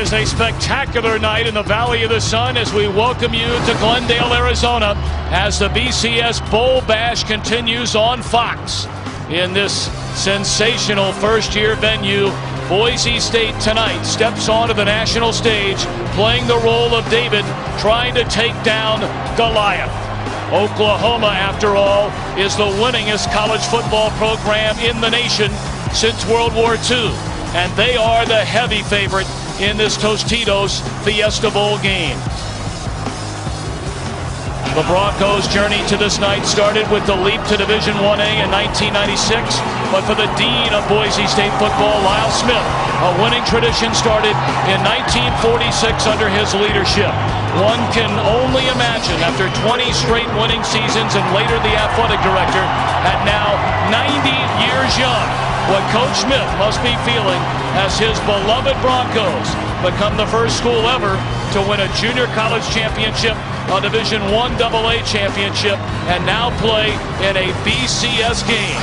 is a spectacular night in the Valley of the Sun as we welcome you to Glendale, Arizona, as the BCS Bowl Bash continues on Fox. In this sensational first-year venue, Boise State tonight steps onto the national stage, playing the role of David, trying to take down Goliath. Oklahoma, after all, is the winningest college football program in the nation since World War II. And they are the heavy favorite in this Tostitos Fiesta Bowl game. The Broncos' journey to this night started with the leap to Division 1A in 1996, but for the dean of Boise State football, Lyle Smith, a winning tradition started in 1946 under his leadership. One can only imagine, after 20 straight winning seasons and later the athletic director, at now 90 years young, what Coach Smith must be feeling as his beloved Broncos become the first school ever to win a junior college championship, a Division I AA championship, and now play in a BCS game.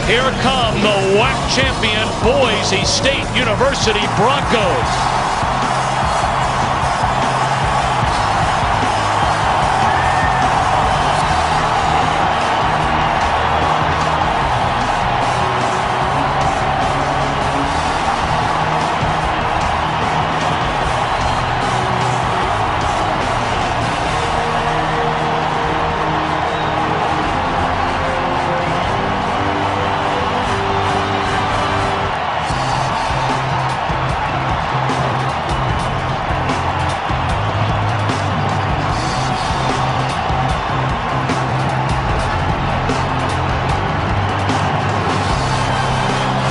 Here come the WAC champion Boise State University Broncos.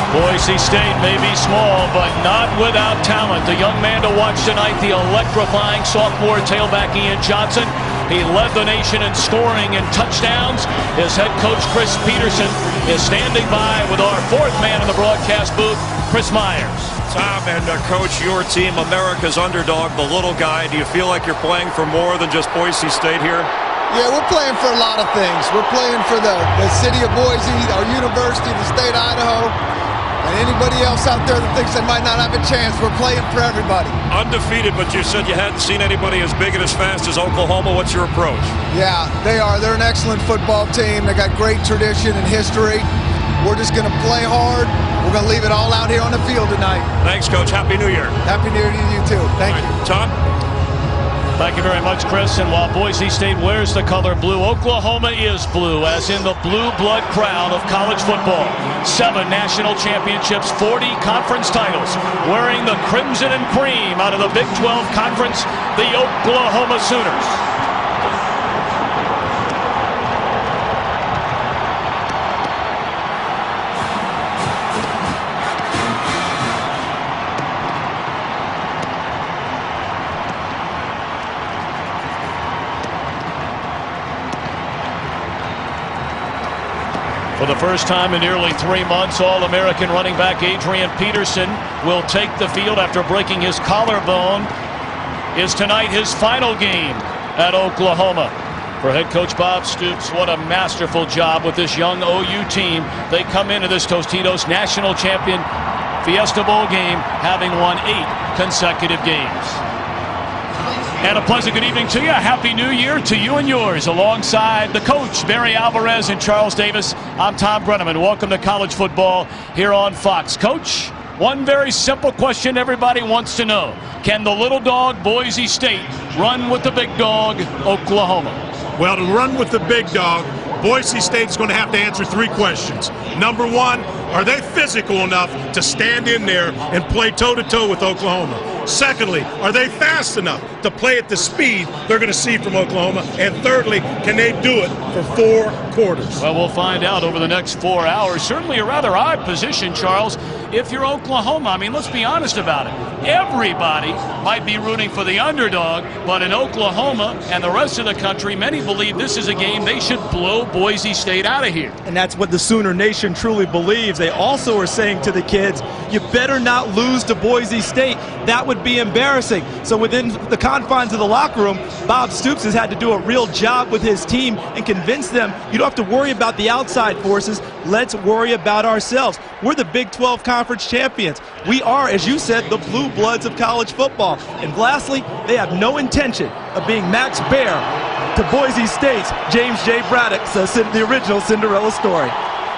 Boise State may be small, but not without talent. The young man to watch tonight, the electrifying sophomore tailback Ian Johnson. He led the nation in scoring and touchdowns. His head coach, Chris Peterson, is standing by with our fourth man in the broadcast booth, Chris Myers. Tom and Coach, your team, America's underdog, the little guy. Do you feel like you're playing for more than just Boise State here? Yeah, we're playing for a lot of things. We're playing for the city of Boise, our university, the state of Idaho, and anybody else out there that thinks they might not have a chance. We're playing for everybody. Undefeated, but you said you hadn't seen anybody as big and as fast as Oklahoma. What's your approach? Yeah, they are. They're an excellent football team. They got great tradition and history. We're just going to play hard. We're going to leave it all out here on the field tonight. Thanks, Coach. Happy New Year. Happy New Year to you, too. Thank you. Tom? Thank you very much, Chris. And while Boise State wears the color blue, Oklahoma is blue, as in the blue blood crown of college football. 7 national championships, 40 conference titles. Wearing the crimson and cream out of the Big 12 Conference, the Oklahoma Sooners. For the first time in nearly 3 months, All-American running back Adrian Peterson will take the field after breaking his collarbone. Is tonight his final game at Oklahoma. For head coach Bob Stoops, what a masterful job with this young OU team. They come into this Tostitos National Champion Fiesta Bowl game having won 8 consecutive games. And a pleasant good evening to you. Happy New Year to you and yours. Alongside the coach, Barry Alvarez and Charles Davis, I'm Tom Brenneman. Welcome to college football here on Fox. Coach, one very simple question everybody wants to know. Can the little dog, Boise State, run with the big dog, Oklahoma? Well, to run with the big dog, Boise State's going to have to answer 3 questions. Number 1, are they physical enough to stand in there and play toe-to-toe with Oklahoma? Secondly, are they fast enough to play at the speed they're going to see from Oklahoma? And thirdly, can they do it for 4 quarters? Well, we'll find out over the next 4 hours. Certainly a rather odd position, Charles. If you're Oklahoma, I mean, let's be honest about it. Everybody might be rooting for the underdog, but in Oklahoma and the rest of the country, many believe this is a game they should blow Boise State out of here. And that's what the Sooner Nation truly believes. They also are saying to the kids, you better not lose to Boise State. That would be embarrassing. So within the confines of the locker room, Bob Stoops has had to do a real job with his team and convince them you don't have to worry about the outside forces. Let's worry about ourselves. We're the Big 12 Conference champions. We are, as you said, the blue bloods of college football. And lastly, they have no intention of being Max Baer to Boise State's James J. Braddock, the original Cinderella story.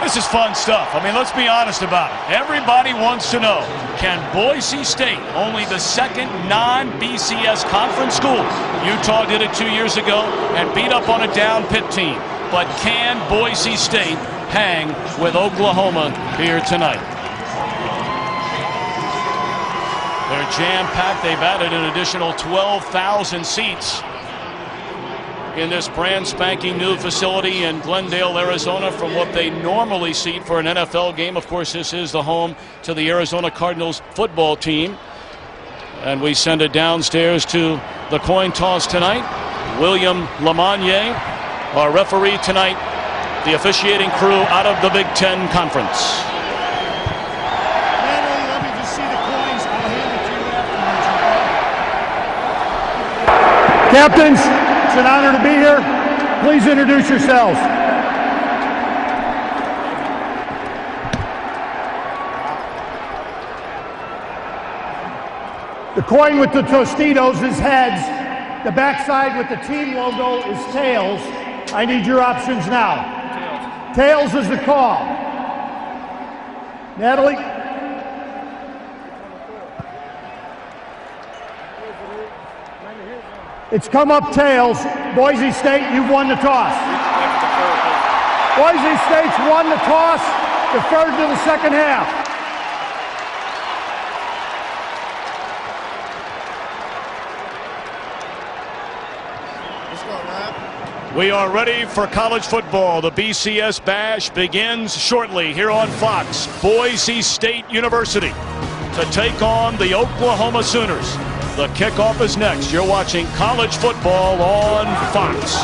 This is fun stuff. I mean, let's be honest about it. Everybody wants to know, can Boise State, only the second non-BCS conference school, Utah did it 2 years ago and beat up on a down Pitt team, but can Boise State hang with Oklahoma here tonight? They're jam-packed. They've added an additional 12,000 seats in this brand spanking new facility in Glendale, Arizona, from what they normally seat for an NFL game. Of course, this is the home to the Arizona Cardinals football team. And we send it downstairs to the coin toss tonight. William Lamagnier, our referee tonight, the officiating crew out of the Big Ten Conference. Natalie, let me just see the coins. I'll hand it to you afterwards. Captains, it's an honor to be here. Please introduce yourselves. The coin with the Tostitos is heads. The backside with the team logo is tails. I need your options now. Tails is the call. Natalie? It's come up tails. Boise State, you've won the toss. Boise State's won the toss, deferred to the second half. We are ready for college football. The BCS Bash begins shortly here on Fox. Boise State University to take on the Oklahoma Sooners. The kickoff is next. You're watching college football on Fox.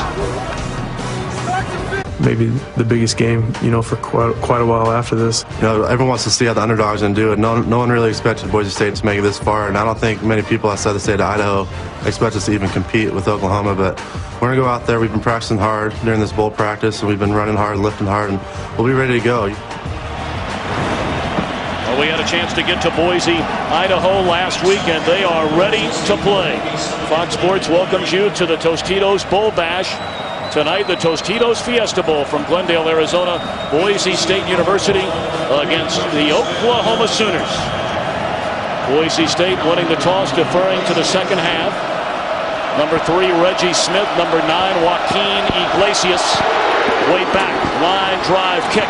Maybe the biggest game, for quite a while after this. Everyone wants to see how the underdogs going to do it. No one really expected Boise State to make it this far, and I don't think many people outside the state of Idaho expect us to even compete with Oklahoma, but we're going to go out there. We've been practicing hard during this bowl practice, and we've been running hard, lifting hard, and we'll be ready to go. Well, we had a chance to get to Boise, Idaho last week, and they are ready to play. Fox Sports welcomes you to the Tostitos Bowl Bash. Tonight, the Tostitos Fiesta Bowl from Glendale, Arizona. Boise State University against the Oklahoma Sooners. Boise State winning the toss, deferring to the second half. Number 3, Reggie Smith. Number 9, Joaquin Iglesias. Way back, line drive kick.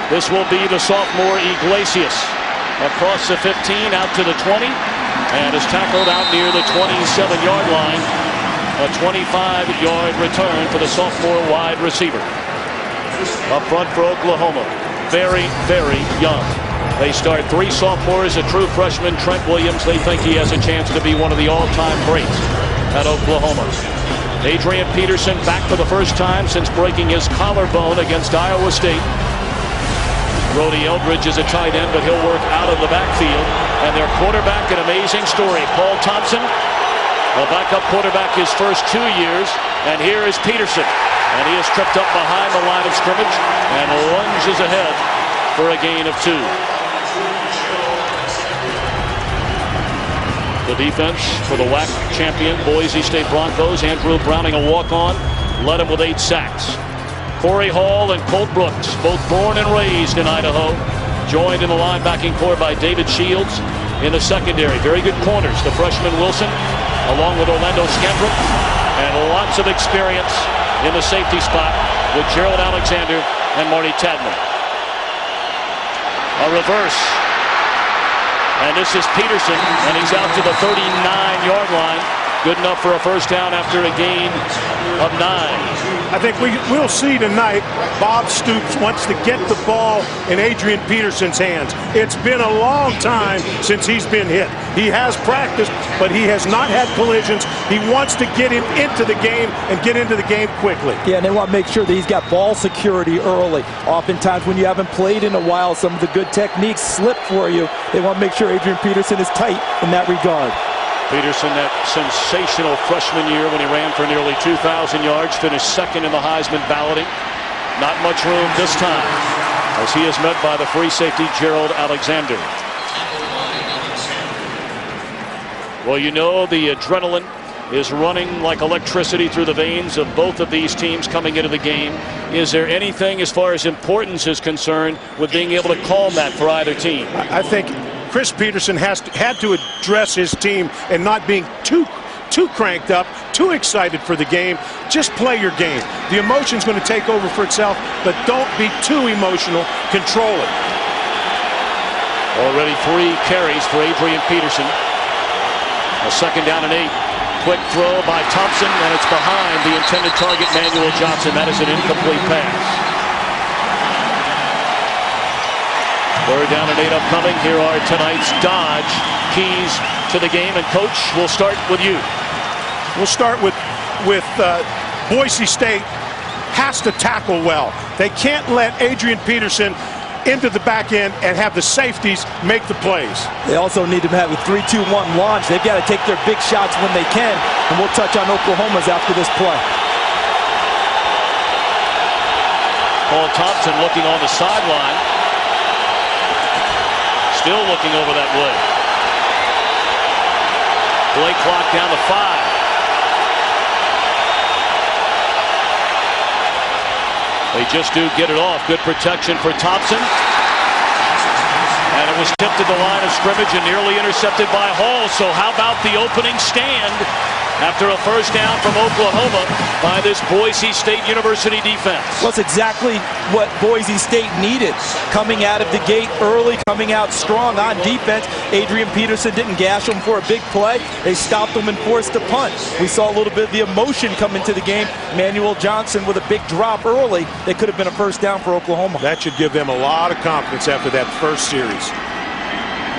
This will be the sophomore Iglesias. Across the 15, out to the 20, and is tackled out near the 27-yard line. A 25-yard return for the sophomore wide receiver. Up front for Oklahoma, very, very young. They start 3 sophomores, a true freshman, Trent Williams. They think he has a chance to be one of the all-time greats at Oklahoma. Adrian Peterson back for the first time since breaking his collarbone against Iowa State. Brody Eldridge is a tight end, but he'll work out of the backfield. And their quarterback, an amazing story, Paul Thompson. A backup quarterback his first 2 years, and here is Peterson, and he is tripped up behind the line of scrimmage and lunges ahead for a gain of 2. The defense for the WAC champion Boise State Broncos, Andrew Browning, a walk-on, led him with 8 sacks. Corey Hall and Colt Brooks, both born and raised in Idaho, joined in the linebacking core by David Shields in the secondary. Very good corners, the freshman Wilson, along with Orlando Scandrick, and lots of experience in the safety spot with Gerald Alexander and Marty Tadman. A reverse, and this is Peterson, and he's out to the 39-yard line. Good enough for a first down after a gain of 9. I think we'll see tonight Bob Stoops wants to get the ball in Adrian Peterson's hands. It's been a long time since he's been hit. He has practiced, but he has not had collisions. He wants to get him into the game and get into the game quickly. Yeah, and they want to make sure that he's got ball security early. Oftentimes when you haven't played in a while, some of the good techniques slip for you. They want to make sure Adrian Peterson is tight in that regard. Peterson, that sensational freshman year when he ran for nearly 2,000 yards, finished second in the Heisman balloting. Not much room this time as he is met by the free safety Gerald Alexander. Well, you know, the adrenaline is running like electricity through the veins of both of these teams coming into the game. Is there anything as far as importance is concerned with being able to calm that for either team? I think Chris Peterson had to address his team and not being too cranked up, too excited for the game. Just play your game. The emotion's going to take over for itself, but don't be too emotional. Control it. Already 3 carries for Adrian Peterson. A 2nd down and 8. Quick throw by Thompson, and it's behind the intended target, Manuel Johnson. That is an incomplete pass. 3rd down and 8 upcoming. Here are tonight's Dodge keys to the game. And Coach, we'll start with you. We'll start with Boise State has to tackle well. They can't let Adrian Peterson into the back end and have the safeties make the plays. They also need to have a 3-2-1 launch. They've got to take their big shots when they can, and we'll touch on Oklahoma's after this play. Paul Thompson looking on the sideline. Still looking over that way. Play clock down to 5. They just do get it off. Good protection for Thompson. And it was tipped to the line of scrimmage and nearly intercepted by Hall. So how about the opening stand after a 1st down from Oklahoma by this Boise State University defense? Well, that's exactly what Boise State needed. Coming out of the gate early, coming out strong on defense. Adrian Peterson didn't gash him for a big play. They stopped him and forced a punt. We saw a little bit of the emotion come into the game. Manuel Johnson with a big drop early. That could have been a 1st down for Oklahoma. That should give them a lot of confidence after that first series.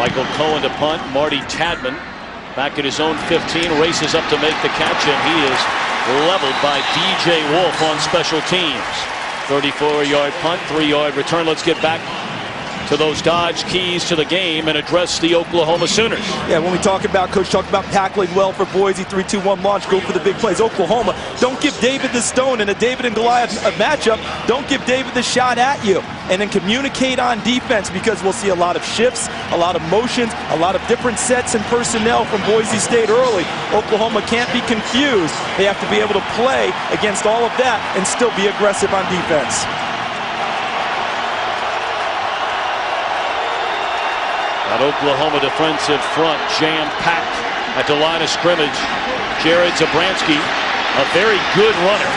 Michael Cohen to punt. Marty Tadman back at his own 15, races up to make the catch, and he is leveled by DJ Wolf on special teams. 34-yard punt, 3-yard return. Let's get back to those Dodge keys to the game and address the Oklahoma Sooners. Yeah, when we talk about, Coach, talk about tackling well for Boise, 3-2-1 launch, go for the big plays. Oklahoma, don't give David the stone in a David and Goliath matchup. Don't give David the shot at you. And then communicate on defense, because we'll see a lot of shifts, a lot of motions, a lot of different sets and personnel from Boise State early. Oklahoma can't be confused. They have to be able to play against all of that and still be aggressive on defense. That Oklahoma defensive front jam-packed at the line of scrimmage. Jared Zabransky, a very good runner.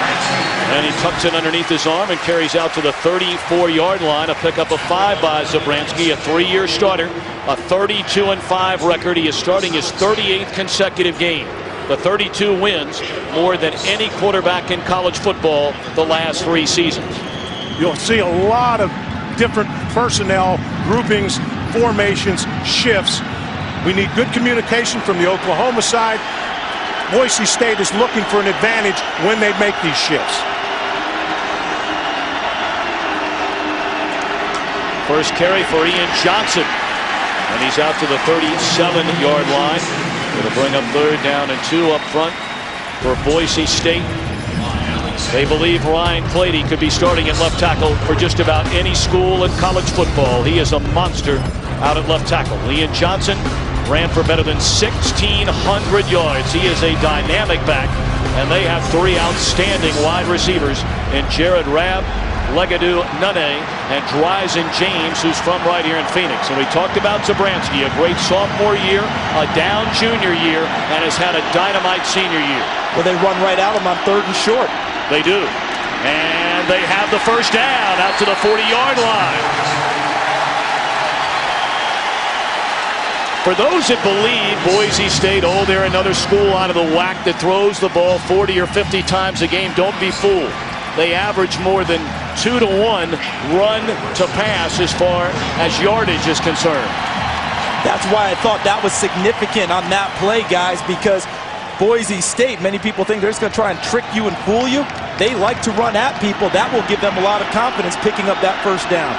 And he tucks it underneath his arm and carries out to the 34-yard line. A pickup of 5 by Zabransky, a 3-year starter, a 32-5 record. He is starting his 38th consecutive game. The 32 wins, more than any quarterback in college football the last 3 seasons. You'll see a lot of different personnel groupings, formations, shifts. We need good communication from the Oklahoma side. Boise State is looking for an advantage when they make these shifts. First carry for Ian Johnson, and he's out to the 37-yard line. It'll bring up 3rd down and 2 up front for Boise State. They believe Ryan Clady could be starting at left tackle for just about any school in college football. He is a monster out at left tackle. Ian Johnson ran for better than 1,600 yards. He is a dynamic back, and they have 3 outstanding wide receivers in Jared Rabb, Legadou Nunne, and Dryzen James, who's from right here in Phoenix. And we talked about Zabransky, a great sophomore year, a down junior year, and has had a dynamite senior year. Well, they run right at him on 3rd and short. They do. And they have the 1st down out to the 40-yard line. For those that believe Boise State, oh, they're another school out of the WAC that throws the ball 40 or 50 times a game, don't be fooled. They average more than 2 to 1 run to pass as far as yardage is concerned. That's why I thought that was significant on that play, guys, because Boise State, many people think they're just going to try and trick you and fool you. They like to run at people. That will give them a lot of confidence picking up that 1st down.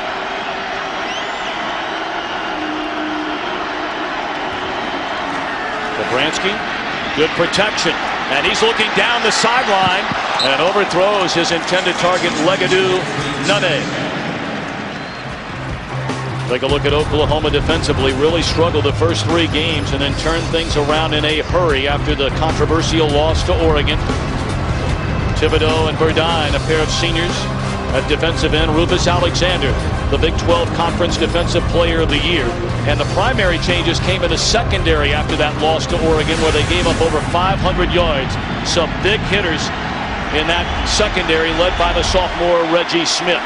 Zabransky, good protection. And he's looking down the sideline and overthrows his intended target, Legadou Nunez. Take a look at Oklahoma defensively. Really struggled the first 3 games and then turned things around in a hurry after the controversial loss to Oregon. Thibodeau and Burdine, a pair of seniors at defensive end. Rufus Alexander, the Big 12 Conference Defensive Player of the Year. And the primary changes came in the secondary after that loss to Oregon, where they gave up over 500 yards. Some big hitters in that secondary, led by the sophomore Reggie Smith.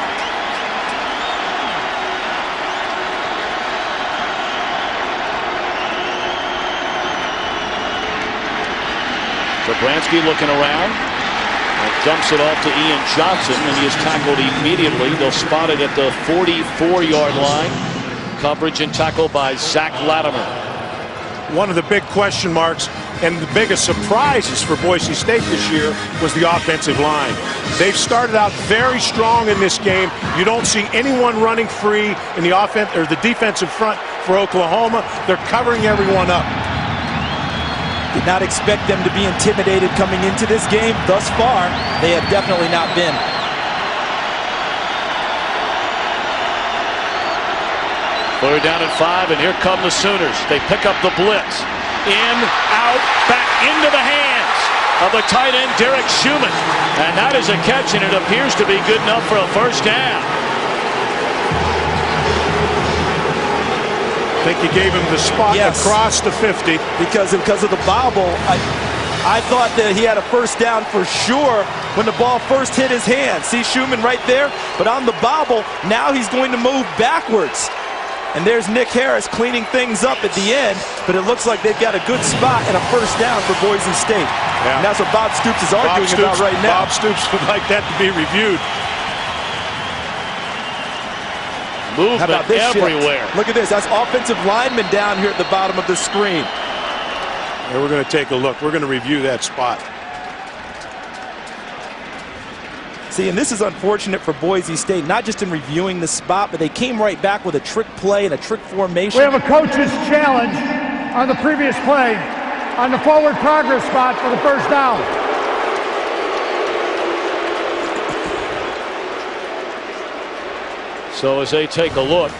Zabransky looking around and dumps it off to Ian Johnson, and he is tackled immediately. They'll spot it at the 44-yard line. Coverage and tackle by Zach Latimer. One of the big question marks and the biggest surprises for Boise State this year was the offensive line. They've started out very strong in this game. You don't see anyone running free in the offense or the defensive front for Oklahoma. They're covering everyone up. Did not expect them to be intimidated coming into this game. Thus far, they have definitely not been. Third down and 5, and here come the Sooners. They pick up the blitz. In, out, back into the hands of the tight end, Derek Schumann. And that is a catch, and it appears to be good enough for a first down. I think he gave him the spot across the 50. Because of the bobble, I thought that he had a first down for sure when the ball first hit his hand. See Schumann right there? But on the bobble, now he's going to move backwards. And there's Nick Harris cleaning things up at the end, but it looks like they've got a good spot and a first down for Boise State. Yeah. And that's what Bob Stoops is arguing about right now. Bob Stoops would like that to be reviewed. Movement everywhere. Shift? Look at this. That's offensive linemen down here at the bottom of the screen. And we're going to take a look. We're going to review that spot. See, and this is unfortunate for Boise State, not just in reviewing the spot, but they came right back with a trick play and a trick formation. We have a coach's challenge on the previous play on the forward progress spot for the first down. So as they take a look,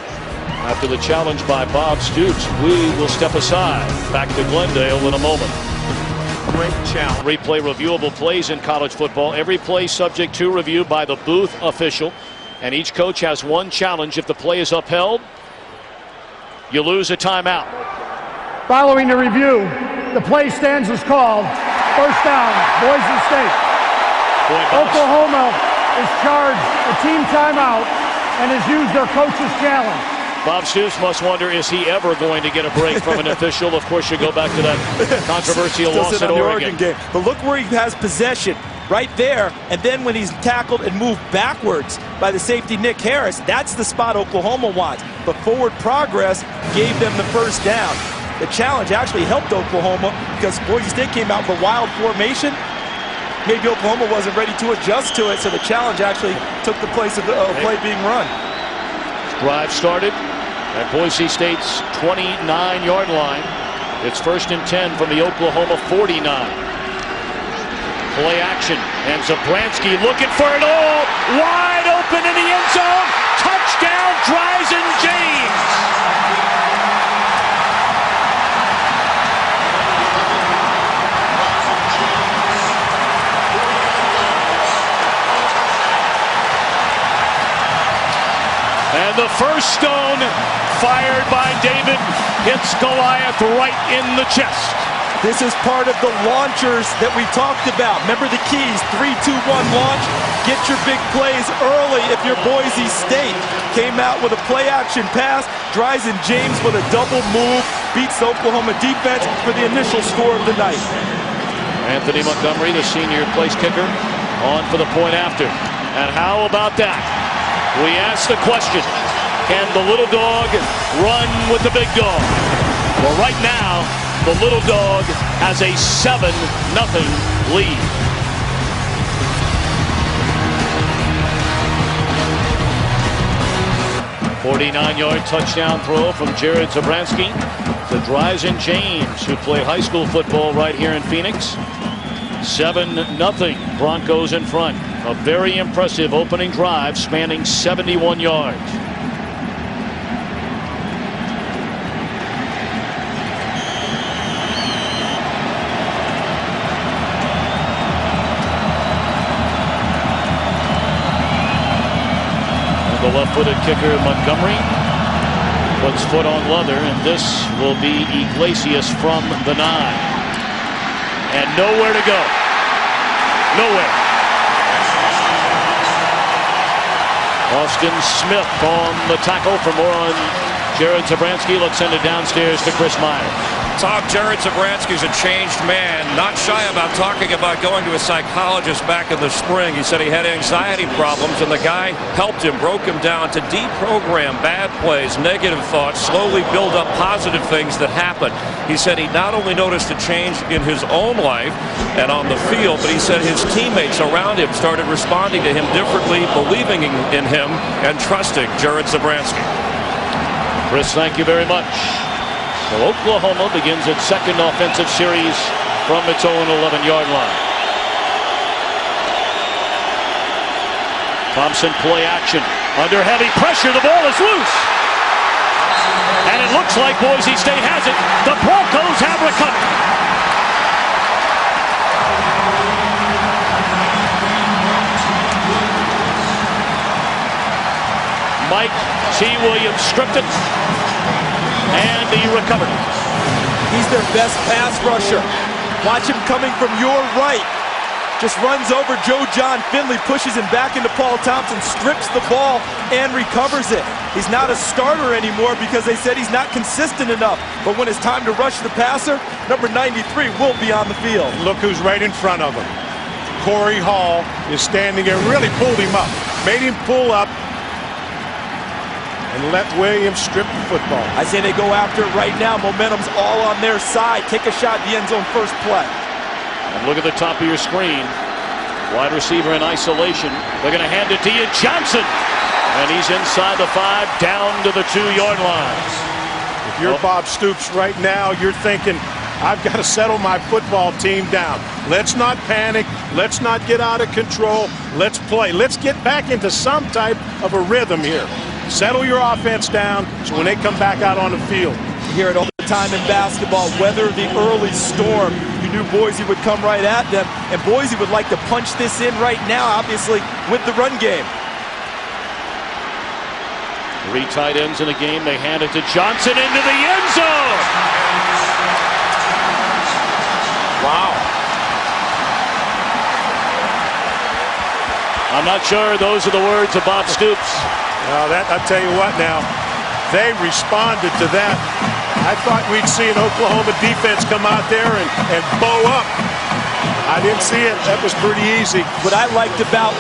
after the challenge by Bob Stoops, we will step aside. Back to Glendale in a moment. Great challenge. Replay reviewable plays in college football. Every play subject to review by the booth official. And each coach has one challenge. If the play is upheld, you lose a timeout. Following the review, the play stands as called. First down, Boise State. Oklahoma is charged a team timeout and has used their coach's challenge. Bob Stoops must wonder, is he ever going to get a break from an official? Of course, you go back to that controversial loss at Oregon. Game. But look where he has possession, right there. And then when he's tackled and moved backwards by the safety Nick Harris, that's the spot Oklahoma wants. But forward progress gave them the first down. The challenge actually helped Oklahoma because Boise State came out with a wild formation. Maybe Oklahoma wasn't ready to adjust to it, so the challenge actually took the place of the play being run. Drive started at Boise State's 29-yard line. It's 1st and 10 from the Oklahoma 49. Play action, and Zabransky looking for it all. Wide open in the end zone. Touchdown, Dryzen James. And the first stone fired by David hits Goliath right in the chest. This is part of the launchers that we talked about. Remember the keys, 3, 2, 1 launch. Get your big plays early if you're Boise State. Came out with a play action pass. Dryzen James with a double move. Beats the Oklahoma defense for the initial score of the night. Anthony Montgomery, the senior place kicker, on for the point after. And how about that? We ask the question, can the little dog run with the big dog? Well, right now, the little dog has a 7-0 lead. A 49-yard touchdown throw from Jared Zabransky to Dries and James, who play high school football right here in Phoenix. 7-0 Broncos in front. A very impressive opening drive spanning 71 yards. The left-footed kicker Montgomery puts foot on leather, and this will be Iglesias from the 9. And nowhere to go. Nowhere. Austin Smith on the tackle. For more on Jared Zabransky, let's send it downstairs to Chris Myers. Tom, Jared Zabransky's a changed man, not shy about talking about going to a psychologist back in the spring. He said he had anxiety problems, and the guy helped him, broke him down to deprogram bad plays, negative thoughts, slowly build up positive things that happen. He said he not only noticed a change in his own life and on the field, but he said his teammates around him started responding to him differently, believing in him, and trusting Jared Zabransky. Chris, thank you very much. So Oklahoma begins its second offensive series from its own 11-yard line. Thompson play action. Under heavy pressure, the ball is loose. And it looks like Boise State has it. The Broncos have recovered. Mike T. Williams stripped it. And he recovered. He's their best pass rusher. Watch him coming from your right. Just runs over Joe John Finley, pushes him back into Paul Thompson, strips the ball, and recovers it. He's not a starter anymore because they said he's not consistent enough. But when it's time to rush the passer, number 93 will be on the field. Look who's right in front of him. Corey Hall is standing there, really pulled him up, made him pull up, and let Williams strip the football. I say they go after it right now. Momentum's all on their side. Take a shot at the end zone first play. And look at the top of your screen. Wide receiver in isolation. They're going to hand it to you, Johnson. And he's inside the 5, down to the 2-yard line. If you're Bob Stoops right now, you're thinking, I've got to settle my football team down. Let's not panic. Let's not get out of control. Let's play. Let's get back into some type of a rhythm here. Settle your offense down so when they come back out on the field. You hear it all the time in basketball. Weather the early storm. You knew Boise would come right at them, and Boise would like to punch this in right now, obviously, with the run game. 3 tight ends in the game. They hand it to Johnson into the end zone. Wow. I'm not sure those are the words of Bob Stoops. Well, I'll tell you what now, they responded to that. I thought we'd see an Oklahoma defense come out there and bow up. I didn't see it. That was pretty easy. What I liked about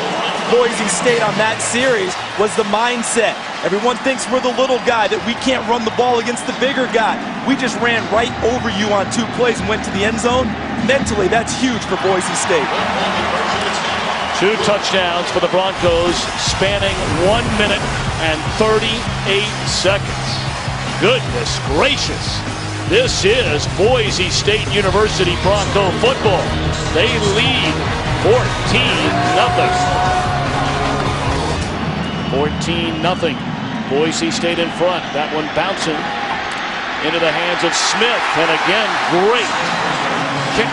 Boise State on that series was the mindset. Everyone thinks we're the little guy, that we can't run the ball against the bigger guy. We just ran right over you on 2 plays and went to the end zone. Mentally, that's huge for Boise State. 2 touchdowns for the Broncos, spanning 1 minute and 38 seconds. Goodness gracious. This is Boise State University Bronco football. They lead 14-0. 14-0. Boise State in front. That one bouncing into the hands of Smith. And again, great kick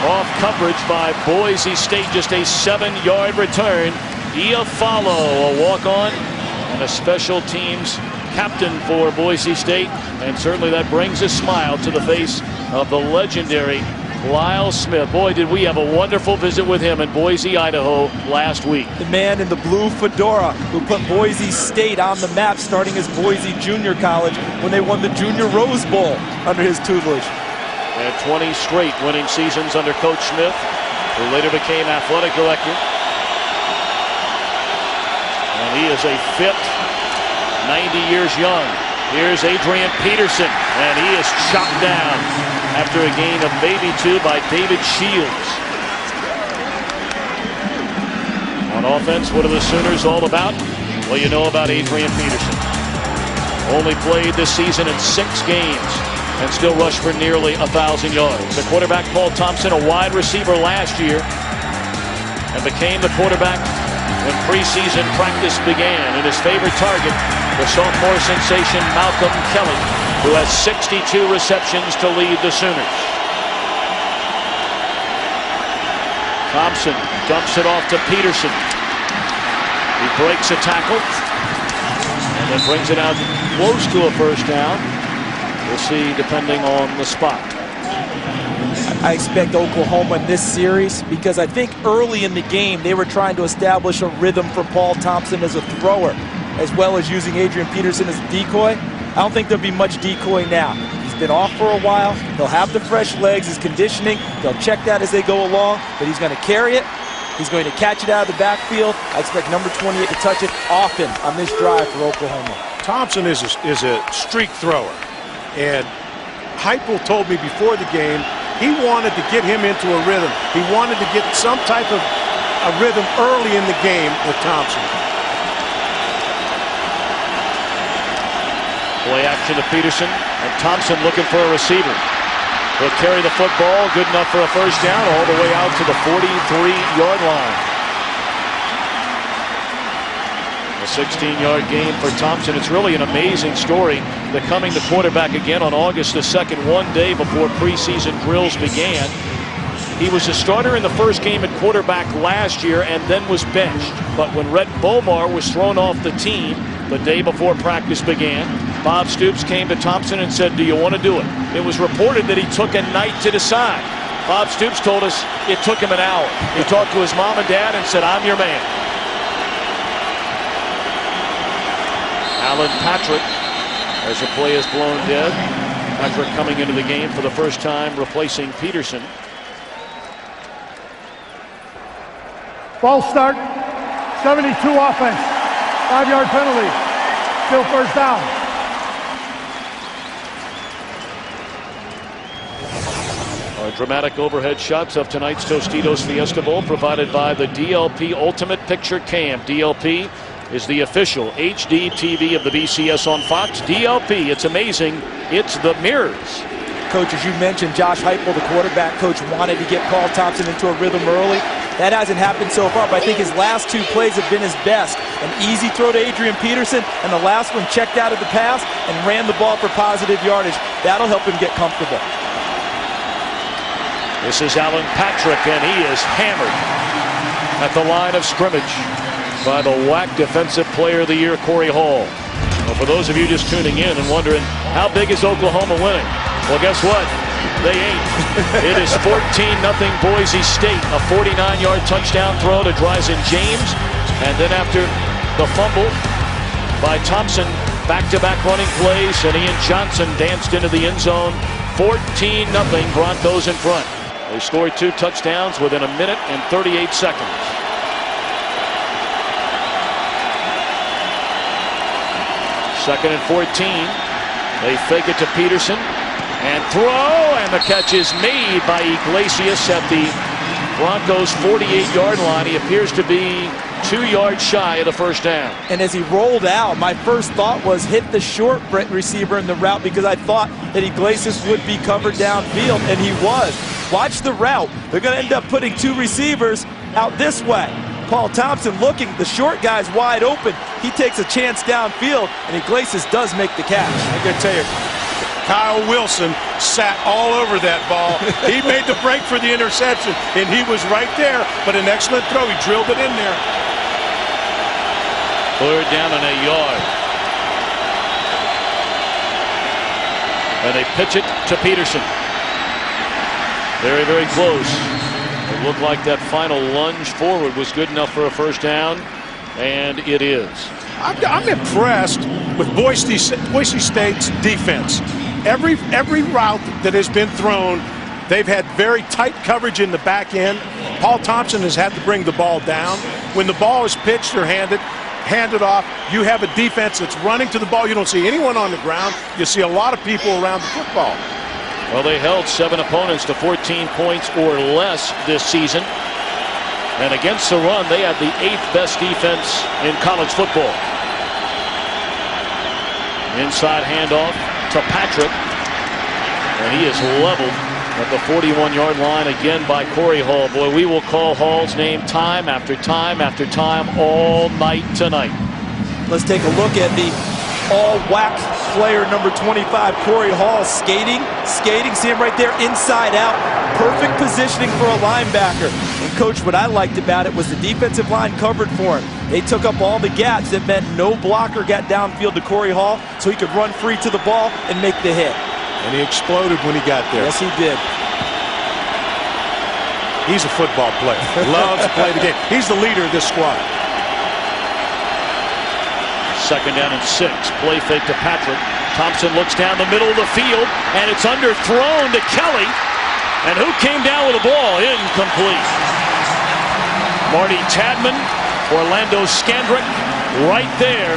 off coverage by Boise State. Just a 7-yard return. Iafalo, a walk-on and a special teams captain for Boise State. And certainly that brings a smile to the face of the legendary Lyle Smith. Boy, did we have a wonderful visit with him in Boise, Idaho last week. The man in the blue fedora who put Boise State on the map starting as Boise Junior College when they won the Junior Rose Bowl under his tutelage. They had 20 straight winning seasons under Coach Smith, who later became athletic director. And he is a fit, 90 years young. Here's Adrian Peterson, and he is chopped down after a gain of maybe 2 by David Shields. On offense, what are the Sooners all about? Well, you know about Adrian Peterson. Only played this season in 6 games. and still rushed for nearly 1,000 yards. The quarterback, Paul Thompson, a wide receiver last year, and became the quarterback when preseason practice began. And his favorite target, the sophomore sensation Malcolm Kelly, who has 62 receptions to lead the Sooners. Thompson dumps it off to Peterson. He breaks a tackle and then brings it out close to a first down. We'll see depending on the spot. I expect Oklahoma in this series because I think early in the game they were trying to establish a rhythm for Paul Thompson as a thrower, as well as using Adrian Peterson as a decoy. I don't think there'll be much decoy now. He's been off for a while. He'll have the fresh legs, his conditioning. They'll check that as they go along, but he's going to carry it. He's going to catch it out of the backfield. I expect number 28 to touch it often on this drive for Oklahoma. Thompson is a streak thrower, and Heupel told me before the game he wanted to get him into a rhythm. He wanted to get some type of a rhythm early in the game with Thompson. Play action to Peterson, and Thompson looking for a receiver. He'll carry the football, good enough for a first down, all the way out to the 43-yard line. A 16-yard gain for Thompson. It's really an amazing story, becoming the quarterback again on August the 2nd, one day before preseason drills began. He was a starter in the first game at quarterback last year and then was benched. But when Rhett Bomar was thrown off the team the day before practice began, Bob Stoops came to Thompson and said, "Do you want to do it?" It was reported that he took a night to decide. Bob Stoops told us it took him an hour. He talked to his mom and dad and said, "I'm your man." Alan Patrick, as the play is blown dead. Patrick coming into the game for the first time, replacing Peterson. False start, 72 offense, 5-yard penalty, still first down. Our dramatic overhead shots of tonight's Tostitos Fiesta Bowl provided by the DLP Ultimate Picture Cam. DLP is the official HD TV of the BCS on Fox. DLP, it's amazing. It's the mirrors. Coach, as you mentioned, Josh Heupel, the quarterback coach, wanted to get Paul Thompson into a rhythm early. That hasn't happened so far, but I think his last two plays have been his best. An easy throw to Adrian Peterson, and the last one checked out of the pass and ran the ball for positive yardage. That'll help him get comfortable. This is Alan Patrick, and he is hammered at the line of scrimmage by the WAC Defensive Player of the Year, Corey Hall. Well, for those of you just tuning in and wondering, how big is Oklahoma winning? Well, guess what? They ain't. It is 14-0 Boise State. A 49-yard touchdown throw to Dryzen James. And then after the fumble by Thompson, back-to-back running plays, and Ian Johnson danced into the end zone. 14-0 Broncos in front. They scored 2 touchdowns within a minute and 38 seconds. Second and 14. They fake it to Peterson and throw, and the catch is made by Iglesias at the Broncos 48-yard line. He appears to be 2 yards shy of the first down. And as he rolled out, my first thought was hit the short receiver in the route, because I thought that Iglesias would be covered downfield, and he was. Watch the route. They're going to end up putting 2 receivers out this way. Paul Thompson looking, the short guy's wide open. He takes a chance downfield, and Iglesias does make the catch. I can tell you, Kyle Wilson sat all over that ball. He made the break for the interception, and he was right there. But an excellent throw. He drilled it in there. Third down and a yard. And they pitch it to Peterson. Very, very close. It looked like that final lunge forward was good enough for a first down, and it is. I'm impressed with Boise State's defense. Every route that has been thrown, they've had very tight coverage in the back end. Paul Thompson has had to bring the ball down. When the ball is pitched or handed off, you have a defense that's running to the ball. You don't see anyone on the ground. You see a lot of people around the football. Well, they held 7 opponents to 14 points or less this season. And against the run, they had the 8th best defense in college football. Inside handoff to Patrick. And he is leveled at the 41-yard line again by Corey Hall. Boy, we will call Hall's name time after time after time all night tonight. Let's take a look at the all-whack player number 25, Corey Hall, skating. See him right there, inside out. Perfect positioning for a linebacker. And, Coach, what I liked about it was the defensive line covered for him. They took up all the gaps. That meant no blocker got downfield to Corey Hall, so he could run free to the ball and make the hit. And he exploded when he got there. Yes, he did. He's a football player. Loves to play the game. He's the leader of this squad. 2nd down and 6. Play fake to Patrick. Thompson looks down the middle of the field, and it's underthrown to Kelly. And who came down with the ball? Incomplete. Marty Tadman, Orlando Skandrick, right there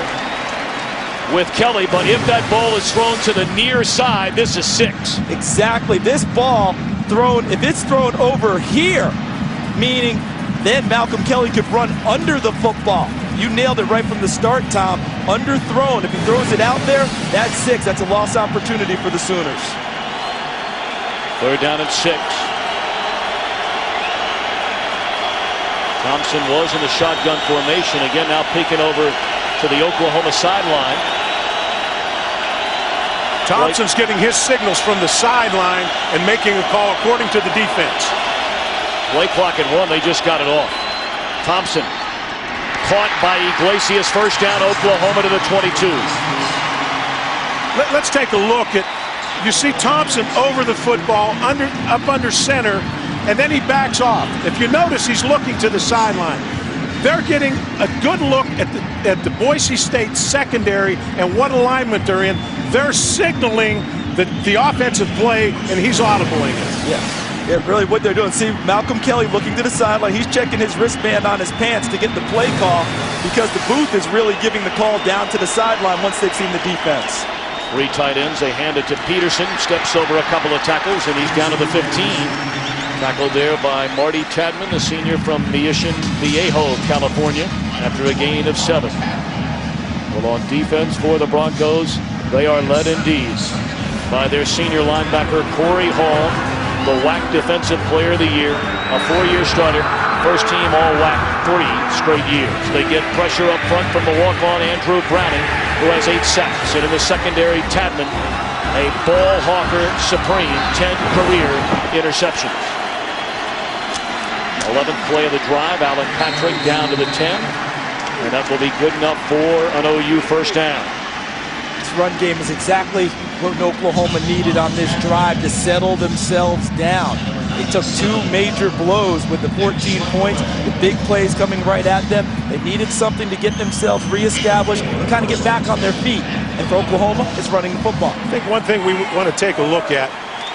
with Kelly. But if that ball is thrown to the near side, this is 6. Exactly. This ball thrown, if it's thrown over here, meaning then Malcolm Kelly could run under the football. You nailed it right from the start, Tom. Underthrown. If he throws it out there, that's 6. That's a lost opportunity for the Sooners. 3rd down and 6. Thompson was in the shotgun formation. Again, now peeking over to the Oklahoma sideline. Thompson's getting his signals from the sideline and making a call according to the defense. Play clock at 1. They just got it off. Thompson caught by Iglesias. 1st down, Oklahoma to the 22. Let's take a look at, you see Thompson over the football, up under center, and then he backs off. If you notice, he's looking to the sideline. They're getting a good look at the Boise State secondary and what alignment they're in. They're signaling the offensive play, and he's audibling it. Yeah, really what they're doing. See, Malcolm Kelly looking to the sideline. He's checking his wristband on his pants to get the play call because the booth is really giving the call down to the sideline once they've seen the defense. 3 tight ends. They hand it to Peterson. Steps over a couple of tackles, and he's down to the 15. Tackled there by Marty Tadman, the senior from Mission Viejo, California, after a gain of 7. Well, on defense for the Broncos, they are led indeed by their senior linebacker, Corey Hall, the WAC Defensive Player of the Year, a 4-year starter, first team All-WAC 3 straight years. They get pressure up front from the walk-on Andrew Browning, who has 8 sacks. And in the secondary, Tadman, a ball hawker supreme, 10 career interceptions. 11th play of the drive, Alan Patrick down to the 10. And that will be good enough for an OU 1st down. This run game is exactly what Oklahoma needed on this drive to settle themselves down. They took 2 major blows with the 14 points, the big plays coming right at them. They needed something to get themselves reestablished and kind of get back on their feet. And for Oklahoma, it's running the football. I think one thing we want to take a look at,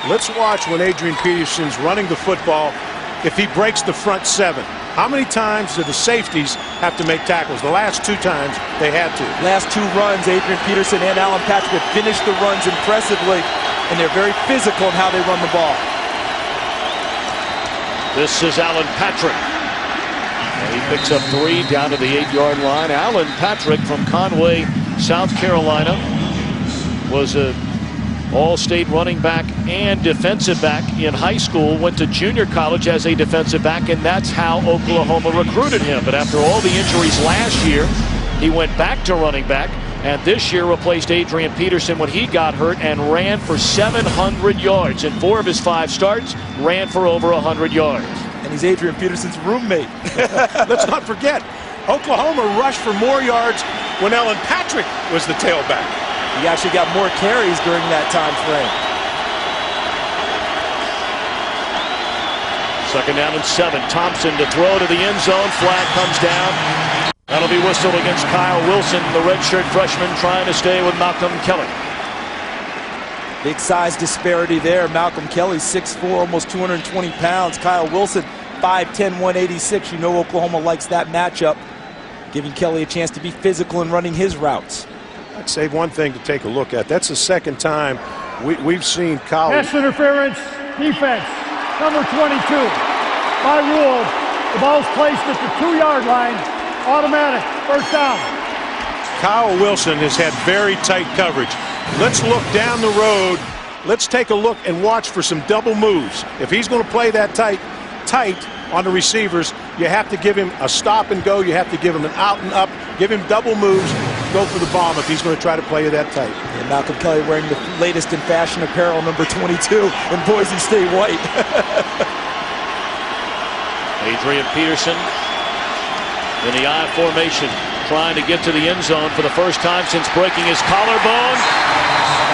let's watch when Adrian Peterson's running the football, if he breaks the front 7. How many times do the safeties have to make tackles? The last 2 times they had to. Last 2 runs, Adrian Peterson and Alan Patrick have finished the runs impressively, and they're very physical in how they run the ball. This is Alan Patrick. And he picks up 3 down to the 8-yard line. Alan Patrick from Conway, South Carolina, was a all-state running back and defensive back in high school, went to junior college as a defensive back, and that's how Oklahoma recruited him. But after all the injuries last year, he went back to running back, and this year replaced Adrian Peterson when he got hurt and ran for 700 yards. In 4 of his 5 starts, ran for over 100 yards. And he's Adrian Peterson's roommate. Let's not forget, Oklahoma rushed for more yards when Alan Patrick was the tailback. He actually got more carries during that time frame. 2nd down and 7. Thompson to throw to the end zone. Flag comes down. That'll be whistled against Kyle Wilson, the redshirt freshman, trying to stay with Malcolm Kelly. Big size disparity there. Malcolm Kelly, 6'4", almost 220 pounds. Kyle Wilson, 5'10", 186. You know Oklahoma likes that matchup, giving Kelly a chance to be physical in running his routes. I'd say one thing to take a look at. That's the 2nd time we've seen Kyle. Pass interference, defense, number 22. By rule, the ball's placed at the 2-yard line, automatic, 1st down. Kyle Wilson has had very tight coverage. Let's look down the road let's take a look and watch for some double moves. If he's going to play that tight on the receivers, you have to give him a stop and go. You have to give him an out and up. Give him double moves. Go for the bomb if he's going to try to play you that tight. And Malcolm Kelly wearing the latest in fashion apparel, number 22 in Boise State white. Adrian Peterson in the I formation, trying to get to the end zone for the first time since breaking his collarbone.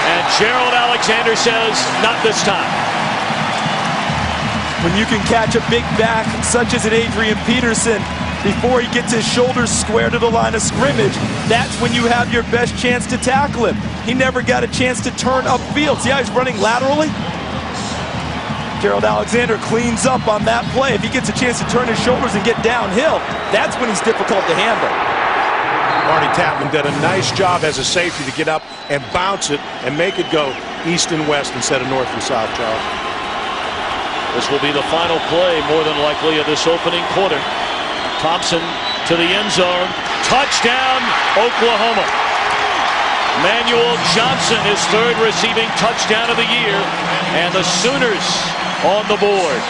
And Gerald Alexander says, not this time. When you can catch a big back such as an Adrian Peterson before he gets his shoulders square to the line of scrimmage, that's when you have your best chance to tackle him. He never got a chance to turn upfield. See how he's running laterally? Gerald Alexander cleans up on that play. If he gets a chance to turn his shoulders and get downhill, that's when he's difficult to handle. Marty Tapman did a nice job as a safety to get up and bounce it and make it go east and west instead of north and south, Charles. This will be the final play, more than likely, of this opening quarter. Thompson to the end zone. Touchdown, Oklahoma. Manuel Johnson, his third receiving touchdown of the year. And the Sooners on the board.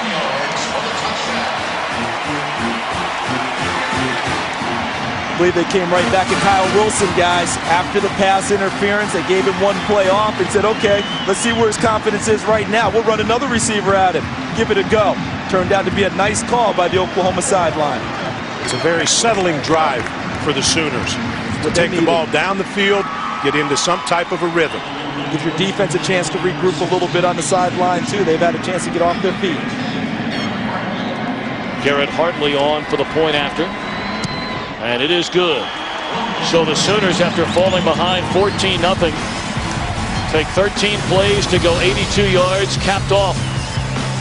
I believe they came right back at Kyle Wilson, guys. After the pass interference, they gave him one play off and said, okay, let's see where his confidence is right now. We'll run another receiver at him. Give it a go. Turned out to be a nice call by the Oklahoma sideline. It's a very settling drive for the Sooners to take the ball down the field, get into some type of a rhythm. Give your defense a chance to regroup a little bit on the sideline, too. They've had a chance to get off their feet. Garrett Hartley on for the point after. And it is good. So the Sooners, after falling behind 14-0, take 13 plays to go 82 yards, capped off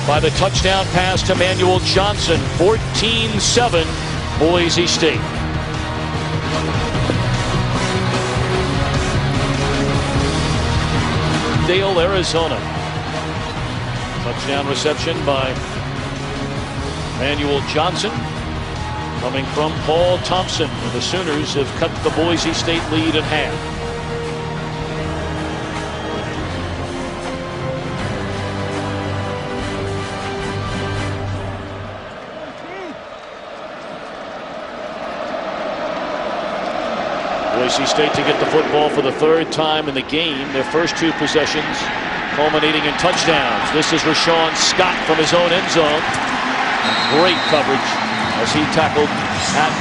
by the touchdown pass to Manuel Johnson. 14-7, Boise State. Dale, Arizona. Touchdown reception by Manuel Johnson, coming from Paul Thompson. And the Sooners have cut the Boise State lead in half. Boise State to get the football for the third time in the game. Their first two possessions culminating in touchdowns. This is Rashawn Scott from his own end zone. Great coverage as he tackled at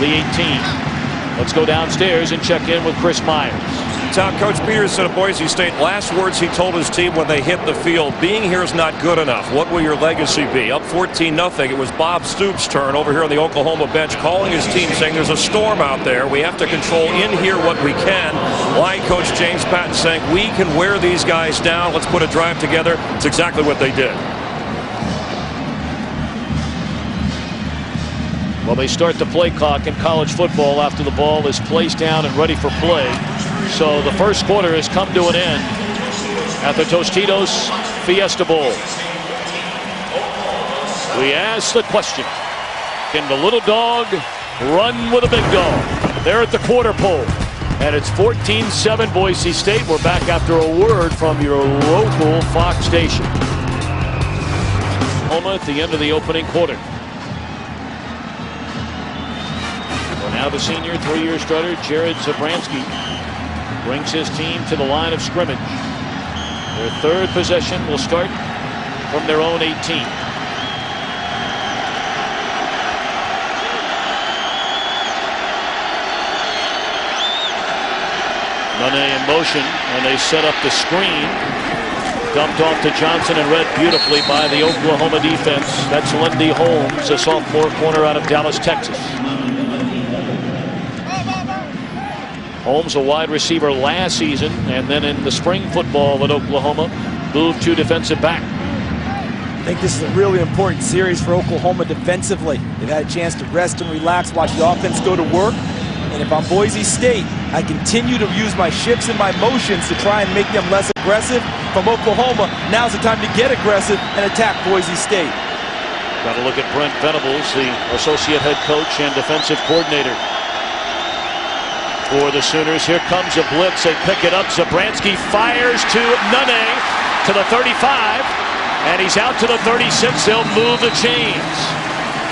the 18. Let's go downstairs and check in with Chris Myers. Tom, Coach Peterson of Boise State, last words he told his team when they hit the field: being here is not good enough. What will your legacy be? Up 14-0. It was Bob Stoops' turn over here on the Oklahoma bench, calling his team, saying there's a storm out there. We have to control in here what we can. Line coach James Patton saying we can wear these guys down. Let's put a drive together. It's exactly what they did. Well, they start the play clock in college football after the ball is placed down and ready for play. So the first quarter has come to an end at the Tostitos Fiesta Bowl. We ask the question, can the little dog run with a big dog? They're at the quarter pole, and it's 14-7 Boise State. We're back after a word from your local Fox station. Oklahoma at the end of the opening quarter. Now the senior three-year starter Jared Zabransky brings his team to the line of scrimmage. Their third possession will start from their own 18. Nene in motion, and they set up the screen. Dumped off to Johnson and read beautifully by the Oklahoma defense. That's Lindy Holmes, a sophomore corner out of Dallas, Texas. Holmes, a wide receiver last season, and then in the spring football at Oklahoma, moved to defensive back. I think this is a really important series for Oklahoma defensively. They've had a chance to rest and relax, watch the offense go to work. And if I'm Boise State, I continue to use my shifts and my motions to try and make them less aggressive. From Oklahoma, now's the time to get aggressive and attack Boise State. Got to look at Brent Venables, the associate head coach and defensive coordinator. for the Sooners. Here comes a blitz. They pick it up. Zabransky fires to Nunez to the 35, and he's out to the 36. They'll move the chains.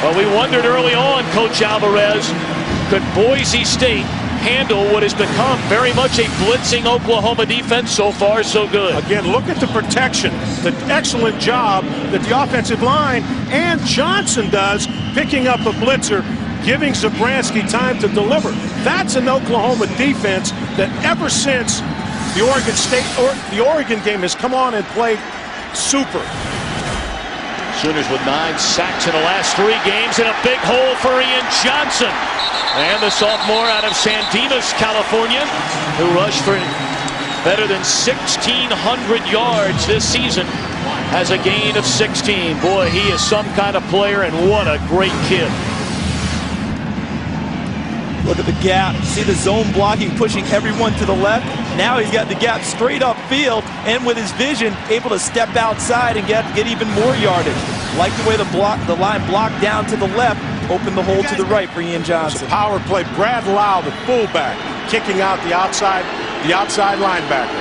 Well, we wondered early on, Coach Alvarez, could Boise State handle what has become very much a blitzing Oklahoma defense? So far, so good. Again, look at the protection, the excellent job that the offensive line and Johnson does picking up a blitzer, giving Zabransky time to deliver. That's an Oklahoma defense that ever since the Oregon State or the Oregon game has come on and played super. Sooners with 9 sacks in the last 3 games, and a big hole for Ian Johnson. And the sophomore out of San Dimas, California, who rushed for better than 1,600 yards this season, has a gain of 16. Boy, he is some kind of player, and what a great kid. Look at the gap. See the zone blocking, pushing everyone to the left. Now he's got the gap straight upfield, and with his vision, able to step outside and get even more yardage. Like the way the line blocked down to the left, opened the hole to the right for Ian Johnson. It's a power play. Brad Lau, the fullback, kicking out the outside linebacker.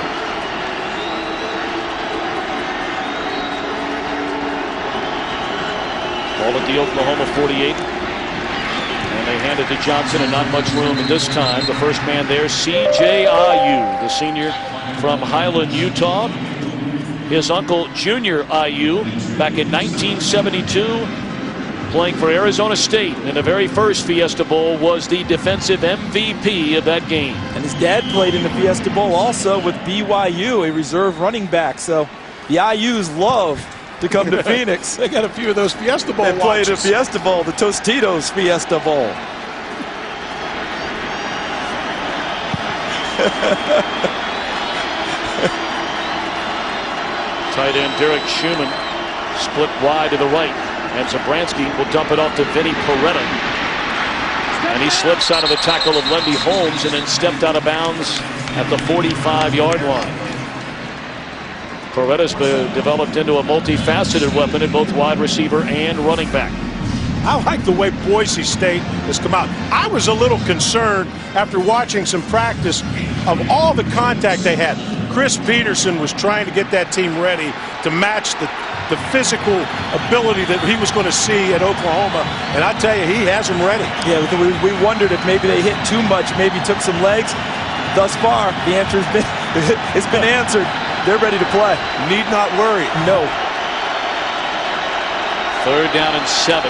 Ball at the Oklahoma 48. And they hand it to Johnson, and not much room at this time. The first man there, C.J. Ayu, the senior from Highland, Utah. His uncle, Junior Ayu, back in 1972, playing for Arizona State in the very first Fiesta Bowl, was the defensive MVP of that game. And his dad played in the Fiesta Bowl also with BYU, a reserve running back. So the Ayus love to come to Phoenix. They got a few of those Fiesta Bowl They played watches. a Fiesta Bowl, the Tostitos Fiesta Bowl. Tight end Derek Schumann split wide to the right, and Zabransky will dump it off to Vinny Peretta. And he slips out of the tackle of Lendy Holmes and then stepped out of bounds at the 45-yard line. Peretta's developed into a multifaceted weapon at both wide receiver and running back. I like the way Boise State has come out. I was a little concerned after watching some practice of all the contact they had. Chris Peterson was trying to get that team ready to match the physical ability that he was going to see at Oklahoma. And I tell you, he has them ready. Yeah, we wondered if maybe they hit too much, maybe took some legs. Thus far, the answer has been, it's been answered. They're ready to play. Need not worry. No. 3rd down and 7.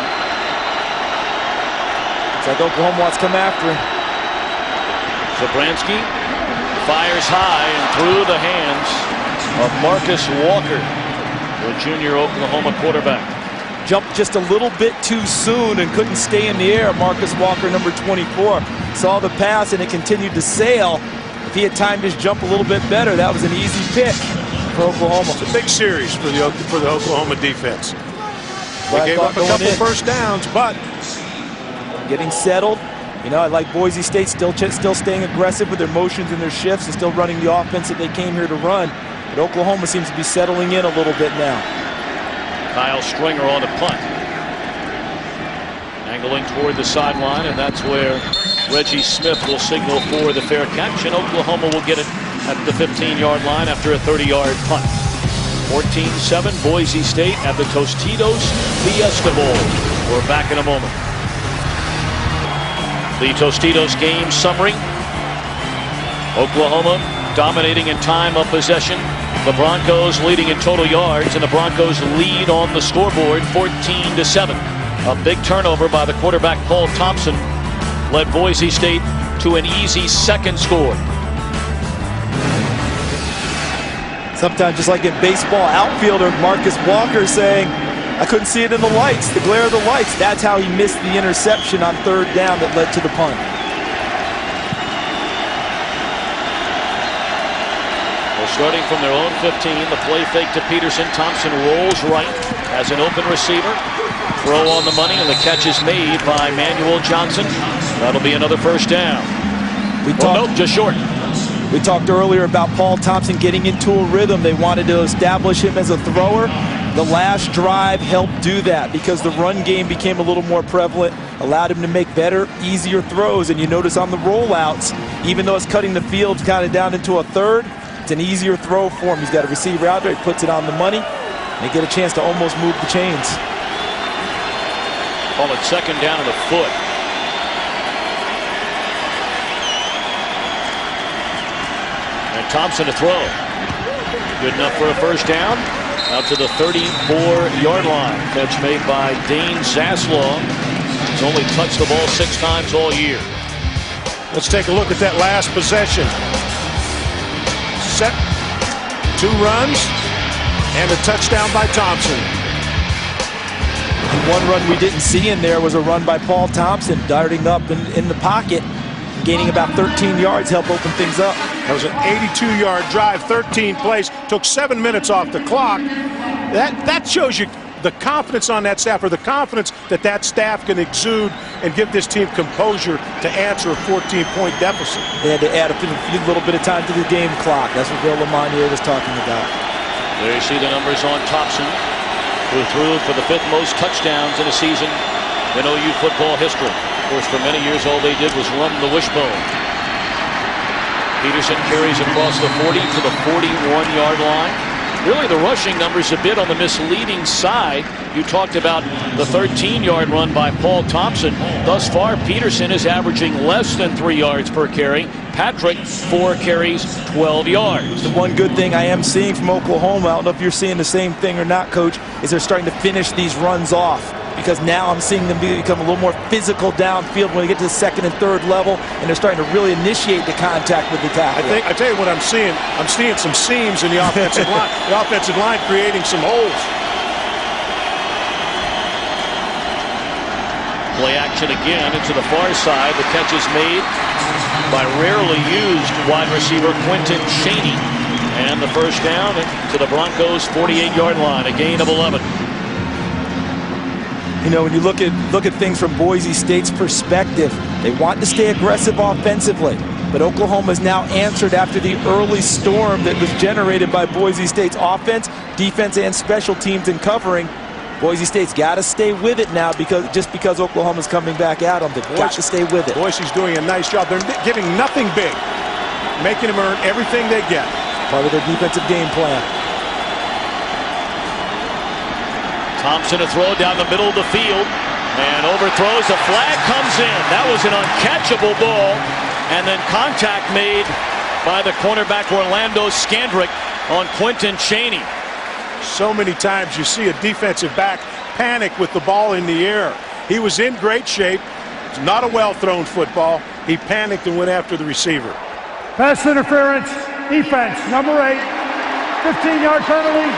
It's like Oklahoma wants to come after him. Zabransky fires high and through the hands of Marcus Walker, the junior Oklahoma quarterback. Jumped just a little bit too soon and couldn't stay in the air. Marcus Walker, number 24, saw the pass and it continued to sail. If he had timed his jump a little bit better, that was an easy pick for Oklahoma. It's a big series for the Oklahoma defense. They gave up a couple first downs, but getting settled. You know, I like Boise State still staying aggressive with their motions and their shifts and still running the offense that they came here to run. But Oklahoma seems to be settling in a little bit now. Kyle Stringer on the punt. Angling toward the sideline, and that's where Reggie Smith will signal for the fair catch, and Oklahoma will get it at the 15-yard line after a 30-yard punt. 14-7, Boise State at the Tostitos Fiesta Bowl. We're back in a moment. The Tostitos game summary. Oklahoma dominating in time of possession. The Broncos leading in total yards, and the Broncos lead on the scoreboard 14-7. A big turnover by the quarterback Paul Thompson led Boise State to an easy second score. Sometimes, just like in baseball, outfielder Marcus Walker saying, I couldn't see it in the lights, the glare of the lights. That's how he missed the interception on 3rd down that led to the punt. Well, starting from their own 15, the play fake to Peterson. Thompson rolls right, has an open receiver. Throw on the money, and the catch is made by Manuel Johnson. That'll be another first down. Nope, just short. We talked earlier about Paul Thompson getting into a rhythm. They wanted to establish him as a thrower. The last drive helped do that because the run game became a little more prevalent, allowed him to make better, easier throws. And you notice on the rollouts, even though it's cutting the field kind of down into a third, it's an easier throw for him. He's got a receiver out there, he puts it on the money. They get a chance to almost move the chains. Call it second down at the foot. And Thompson to throw. Good enough for a first down. Out to the 34-yard line. Catch made by Dane Zaslow. He's only touched the ball 6 times all year. Let's take a look at that last possession. Set, 2 runs, and a touchdown by Thompson. And one run we didn't see in there was a run by Paul Thompson, darting up in the pocket, gaining about 13 yards, helped open things up. That was an 82-yard drive, 13 plays, took 7 minutes off the clock. That shows you the confidence on that staff, or the confidence that that staff can exude and give this team composure to answer a 14-point deficit. They had to add a little bit of time to the game clock. That's what Bill Lamonier was talking about. There you see the numbers on Thompson, who threw for the 5th most touchdowns in a season in OU football history. Of course, for many years, all they did was run the wishbone. Peterson carries across the 40 to the 41-yard line. Really, the rushing numbers a bit on the misleading side. You talked about the 13-yard run by Paul Thompson. Thus far, Peterson is averaging less than 3 yards per carry. Patrick, 4 carries, 12 yards. The one good thing I am seeing from Oklahoma, I don't know if you're seeing the same thing or not, Coach, is they're starting to finish these runs off. Because now I'm seeing them become a little more physical downfield when they get to the 2nd and 3rd level, and they're starting to really initiate the contact with the tackle. I tell you what I'm seeing some seams in the offensive line. The offensive line creating some holes. Play action again into the far side. The catch is made by rarely used wide receiver Quentin Chaney. And the first down to the Broncos' 48-yard line, a gain of 11. You know, when you look at things from Boise State's perspective, they want to stay aggressive offensively. But Oklahoma's now answered after the early storm that was generated by Boise State's offense, defense, and special teams in covering. Boise State's got to stay with it now because Oklahoma's coming back at them. They've got to stay with it. Boise's doing a nice job. They're giving nothing big, making them earn everything they get. Part of their defensive game plan. Thompson to throw down the middle of the field and overthrows. The flag comes in. That was an uncatchable ball. And then contact made by the cornerback Orlando Scandrick on Quentin Chaney. So many times you see a defensive back panic with the ball in the air. He was in great shape. It's not a well-thrown football. He panicked and went after the receiver. Pass interference, defense, number 8, 15-yard penalty,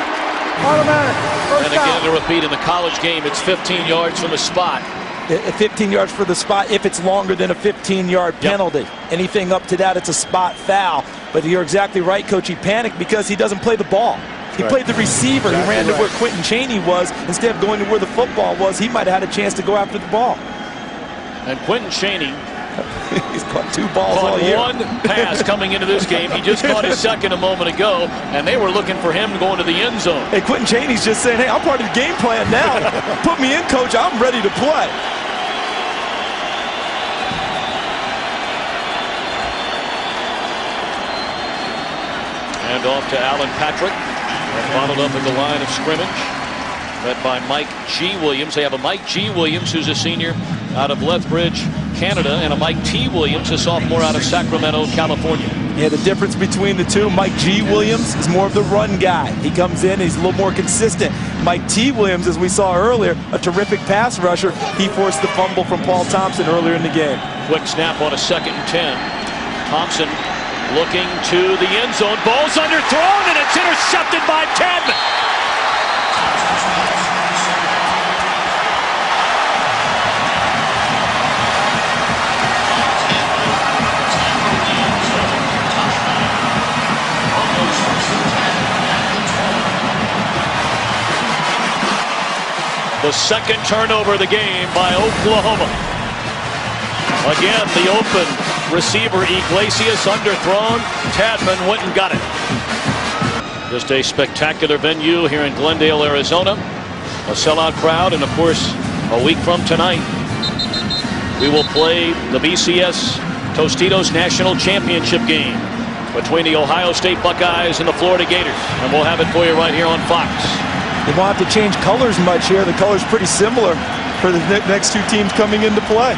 automatic. And again, to repeat, in the college game, it's 15 yards from the spot. 15 yards for the spot if it's longer than a 15-yard penalty. Anything up to that, it's a spot foul. But you're exactly right, Coach. He panicked because he doesn't play the ball. He played the receiver. He ran to where Quentin Chaney was instead of going to where the football was. He might have had a chance to go after the ball. And Quentin Chaney, he's caught 2 balls all year. One pass coming into this game. He just caught his second a moment ago, and they were looking for him to go into the end zone. Hey, Quentin Chaney's just saying, hey, I'm part of the game plan now. Put me in, Coach. I'm ready to play. And off to Alan Patrick. And followed up at the line of scrimmage. Led by Mike G. Williams. They have a Mike G. Williams, who's a senior out of Lethbridge, Canada, and a Mike T. Williams, a sophomore out of Sacramento, California. Yeah, the difference between the two, Mike G. Williams is more of the run guy. He comes in, he's a little more consistent. Mike T. Williams, as we saw earlier, a terrific pass rusher. He forced the fumble from Paul Thompson earlier in the game. Quick snap on a 2nd and 10. Thompson looking to the end zone. Ball's underthrown, and it's intercepted by Tadman. The 2nd turnover of the game by Oklahoma. Again, the open receiver Iglesias underthrown. Tadman went and got it. Just a spectacular venue here in Glendale, Arizona. A sellout crowd, and of course, a week from tonight, we will play the BCS Tostitos National Championship game between the Ohio State Buckeyes and the Florida Gators. And we'll have it for you right here on Fox. They won't have to change colors much here. The color's pretty similar for the next two teams coming into play.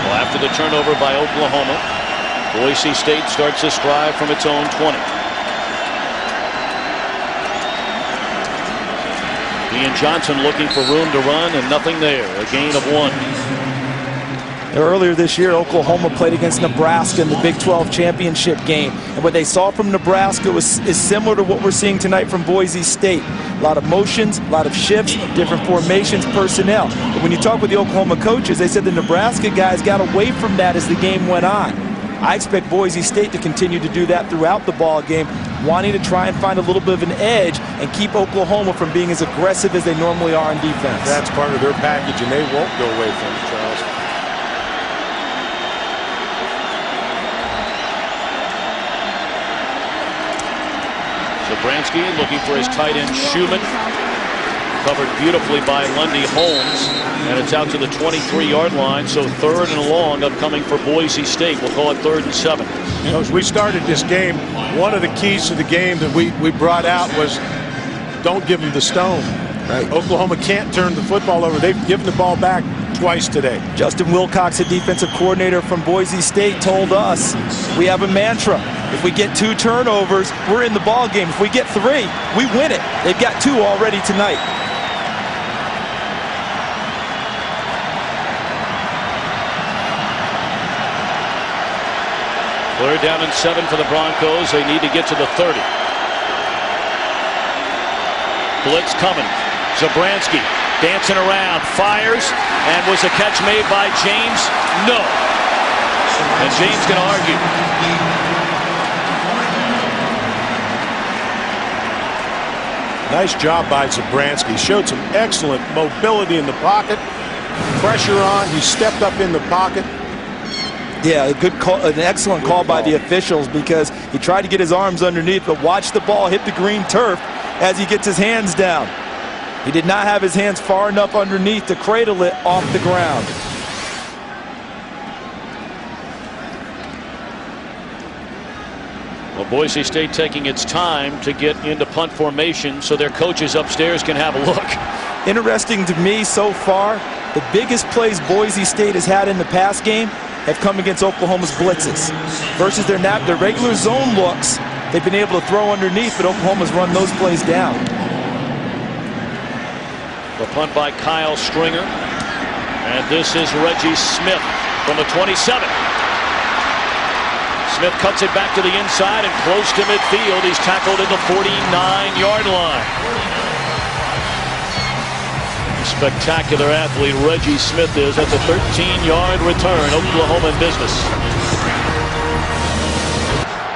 Well, after the turnover by Oklahoma, Boise State starts this drive from its own 20. Ian Johnson looking for room to run, and nothing there. A gain of 1. Earlier this year, Oklahoma played against Nebraska in the Big 12 championship game. And what they saw from Nebraska is similar to what we're seeing tonight from Boise State. A lot of motions, a lot of shifts, different formations, personnel. But when you talk with the Oklahoma coaches, they said the Nebraska guys got away from that as the game went on. I expect Boise State to continue to do that throughout the ball game, wanting to try and find a little bit of an edge and keep Oklahoma from being as aggressive as they normally are on defense. That's part of their package, and they won't go away from it, Charles. Zabransky looking for his tight end Schumann. Covered beautifully by Lundy Holmes, and it's out to the 23-yard line, so 3rd and long upcoming for Boise State. We'll call it 3rd and 7. You know, as we started this game, one of the keys to the game that we brought out was don't give them the stone. Right. Oklahoma can't turn the football over. They've given the ball back twice today. Justin Wilcox, the defensive coordinator from Boise State, told us we have a mantra. If we get 2 turnovers, we're in the ball game. If we get 3, we win it. They've got 2 already tonight. Third down and 7 for the Broncos. They need to get to the 30. Blitz coming. Zabransky dancing around, fires, and was a catch made by James? No. And James going to argue. Nice job by Zabransky. Showed some excellent mobility in the pocket. Pressure on. He stepped up in the pocket. Yeah, a good call, an excellent call by the officials, because he tried to get his arms underneath, but watch the ball hit the green turf as he gets his hands down. He did not have his hands far enough underneath to cradle it off the ground. Well, Boise State taking its time to get into punt formation so their coaches upstairs can have a look. Interesting to me so far, the biggest plays Boise State has had in the pass game have come against Oklahoma's blitzes. Versus their regular zone looks, they've been able to throw underneath, but Oklahoma's run those plays down. The punt by Kyle Stringer. And this is Reggie Smith from the 27. Smith cuts it back to the inside and close to midfield. He's tackled at the 49-yard line. Spectacular athlete Reggie Smith is at the 13-yard return. Oklahoma in business.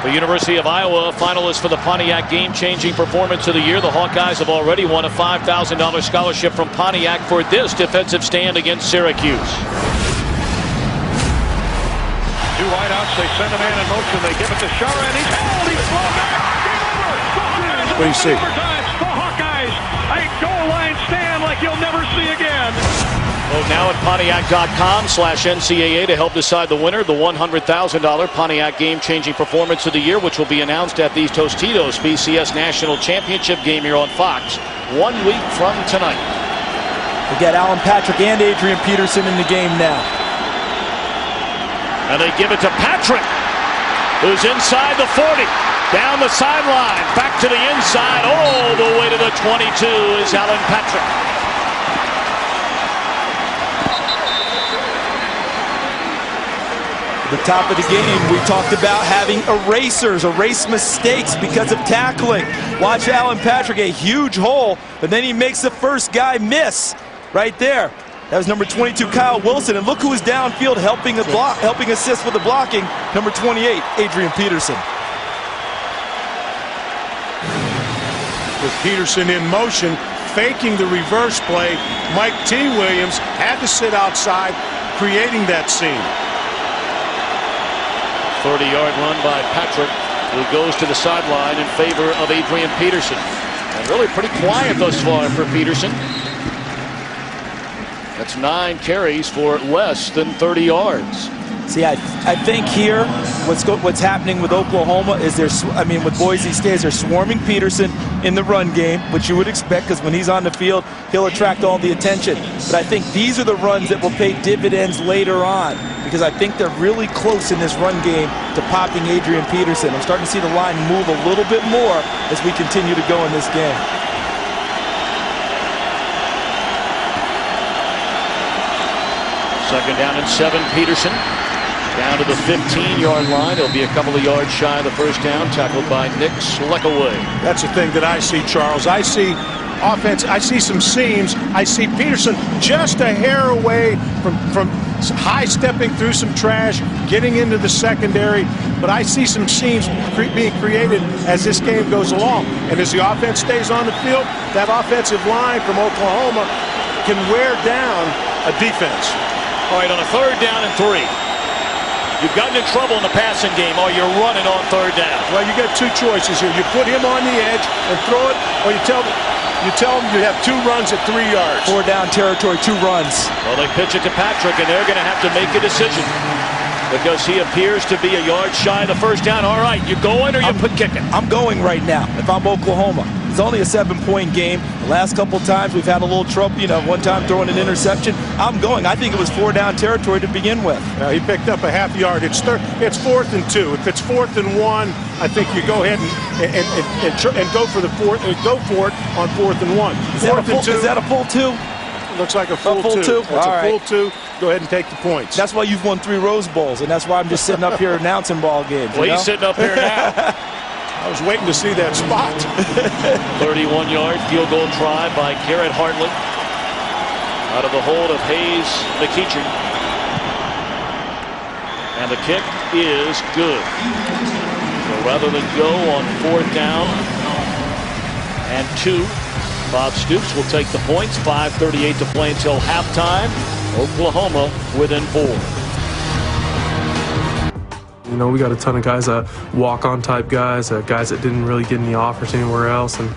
The University of Iowa, finalist for the Pontiac game-changing performance of the year. The Hawkeyes have already won a $5,000 scholarship from Pontiac for this defensive stand against Syracuse. 2 wideouts, they send a man in motion, they give it to Shara, and he's held, he's thrown back, game over. What do you see? The Hawkeyes, a goal line stand like you'll never see again. Vote now at Pontiac.com/NCAA to help decide the winner, the $100,000 Pontiac game-changing performance of the year, which will be announced at the Tostitos BCS National Championship game here on Fox 1 week from tonight. We got Alan Patrick and Adrian Peterson in the game now. And they give it to Patrick, who's inside the 40, down the sideline, back to the inside, all the way to the 22 is Alan Patrick. At the top of the game, we talked about having erasers, erase mistakes because of tackling. Watch Alan Patrick, a huge hole, but then he makes the first guy miss right there. That was number 22, Kyle Wilson, and look who is downfield helping assist with the blocking, number 28, Adrian Peterson. With Peterson in motion, faking the reverse play, Mike T. Williams had to sit outside, creating that scene. 30-yard run by Patrick, who goes to the sideline in favor of Adrian Peterson. And really pretty quiet thus far for Peterson. That's 9 carries for less than 30 yards. See, I think here what's happening with Oklahoma is with Boise State, they're swarming Peterson in the run game, which you would expect because when he's on the field, he'll attract all the attention. But I think these are the runs that will pay dividends later on because I think they're really close in this run game to popping Adrian Peterson. I'm starting to see the line move a little bit more as we continue to go in this game. Second down and 7, Peterson. Down to the 15-yard line. He'll be a couple of yards shy of the first down, tackled by Nick Sleckaway. That's the thing that I see, Charles. I see offense. I see some seams. I see Peterson just a hair away from high-stepping through some trash, getting into the secondary. But I see some seams being created as this game goes along. And as the offense stays on the field, that offensive line from Oklahoma can wear down a defense. All right, on a 3rd down and 3. You've gotten in trouble in the passing game, or you're running on 3rd down. Well, you got 2 choices here. You put him on the edge and throw it, or you tell them you have 2 runs at 3 yards. 4 down territory, 2 runs. Well, they pitch it to Patrick, and they're going to have to make a decision because he appears to be a yard shy of the first down. All right, you going or you kicking? I'm going right now if I'm Oklahoma. It's only a 7-point game. The last couple of times we've had a little trouble, one time throwing an interception. I'm going. I think it was 4 down territory to begin with. He picked up a half yard. It's 4th and 2. If it's 4th and 1, I think you go ahead and go for the 4th. Go for it on 4th and 1. Is that a full 2? It looks like a full 2. It's a full 2. Go ahead and take the points. That's why you've won 3 Rose Bowls, and that's why I'm just sitting up here announcing ball games. Well, he's sitting up here now. I was waiting to see that spot. 31-yard field goal try by Garrett Hartley out of the hold of Hayes McEachern. And the kick is good. So rather than go on 4th down and 2, Bob Stoops will take the points. 5:38 to play until halftime. Oklahoma within 4. We got a ton of guys, walk-on type guys, guys that didn't really get any offers anywhere else. And,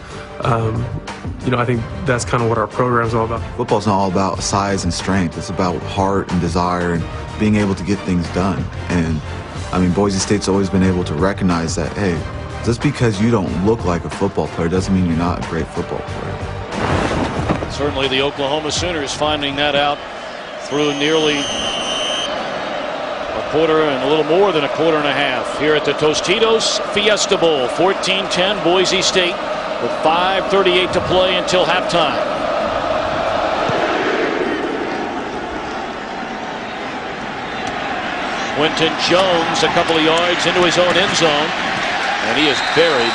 I think that's kind of what our program's all about. Football's not all about size and strength. It's about heart and desire and being able to get things done. And, Boise State's always been able to recognize that, hey, just because you don't look like a football player doesn't mean you're not a great football player. Certainly the Oklahoma Sooners finding that out through nearly a quarter and a little more than a quarter and a half here at the Tostitos Fiesta Bowl. 14-10 Boise State with 5:38 to play until halftime. Quentin Jones a couple of yards into his own end zone, and he is buried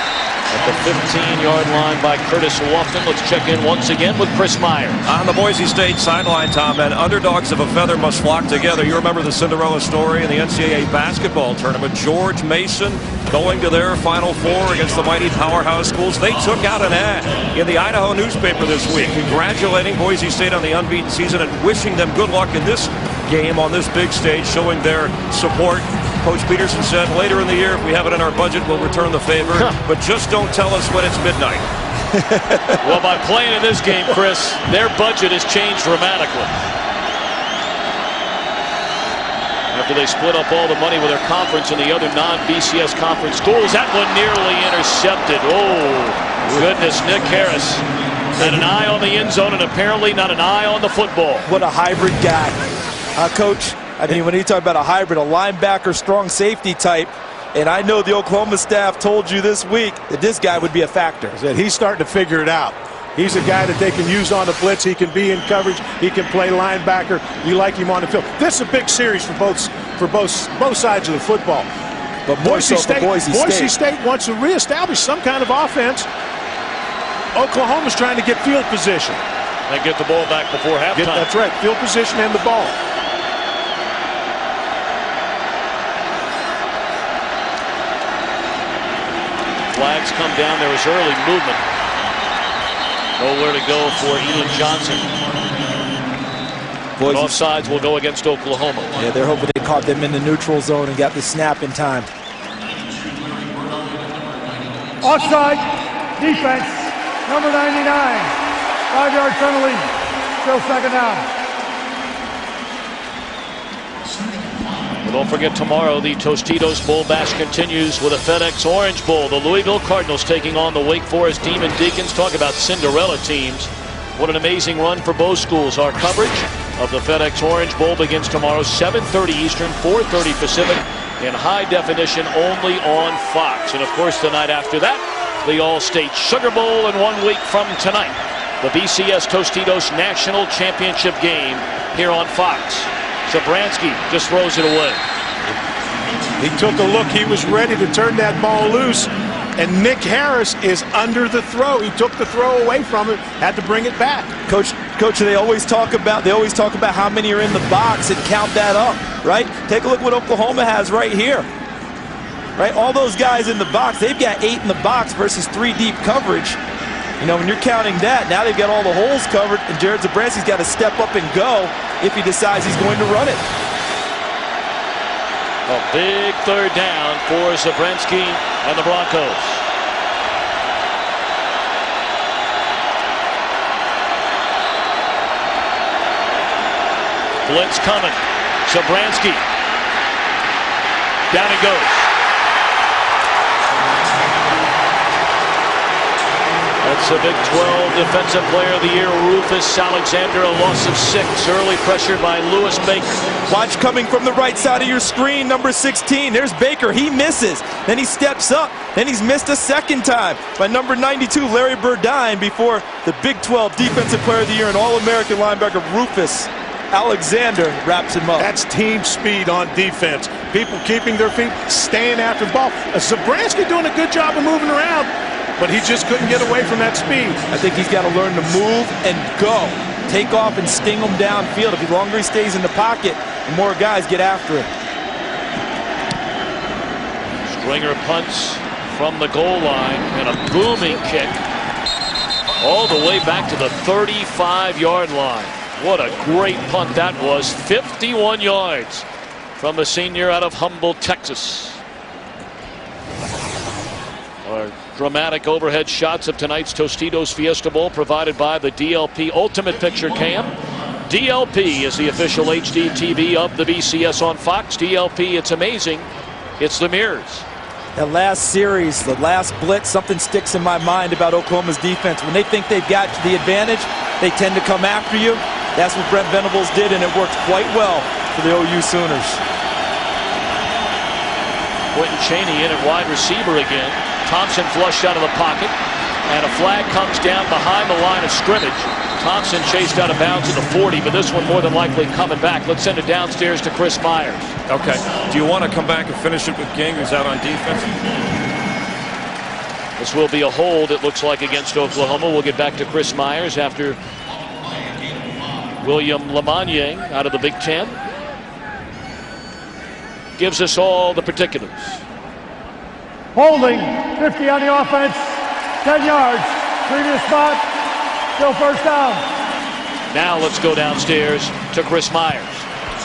at the 15-yard line by Curtis Lofton. Let's check in once again with Chris Myers. On the Boise State sideline, Tom, and underdogs of a feather must flock together. You remember the Cinderella story in the NCAA basketball tournament. George Mason going to their Final Four against the mighty powerhouse schools. They took out an ad in the Idaho newspaper this week congratulating Boise State on the unbeaten season and wishing them good luck in this game on this big stage, showing their support. Coach Peterson said later in the year, if we have it in our budget, we'll return the favor. But just don't tell us when it's midnight. Well, by playing in this game, Chris, their budget has changed dramatically. After they split up all the money with their conference and the other non-BCS conference schools, that one nearly intercepted. Oh, goodness, Nick Harris had an eye on the end zone and apparently not an eye on the football. What a hybrid guy. Coach, when you talk about a hybrid, a linebacker, strong safety type, and I know the Oklahoma staff told you this week that this guy would be a factor. He's starting to figure it out. He's a guy that they can use on the blitz. He can be in coverage. He can play linebacker. You like him on the field. This is a big series for both sides of the football. But Boise State wants to reestablish some kind of offense. Oklahoma's trying to get field position. They get the ball back before halftime. That's right. Field position and the ball. Flags come down. There was early movement. Nowhere to go for Elon Johnson. And offsides will go against Oklahoma. Yeah, they're hoping they caught them in the neutral zone and got the snap in time. Offside, defense, number 99, 5-yard penalty, still second down. Well, don't forget tomorrow the Tostitos Bowl Bash continues with a FedEx Orange Bowl. The Louisville Cardinals taking on the Wake Forest Demon Deacons. Talk about Cinderella teams. What an amazing run for both schools. Our coverage of the FedEx Orange Bowl begins tomorrow, 7:30 Eastern, 4:30 Pacific, in high definition only on Fox. And of course, the night after that, the All-State Sugar Bowl, and 1 week from tonight, the BCS Tostitos National Championship game here on Fox. Zabransky just throws it away. He took a look. He was ready to turn that ball loose. And Nick Harris is under the throw. He took the throw away from him, had to bring it back. Coach, they always talk about how many are in the box and count that up, right? Take a look what Oklahoma has right here. Right? All those guys in the box, they've got 8 in the box versus 3 deep coverage. You know, when you're counting that, now they've got all the holes covered, and Jared Zabransky's got to step up and go if he decides he's going to run it. A big third down for Zabransky and the Broncos. Blitz coming. Zabransky. Down he goes. That's the Big 12 Defensive Player of the Year, Rufus Alexander, a loss of 6. Early pressure by Lewis Baker. Watch coming from the right side of your screen, number 16. There's Baker. He misses. Then he steps up. Then he's missed a second time by number 92, Larry Burdine, before the Big 12 Defensive Player of the Year and All-American linebacker Rufus Alexander wraps him up. That's team speed on defense. People keeping their feet, staying after the ball. Zabransky doing a good job of moving around, but he just couldn't get away from that speed. I think he's got to learn to move and go. Take off and sting him downfield. The longer he stays in the pocket, the more guys get after him. Stringer punts from the goal line, and a booming kick all the way back to the 35-yard line. What a great punt that was. 51 yards from the senior out of Humboldt, Texas. Our dramatic overhead shots of tonight's Tostitos Fiesta Bowl provided by the DLP Ultimate Picture Cam. DLP is the official HD TV of the BCS on Fox. DLP, it's amazing. It's the mirrors. That last series, the last blitz, something sticks in my mind about Oklahoma's defense. When they think they've got the advantage, they tend to come after you. That's what Brent Venables did, and it worked quite well for the OU Sooners. Quentin Chaney in at wide receiver again. Thompson flushed out of the pocket, and a flag comes down behind the line of scrimmage. Thompson chased out of bounds at the 40, but this one more than likely coming back. Let's send it downstairs to Chris Myers. Okay. Do you want to come back and finish it with King, who's out on defense? This will be a hold, it looks like, against Oklahoma. We'll get back to Chris Myers after William Lamagna out of the Big Ten gives us all the particulars. Holding, 50 on the offense, 10 yards, previous spot, still first down. Now let's go downstairs to Chris Myers.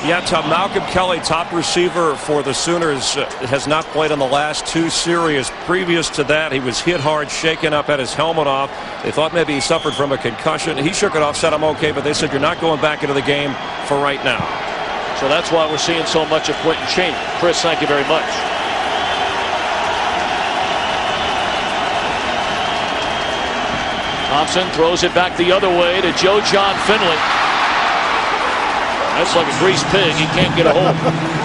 Yeah, Tom, Malcolm Kelly, top receiver for the Sooners, has not played in the last 2 series. Previous to that, he was hit hard, shaken up, had his helmet off. They thought maybe he suffered from a concussion. He shook it off, said, "I'm okay," but they said, "You're not going back into the game for right now." So that's why we're seeing so much of Quentin Chaney. Chris, thank you very much. Thompson throws it back the other way to Joe John Finley. That's like a greased pig. He can't get a hold.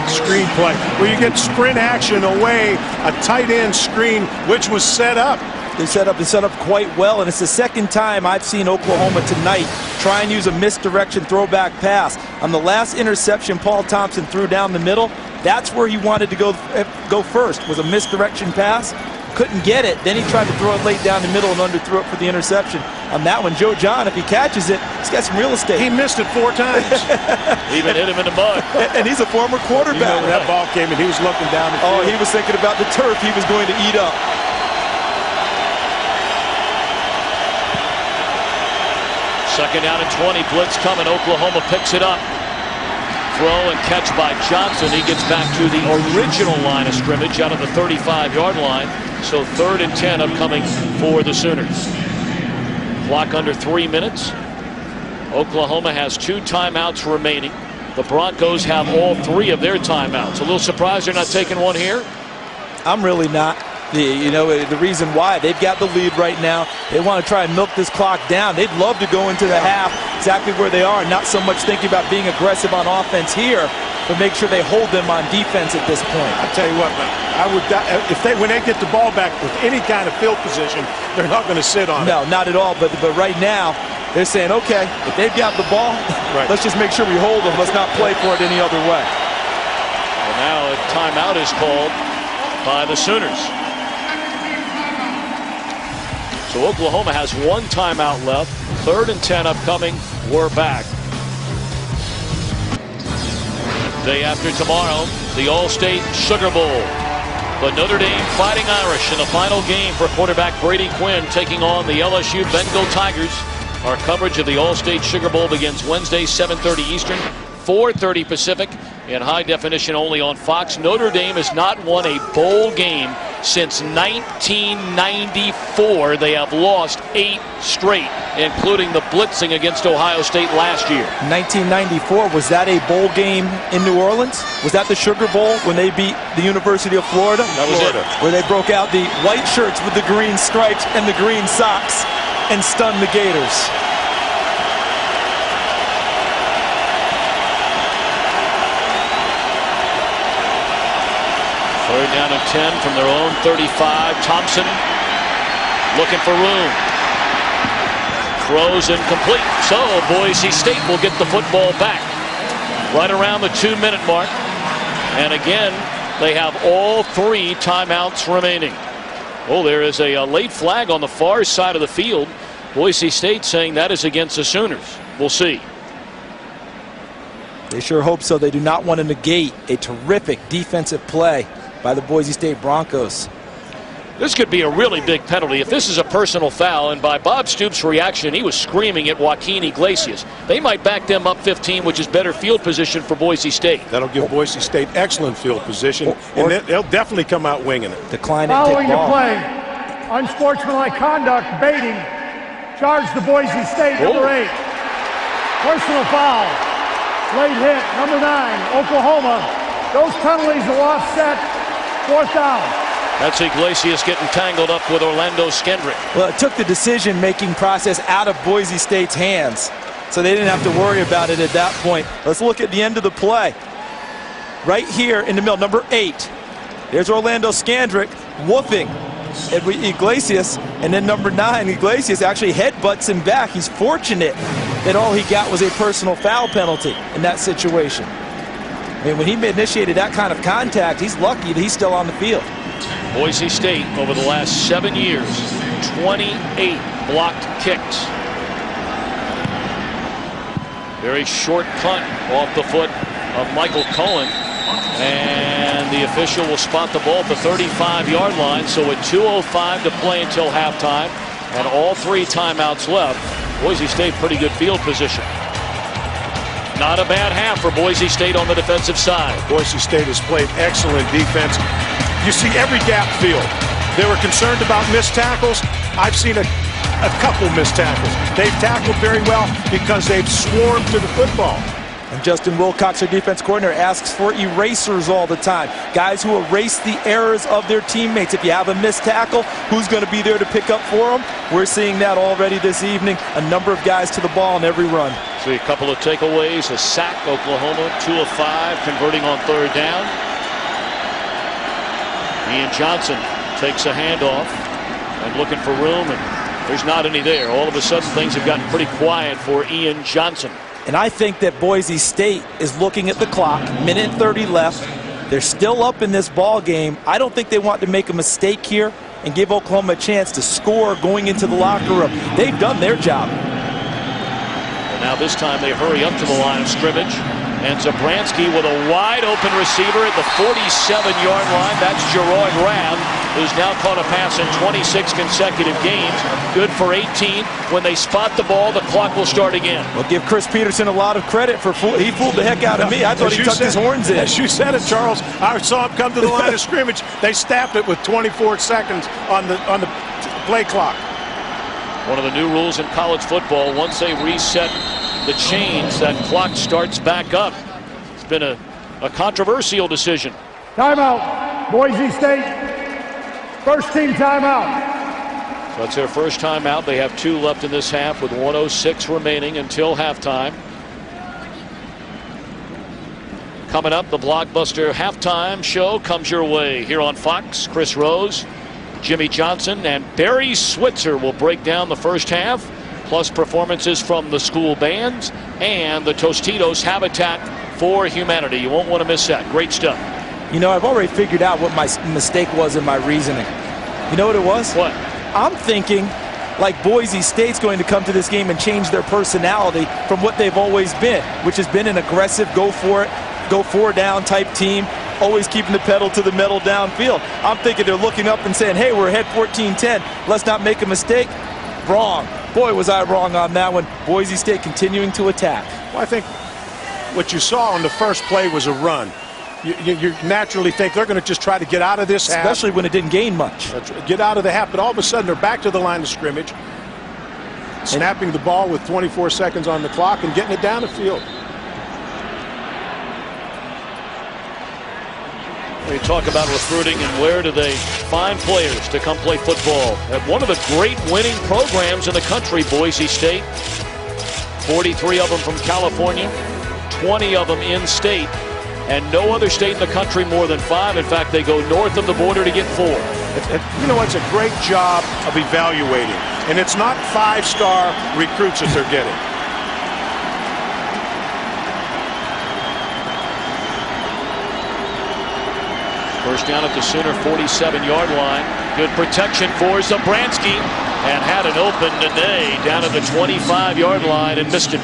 Screen play. Well, you get sprint action away, a tight end screen, which was set up. They set up quite well, and it's the second time I've seen Oklahoma tonight try and use a misdirection throwback pass. On the last interception Paul Thompson threw down the middle, that's where he wanted to go first, was a misdirection pass. Couldn't get it. Then he tried to throw it late down the middle and underthrew it for the interception. On that one, Joe John, if he catches it, he's got some real estate. He missed it 4 times. Even hit him in the mud. And he's a former quarterback. You know, when that ball came and he was looking down the field. Oh, he was thinking about the turf he was going to eat up. Second down and 20. Blitz coming. Oklahoma picks it up. throw and catch by Johnson. He gets back to the original line of scrimmage out of the 35-yard line. So 3rd and 10 upcoming for the Sooners. Clock under 3 minutes. Oklahoma has 2 timeouts remaining. The Broncos have all 3 of their timeouts. A little surprised they're not taking one here? I'm really not. The reason why, they've got the lead right now. They want to try and milk this clock down. They'd love to go into the half exactly where they are, not so much thinking about being aggressive on offense here, but make sure they hold them on defense at this point. I tell you what, man, when they get the ball back with any kind of field position, they're not going to sit on it. No, not at all. But right now, they're saying, okay, if they've got the ball, let's just make sure we hold them. Let's not play for it any other way. And now a timeout is called by the Sooners. So Oklahoma has 1 timeout left. 3rd and 10 upcoming. We're back. Day after tomorrow, the All-State Sugar Bowl. But Notre Dame Fighting Irish in the final game for quarterback Brady Quinn taking on the LSU Bengal Tigers. Our coverage of the All-State Sugar Bowl begins Wednesday, 7:30 Eastern, 4:30 Pacific, in high definition only on Fox. Notre Dame has not won a bowl game since 1994. They have lost 8 straight, including the blitzing against Ohio State last year. 1994, was that a bowl game in New Orleans? Was that the Sugar Bowl when they beat the University of Florida? That was it. Where they broke out the white shirts with the green stripes and the green socks and stunned the Gators. Third down and 10 from their own 35. Thompson looking for room. Throws incomplete. So Boise State will get the football back right around the 2-minute mark. And again, they have all 3 timeouts remaining. Oh, there is a late flag on the far side of the field. Boise State saying that is against the Sooners. We'll see. They sure hope so. They do not want to negate a terrific defensive play by the Boise State Broncos. This could be a really big penalty if this is a personal foul, and by Bob Stoops' reaction, he was screaming at Joaquin Iglesias. They might back them up 15, which is better field position for Boise State. That'll give Boise State excellent field position, and they'll definitely come out winging it. Decline and following kick the ball. play, unsportsmanlike conduct, baiting, charge the Boise State, number 8. Personal foul, late hit, number 9, Oklahoma. Those penalties will offset 4th down. That's Iglesias getting tangled up with Orlando Skendrick. Well, it took the decision-making process out of Boise State's hands, so they didn't have to worry about it at that point. Let's look at the end of the play. Right here in the middle, number 8. There's Orlando Skendrick woofing at Iglesias, and then number 9, Iglesias actually headbutts him back. He's fortunate that all he got was a personal foul penalty in that situation. I mean, when he initiated that kind of contact, he's lucky that he's still on the field. Boise State, over the last 7 years, 28 blocked kicks. Very short punt off the foot of Michael Cohen. And the official will spot the ball at the 35-yard line. So with 2:05 to play until halftime and all 3 timeouts left, Boise State pretty good field position. Not a bad half for Boise State on the defensive side. Boise State has played excellent defense. You see every gap field. They were concerned about missed tackles. I've seen a couple missed tackles. They've tackled very well because they've swarmed to the football. And Justin Wilcox, their defense coordinator, asks for erasers all the time. Guys who erase the errors of their teammates. If you have a missed tackle, who's going to be there to pick up for them? We're seeing that already this evening. A number of guys to the ball on every run. See a couple of takeaways. A sack, Oklahoma, 2 of 5, converting on 3rd down. Ian Johnson takes a handoff and looking for room, and there's not any there. All of a sudden, things have gotten pretty quiet for Ian Johnson. And I think that Boise State is looking at the clock, 1:30 left. They're still up in this ball game. I don't think they want to make a mistake here and give Oklahoma a chance to score going into the locker room. They've done their job. And now this time they hurry up to the line of scrimmage. And Zabransky with a wide open receiver at the 47-yard line. That's Gerard Rabb, who's now caught a pass in 26 consecutive games. Good for 18. When they spot the ball, the clock will start again. Well, give Chris Peterson a lot of credit for he fooled the heck out of me. I thought he tucked his horns in. As you said it, Charles, I saw him come to the line of scrimmage. They staffed it with 24 seconds on the play clock. One of the new rules in college football, once they reset the chains, that clock starts back up. It's been a controversial decision. Timeout, Boise State. First team timeout. So that's their first timeout. They have 2 left in this half with 1:06 remaining until halftime. Coming up, the blockbuster halftime show comes your way here on Fox. Chris Rose, Jimmy Johnson, and Barry Switzer will break down the first half, plus performances from the school bands and the Tostitos Habitat for Humanity. You won't want to miss that. Great stuff. You know, I've already figured out what my mistake was in my reasoning. You know what it was? What? I'm thinking like Boise State's going to come to this game and change their personality from what they've always been, which has been an aggressive, go for it, go 4 down type team, always keeping the pedal to the metal downfield. I'm thinking they're looking up and saying, hey, we're ahead 14-10. Let's not make a mistake. Wrong. Boy, was I wrong on that one. Boise State continuing to attack. Well, I think what you saw on the first play was a run. You naturally think they're going to just try to get out of this half. Especially when it didn't gain much. Get out of the half, but all of a sudden they're back to the line of scrimmage, snapping the ball with 24 seconds on the clock and getting it down the field. We talk about recruiting and where do they find players to come play football. At one of the great winning programs in the country, Boise State. 43 of them from California, 20 of them in-state. And no other state in the country more than 5. In fact, they go north of the border to get 4. You know, it's a great job of evaluating. And it's not 5-star recruits that they're getting. First down at the Sooner 47-yard line. Good protection for Zabransky. And had an open today down at the 25-yard line and missed it.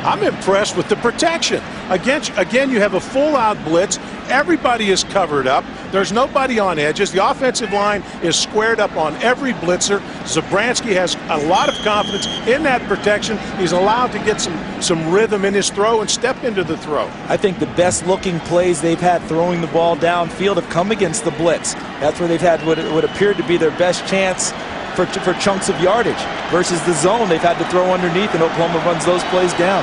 I'm impressed with the protection. Again, you have a full-out blitz. Everybody is covered up. There's nobody on edges. The offensive line is squared up on every blitzer. Zabransky has a lot of confidence in that protection. He's allowed to get some rhythm in his throw and step into the throw. I think the best-looking plays they've had throwing the ball downfield have come against the blitz. That's where they've had what appeared to be their best chance for chunks of yardage versus the zone. They've had to throw underneath, and Oklahoma runs those plays down.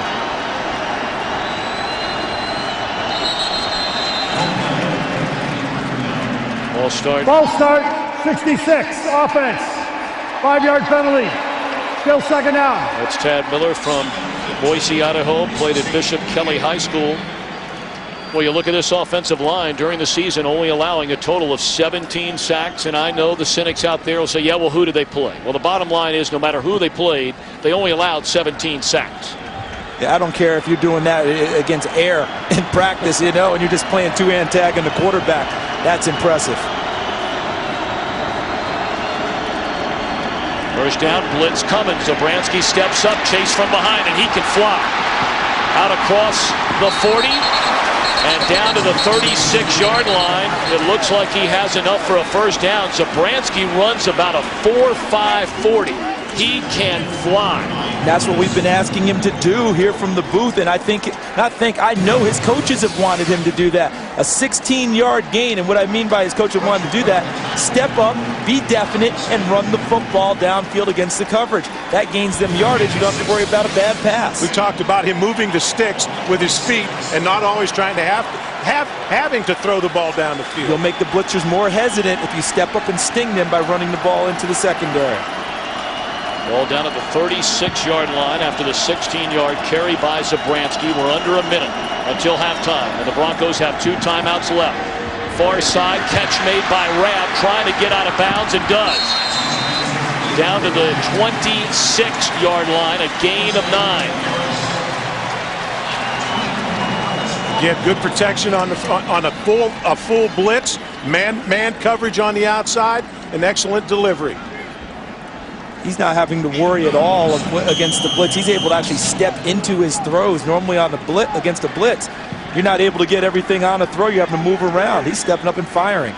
Ball start, 66, offense. 5-yard penalty. Still second down. That's Tad Miller from Boise, Idaho, played at Bishop Kelly High School. Well, you look at this offensive line during the season, only allowing a total of 17 sacks. And I know the cynics out there will say, yeah, well, who did they play? Well, the bottom line is no matter who they played, they only allowed 17 sacks. Yeah, I don't care if you're doing that against air in practice, you know, and you're just playing two-hand tag on the quarterback. That's impressive. First down, blitz coming. Zabransky steps up, chase from behind, and he can fly. Out across the 40 and down to the 36-yard line. It looks like he has enough for a first down. Zabransky runs about a 4.5 40. He can fly. That's what we've been asking him to do here from the booth, and I know his coaches have wanted him to do that. A 16-yard gain, and what I mean by his coach have wanted to do that, step up, be definite, and run the football downfield against the coverage. That gains them yardage. You don't have to worry about a bad pass. We talked about him moving the sticks with his feet and not always trying to having to throw the ball down the field. You'll make the blitzers more hesitant if you step up and sting them by running the ball into the secondary. Ball down at the 36-yard line after the 16-yard carry by Zabransky. We're under a minute until halftime, and the Broncos have 2 timeouts left. Far side catch made by Rabb, trying to get out of bounds, and does. Down to the 26-yard line, a gain of 9. Get good protection on a full blitz, man coverage on the outside, an excellent delivery. He's not having to worry at all against the blitz. He's able to actually step into his throws. Normally on the blitz, against the blitz, you're not able to get everything on a throw. You have to move around. He's stepping up and firing.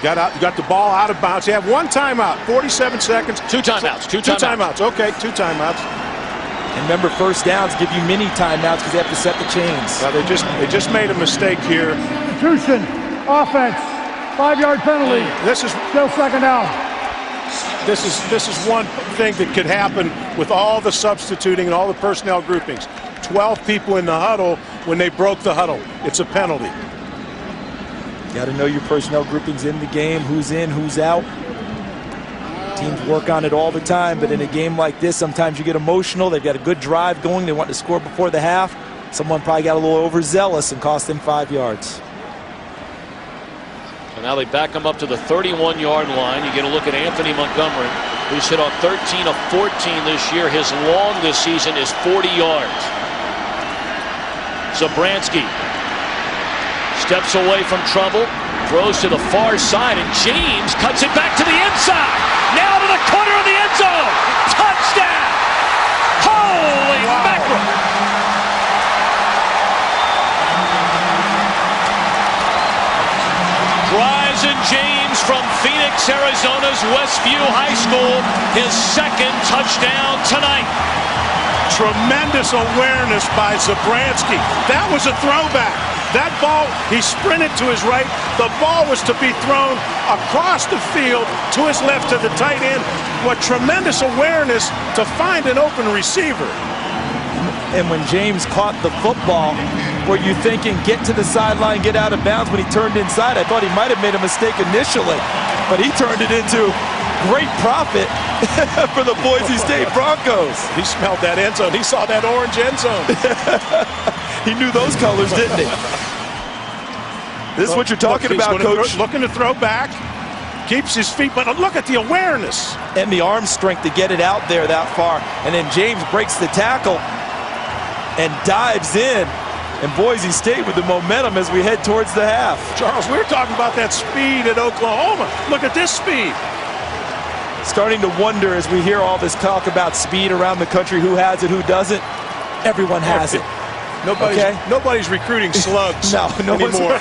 Got the ball out of bounds. You have one timeout, 47 seconds. Two timeouts. Two timeouts. Okay, 2 timeouts. And remember, first downs give you mini timeouts because they have to set the chains. Now they just made a mistake here. Substitution, offense, 5-yard penalty. This is Still second down. This is one thing that could happen with all the substituting and all the personnel groupings. 12 people in the huddle when they broke the huddle. It's a penalty. Got to know your personnel groupings in the game, who's in, who's out. Teams work on it all the time, but in a game like this, sometimes you get emotional. They've got a good drive going. They want to score before the half. Someone probably got a little overzealous and cost them 5 yards. So now they back him up to the 31-yard line. You get a look at Anthony Montgomery, who's hit on 13 of 14 this year. His long this season is 40 yards. Zabransky steps away from trouble, throws to the far side, and James cuts it back to the inside. Now to the corner of the end zone. Touchdown! Holy mackerel! Bryson James from Phoenix, Arizona's Westview High School, his second touchdown tonight. Tremendous awareness by Zabransky. That was a throwback. That ball, he sprinted to his right. The ball was to be thrown across the field to his left to the tight end. What tremendous awareness to find an open receiver. And when James caught the football, were you thinking get to the sideline, get out of bounds? When he turned inside, I thought he might have made a mistake initially, but he turned it into great profit for the Boise State Broncos. He smelled that end zone. He saw that orange end zone. He knew those colors, didn't he? This is what you're talking about, Coach. Looking to throw back. Keeps his feet, but look at the awareness. And the arm strength to get it out there that far. And then James breaks the tackle and dives in. And Boise State with the momentum as we head towards the half. Charles, we were talking about that speed at Oklahoma. Look at this speed. Starting to wonder as we hear all this talk about speed around the country, who has it, who doesn't. Everyone has it. Nobody's recruiting slugs anymore.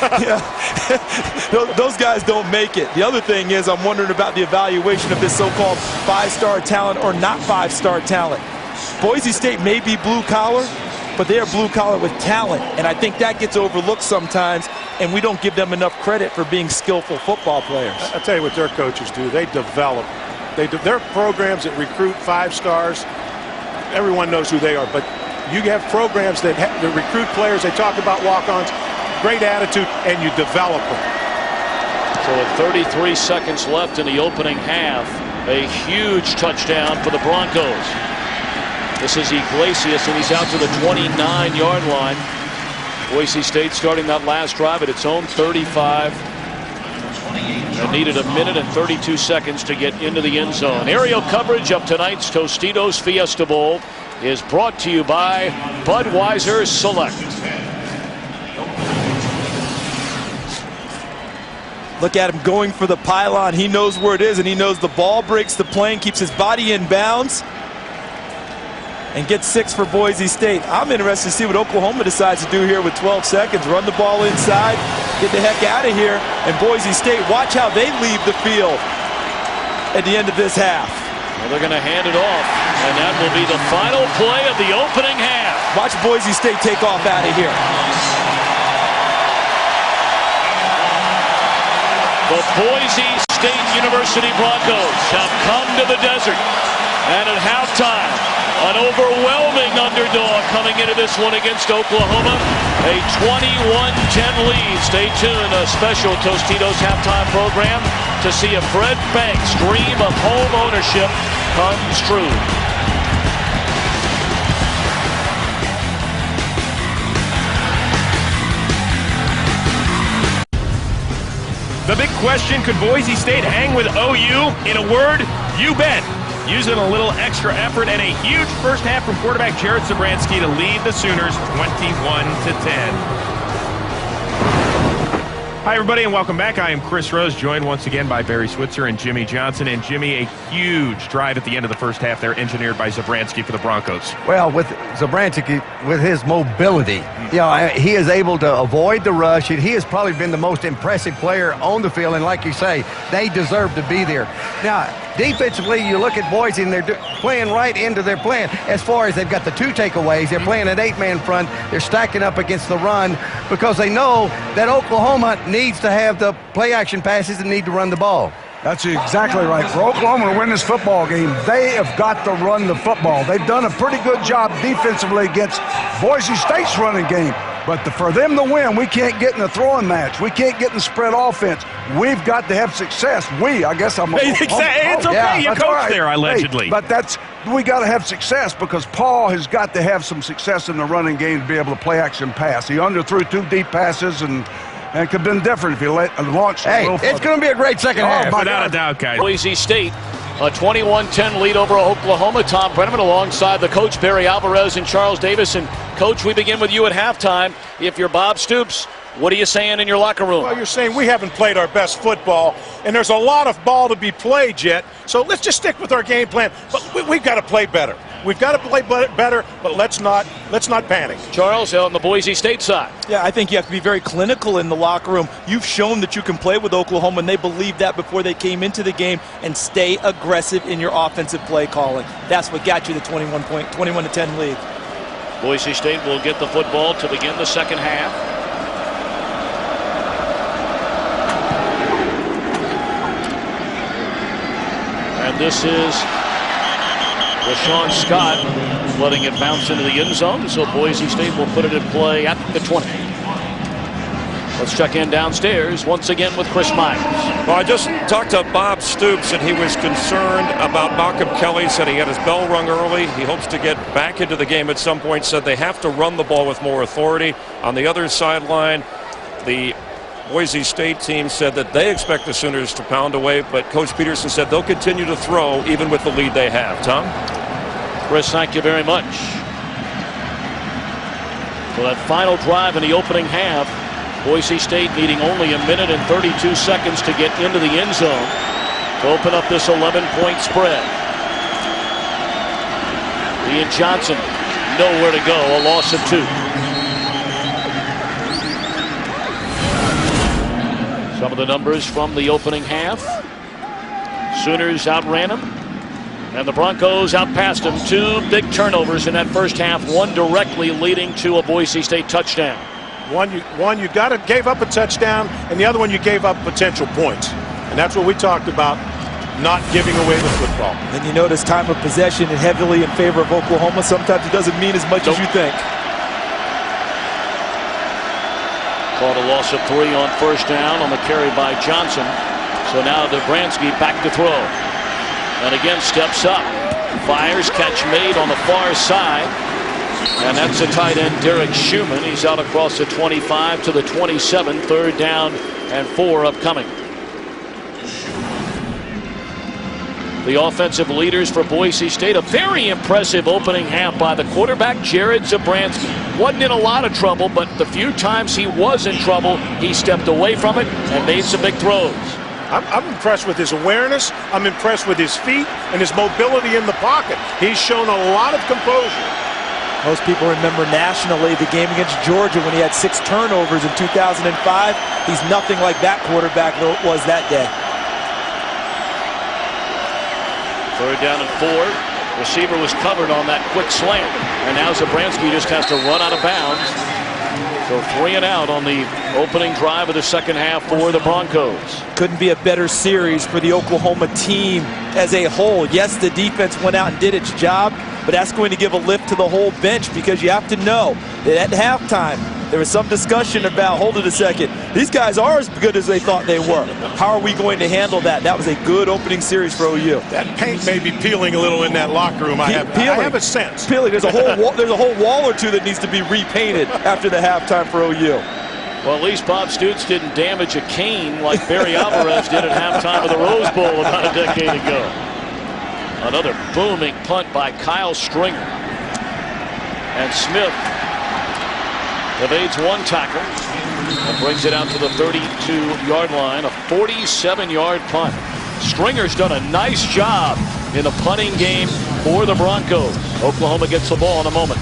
Those guys don't make it. The other thing is I'm wondering about the evaluation of this so-called 5-star talent or not 5-star talent. Boise State may be blue collar, but they are blue collar with talent, and I think that gets overlooked sometimes, and we don't give them enough credit for being skillful football players. I'll tell you what their coaches do. They develop. Their programs that recruit 5 stars, everyone knows who they are, but you have programs that recruit players. They talk about walk-ons, great attitude, and you develop them. So with 33 seconds left in the opening half, a huge touchdown for the Broncos. This is Iglesias, and he's out to the 29-yard line. Boise State starting that last drive at its own 35. And needed a minute and 32 seconds to get into the end zone. Aerial coverage of tonight's Tostitos Fiesta Bowl is brought to you by Budweiser Select. Look at him going for the pylon. He knows where it is, and he knows the ball breaks the plane, keeps his body in bounds, and gets 6 for Boise State. I'm interested to see what Oklahoma decides to do here with 12 seconds. Run the ball inside, get the heck out of here, and Boise State, watch how they leave the field at the end of this half. Well, they're going to hand it off, and that will be the final play of the opening half. Watch Boise State take off out of here. The Boise State University Broncos have come to the desert, and at halftime, an overwhelming underdog coming into this one against Oklahoma. A 21-10 lead. Stay tuned. A special Tostitos halftime program to see if Fred Banks' dream of home ownership comes true. The big question, could Boise State hang with OU? In a word, you bet. Using a little extra effort and a huge first half from quarterback Jared Zabransky to lead the Sooners 21-10. Hi, everybody, and welcome back. I am Chris Rose, joined once again by Barry Switzer and Jimmy Johnson. And Jimmy, a huge drive at the end of the first half there, engineered by Zabransky for the Broncos. Well, with Zabransky, with his mobility, he is able to avoid the rush. He has probably been the most impressive player on the field, and like you say, they deserve to be there. Now, defensively, you look at Boise, and they're playing right into their plan. As far as they've got the 2 takeaways, they're playing an 8-man front. They're stacking up against the run because they know that Oklahoma needs to have the play-action passes and need to run the ball. That's exactly right. For Oklahoma to win this football game, they have got to run the football. They've done a pretty good job defensively against Boise State's running game. But for them to win, we can't get in a throwing match. We can't get in the spread offense. We've got to have success. I guess I'm... It's okay. You coach there, allegedly. But we got to have success because Paul has got to have some success in the running game to be able to play action pass. He underthrew 2 deep passes and it could have been different if he launched. Hey, it's going to be a great second half. Without a doubt, guys. Boise State, a 21-10 lead over Oklahoma. Tom Brenneman alongside the coach Barry Alvarez and Charles Davis. And Coach, we begin with you at halftime. If you're Bob Stoops, what are you saying in your locker room? Well, you're saying we haven't played our best football, and there's a lot of ball to be played yet. So let's just stick with our game plan. But we've got to play better. We've got to play better, but let's not panic. Charles, on the Boise State side. Yeah, I think you have to be very clinical in the locker room. You've shown that you can play with Oklahoma, and they believed that before they came into the game, and stay aggressive in your offensive play calling. That's what got you the 21-10 lead. Boise State will get the football to begin the second half. And this is Rashawn Scott letting it bounce into the end zone, so Boise State will put it in play at the 20. Let's check in downstairs once again with Chris Myers. Well, I just talked to Bob Stoops, and he was concerned about Malcolm Kelly. Said he had his bell rung early. He hopes to get back into the game at some point. Said they have to run the ball with more authority. On the other sideline, the Boise State team said that they expect the Sooners to pound away, but Coach Peterson said they'll continue to throw even with the lead they have. Tom? Chris, thank you very much. For that final drive in the opening half, Boise State needing only 1 minute and 32 seconds to get into the end zone to open up this 11-point spread. Ian Johnson, nowhere to go, a loss of 2. Some of the numbers from the opening half. Sooners outran them, and the Broncos outpassed them. 2 big turnovers in that first half, one directly leading to a Boise State touchdown. One you gave up a touchdown, and the other one you gave up potential points. And that's what we talked about, not giving away the football. And you notice time of possession and heavily in favor of Oklahoma. Sometimes it doesn't mean as much as you think. Caught a loss of 3 on first down on the carry by Johnson. So now Zabransky back to throw. And again steps up. Fires, catch made on the far side. And that's the tight end Derek Schumann. He's out across the 25 to the 27. 3rd down and 4 upcoming. The offensive leaders for Boise State. A very impressive opening half by the quarterback, Jared Zabransky. Wasn't in a lot of trouble, but the few times he was in trouble, he stepped away from it and made some big throws. I'm impressed with his awareness. I'm impressed with his feet and his mobility in the pocket. He's shown a lot of composure. Most people remember nationally the game against Georgia when he had 6 turnovers in 2005. He's nothing like that quarterback was that day. 3rd down and 4. Receiver was covered on that quick slant. And now Zabransky just has to run out of bounds. So 3 and out on the opening drive of the second half for the Broncos. Couldn't be a better series for the Oklahoma team as a whole. Yes, the defense went out and did its job, but that's going to give a lift to the whole bench because you have to know that at halftime there was some discussion about, hold it a second, these guys are as good as they thought they were. How are we going to handle that? That was a good opening series for OU. That paint may be peeling a little in that locker room. I have a sense. Peeling. There's a whole wall or 2 that needs to be repainted after the halftime for OU. Well, at least Bob Stoops didn't damage a cane like Barry Alvarez did at halftime of the Rose Bowl about a decade ago. Another booming punt by Kyle Stringer. And Smith evades 1 tackle. and brings it out to the 32-yard line. A 47-yard punt. Stringer's done a nice job in the punting game for the Broncos. Oklahoma gets the ball in a moment.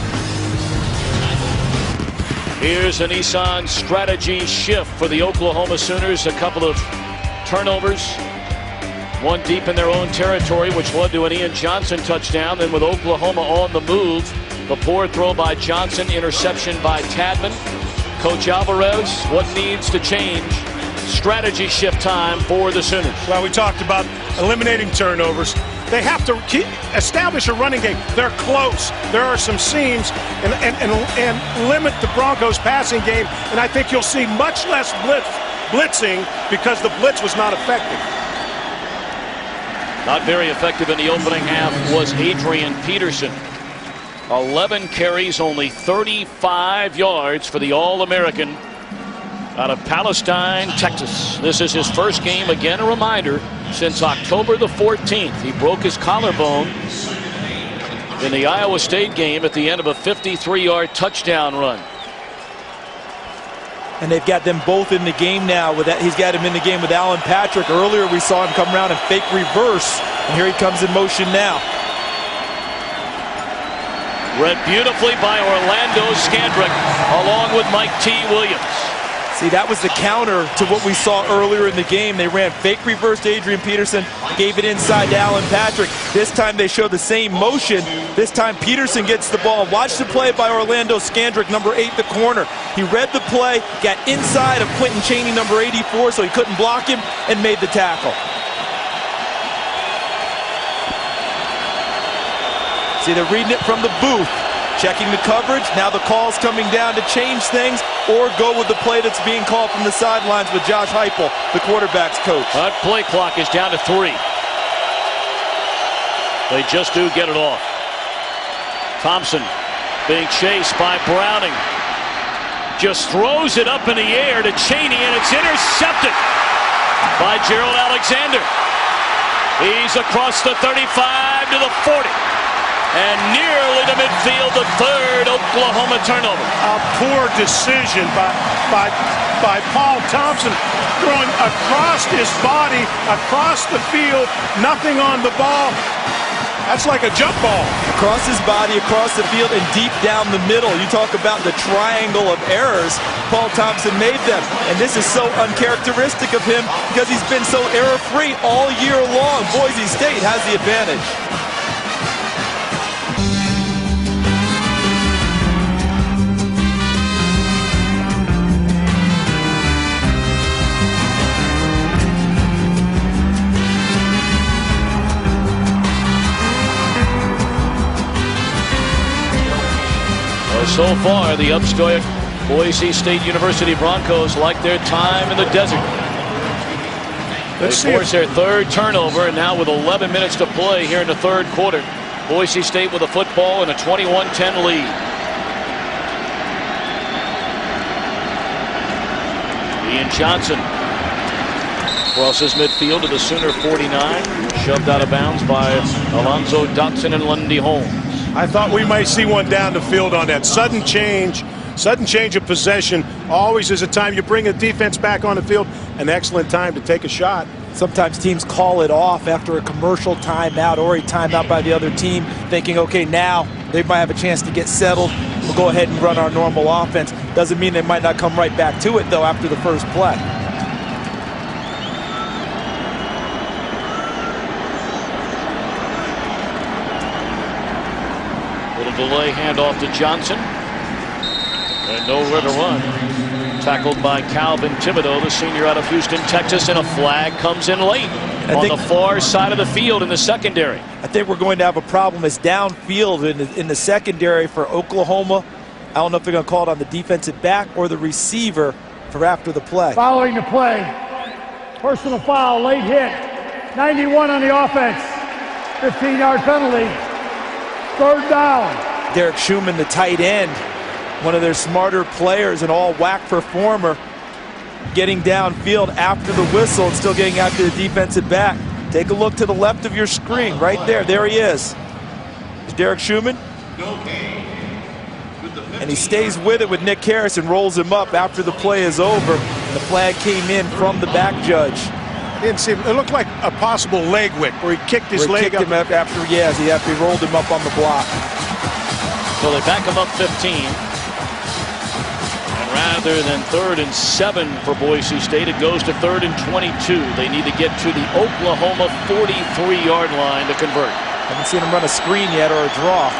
Here's a Nissan strategy shift for the Oklahoma Sooners. A couple of turnovers. One deep in their own territory, which led to an Ian Johnson touchdown. Then with Oklahoma on the move, the poor throw by Johnson, interception by Tadman. Coach Alvarez, what needs to change? Strategy shift time for the Sooners. Well, we talked about eliminating turnovers. They have to establish a running game. They're close. There are some seams and limit the Broncos' passing game. And I think you'll see much less blitzing because the blitz was not effective. Not very effective in the opening half was Adrian Peterson. 11 carries, only 35 yards for the All-American out of Palestine, Texas. This is his first game, again a reminder, since October the 14th. He broke his collarbone in the Iowa State game at the end of a 53-yard touchdown run. And they've got them both in the game now. With that, he's got him in the game with Alan Patrick. Earlier we saw him come around and fake reverse, and here he comes in motion now. Read beautifully by Orlando Scandrick along with Mike T. Williams. See, that was the counter to what we saw earlier in the game. They ran fake reverse to Adrian Peterson, gave it inside to Alan Patrick. This time they show the same motion. This time Peterson gets the ball. Watch the play by Orlando Scandrick, number 8, the corner. He read the play, got inside of Quentin Chaney, number 84, so he couldn't block him, and made the tackle. See, they're reading it from the booth. Checking the coverage. Now the call's coming down to change things or go with the play that's being called from the sidelines with Josh Heupel, the quarterback's coach. That play clock is down to 3. They just do get it off. Thompson being chased by Browning. Just throws it up in the air to Chaney, and it's intercepted by Gerald Alexander. He's across the 35 to the 40. And nearly to midfield, the third Oklahoma turnover. A poor decision by Paul Thompson, throwing across his body, across the field, nothing on the ball. That's like a jump ball. Across his body, across the field, and deep down the middle. You talk about the triangle of errors. Paul Thompson made them. And this is so uncharacteristic of him because he's been so error-free all year long. Boise State has the advantage. So far, the upstart Boise State University Broncos like their time in the desert. They force their third turnover, and now with 11 minutes to play here in the third quarter, Boise State with a football and a 21-10 lead. Ian Johnson crosses midfield to the Sooner 49, shoved out of bounds by Alonzo Dotson and Lundy Holmes. I thought we might see one down the field on that sudden change of possession. Always is a time you bring a defense back on the field, an excellent time to take a shot. Sometimes teams call it off after a commercial timeout or a timeout by the other team, thinking, okay, now they might have a chance to get settled. We'll go ahead and run our normal offense. Doesn't mean they might not come right back to it, though, after the first play. Delay handoff to Johnson, and nowhere to run. Tackled by Calvin Thibodeau, the senior out of Houston, Texas, and a flag comes in late on the far side of the field in the secondary. I think we're going to have a problem as downfield in the secondary for Oklahoma. I don't know if they're going to call it on the defensive back or the receiver for after the play. Following the play, personal foul, late hit, 91 on the offense, 15-yard penalty, third down. Derek Schumann, the tight end, one of their smarter players, an all-WAC performer, getting downfield after the whistle and still getting after the defensive back. Take a look to the left of your screen, right there. There he is. There's Derek Schumann. And And he stays with it with Nick Harris and rolls him up after the play is over. The flag came in from the back judge. Didn't see, it looked like a possible leg whip where he kicked his leg up. Him after he rolled him up on the block. So they back him up 15. And rather than 3rd and 7 for Boise State, it goes to 3rd and 22. They need to get to the Oklahoma 43-yard line to convert. Haven't seen him run a screen yet or a draw.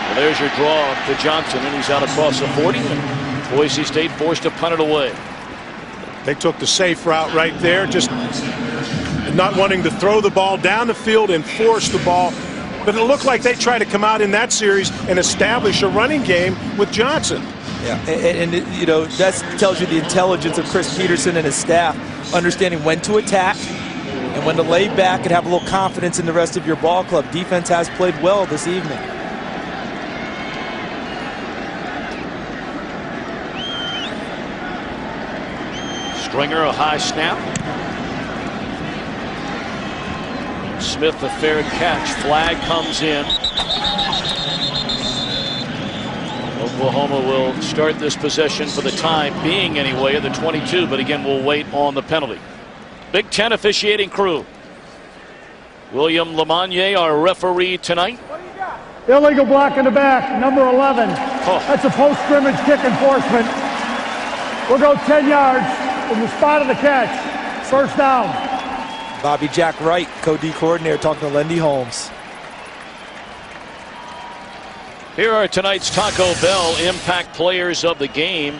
Well, there's your draw to Johnson, and he's out across the 40. And Boise State forced to punt it away. They took the safe route right there, just not wanting to throw the ball down the field and force the ball. But it looked like they tried to come out in that series and establish a running game with Johnson. Yeah, and you know, that tells you the intelligence of Chris Peterson and his staff, understanding when to attack and when to lay back and have a little confidence in the rest of your ball club. Defense has played well this evening. Stringer, a high snap. Smith, a fair catch. Flag comes in. Oklahoma will start this possession for the time being anyway at the 22, but again we'll wait on the penalty. Big Ten officiating crew. William Lamagnier, our referee tonight. Illegal block in the back, number 11. Oh. That's a post-scrimmage kick enforcement. We'll go 10 yards from the spot of the catch. First down. Bobby Jack Wright, co-D coordinator, talking to Lendy Holmes. Here are tonight's Taco Bell impact players of the game.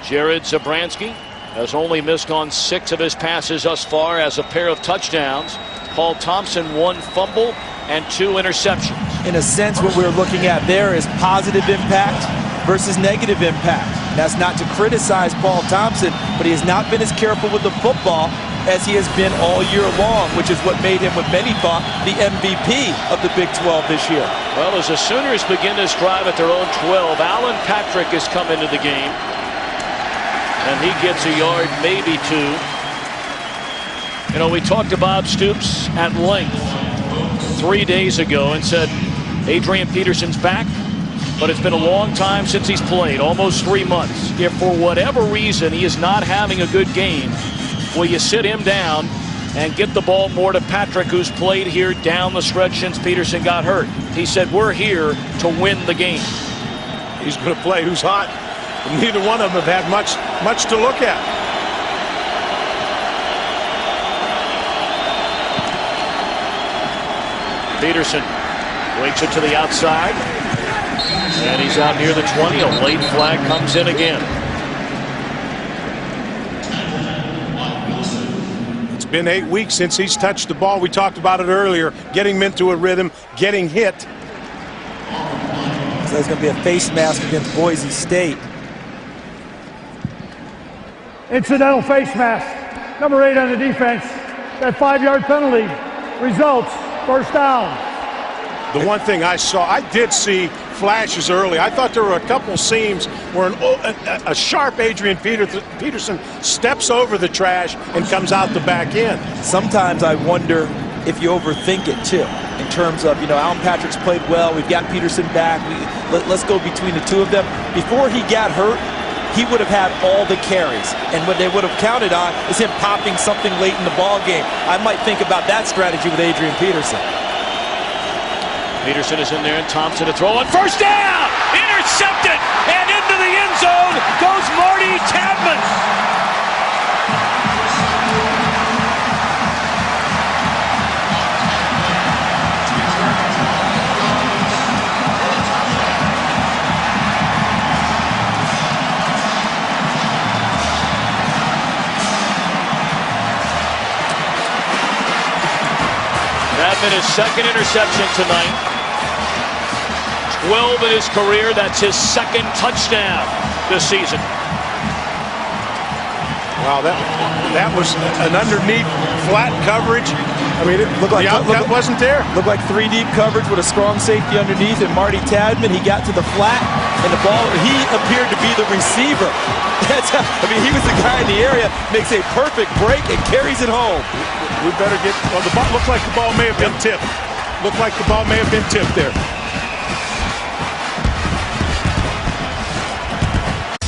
Jared Zabransky has only missed on 6 of his passes thus far, as a pair of touchdowns. Paul Thompson, 1 fumble and 2 interceptions. In a sense, what we're looking at there is positive impact versus negative impact. That's not to criticize Paul Thompson, but he has not been as careful with the football as he has been all year long, which is what made him, what many thought, the MVP of the Big 12 this year. Well, as the Sooners begin this drive at their own 12, Alan Patrick has come into the game, and he gets a yard, maybe 2. You know, we talked to Bob Stoops at length 3 days ago and said Adrian Peterson's back, but it's been a long time since he's played, almost 3 months. If for whatever reason he is not having a good game, will you sit him down and get the ball more to Patrick, who's played here down the stretch since Peterson got hurt? He said, we're here to win the game. He's going to play who's hot. Neither one of them have had much to look at. Peterson wakes it to the outside, and he's out near the 20. A late flag comes in again. It's been 8 weeks since he's touched the ball. We talked about it earlier, getting him into a rhythm, getting hit. So there's going to be a face mask against Boise State. Incidental face mask. Number 8 on the defense. That 5-yard penalty results. First down. The one thing I saw, I did see flashes early. I thought there were a couple seams where a sharp Adrian Peterson steps over the trash and comes out the back end. Sometimes I wonder if you overthink it too, in terms of, you know, Alan Patrick's played well. We've got Peterson back. Let's go between the two of them. Before he got hurt, he would have had all the carries, and what they would have counted on is him popping something late in the ball game. I might think about that strategy with Adrian Peterson. Peterson is in there, and Thompson to throw, and first down! Intercepted! And into the end zone goes Marty Tadman! Tadman, his second interception tonight. 12 in his career. That's his second touchdown this season. Wow, that was an underneath flat coverage. I mean, it looked like that wasn't there. Looked like 3 deep coverage with a strong safety underneath, and Marty Tadman, he got to the flat, and the ball, he appeared to be the receiver. I mean, he was the guy in the area, makes a perfect break and carries it home. We better get, well, the ball looked like the ball may have been tipped. Looked like the ball may have been tipped there.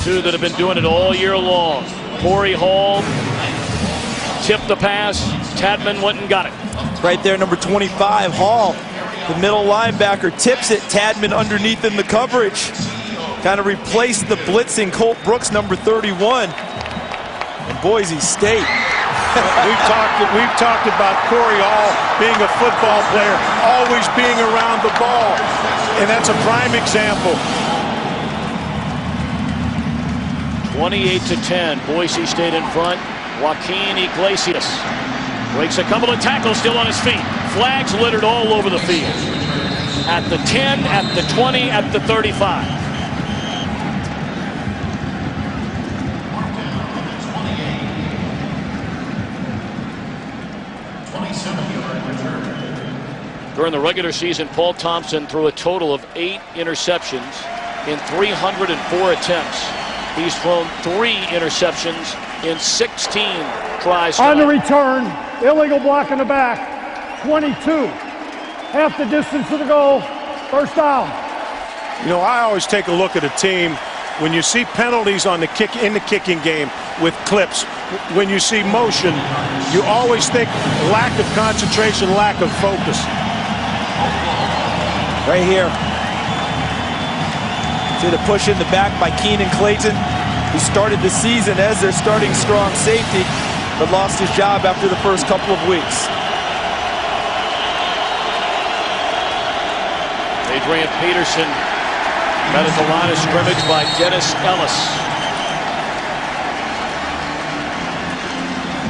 Two that have been doing it all year long. Corey Hall tipped the pass. Tadman went and got it. Right there, number 25, Hall, the middle linebacker, tips it. Tadman underneath in the coverage. Kind of replaced the blitzing Colt Brooks, number 31. And Boise State. We've talked about Corey Hall being a football player, always being around the ball, and that's a prime example. 28-10, Boise State in front. Joaquin Iglesias breaks a couple of tackles, still on his feet. Flags littered all over the field. At the 10, at the 20, at the 35. During the regular season, Paul Thompson threw a total of 8 interceptions in 304 attempts. He's thrown 3 interceptions in 16 tries. On the return, illegal block in the back, 22. Half the distance to the goal, first down. You know, I always take a look at a team when you see penalties on the kick in the kicking game with clips. When you see motion, you always think lack of concentration, lack of focus. Right here. See the push in the back by Keenan Clayton, who started the season as their starting strong safety, but lost his job after the first couple of weeks. Adrian Peterson met at the line of scrimmage by Dennis Ellis.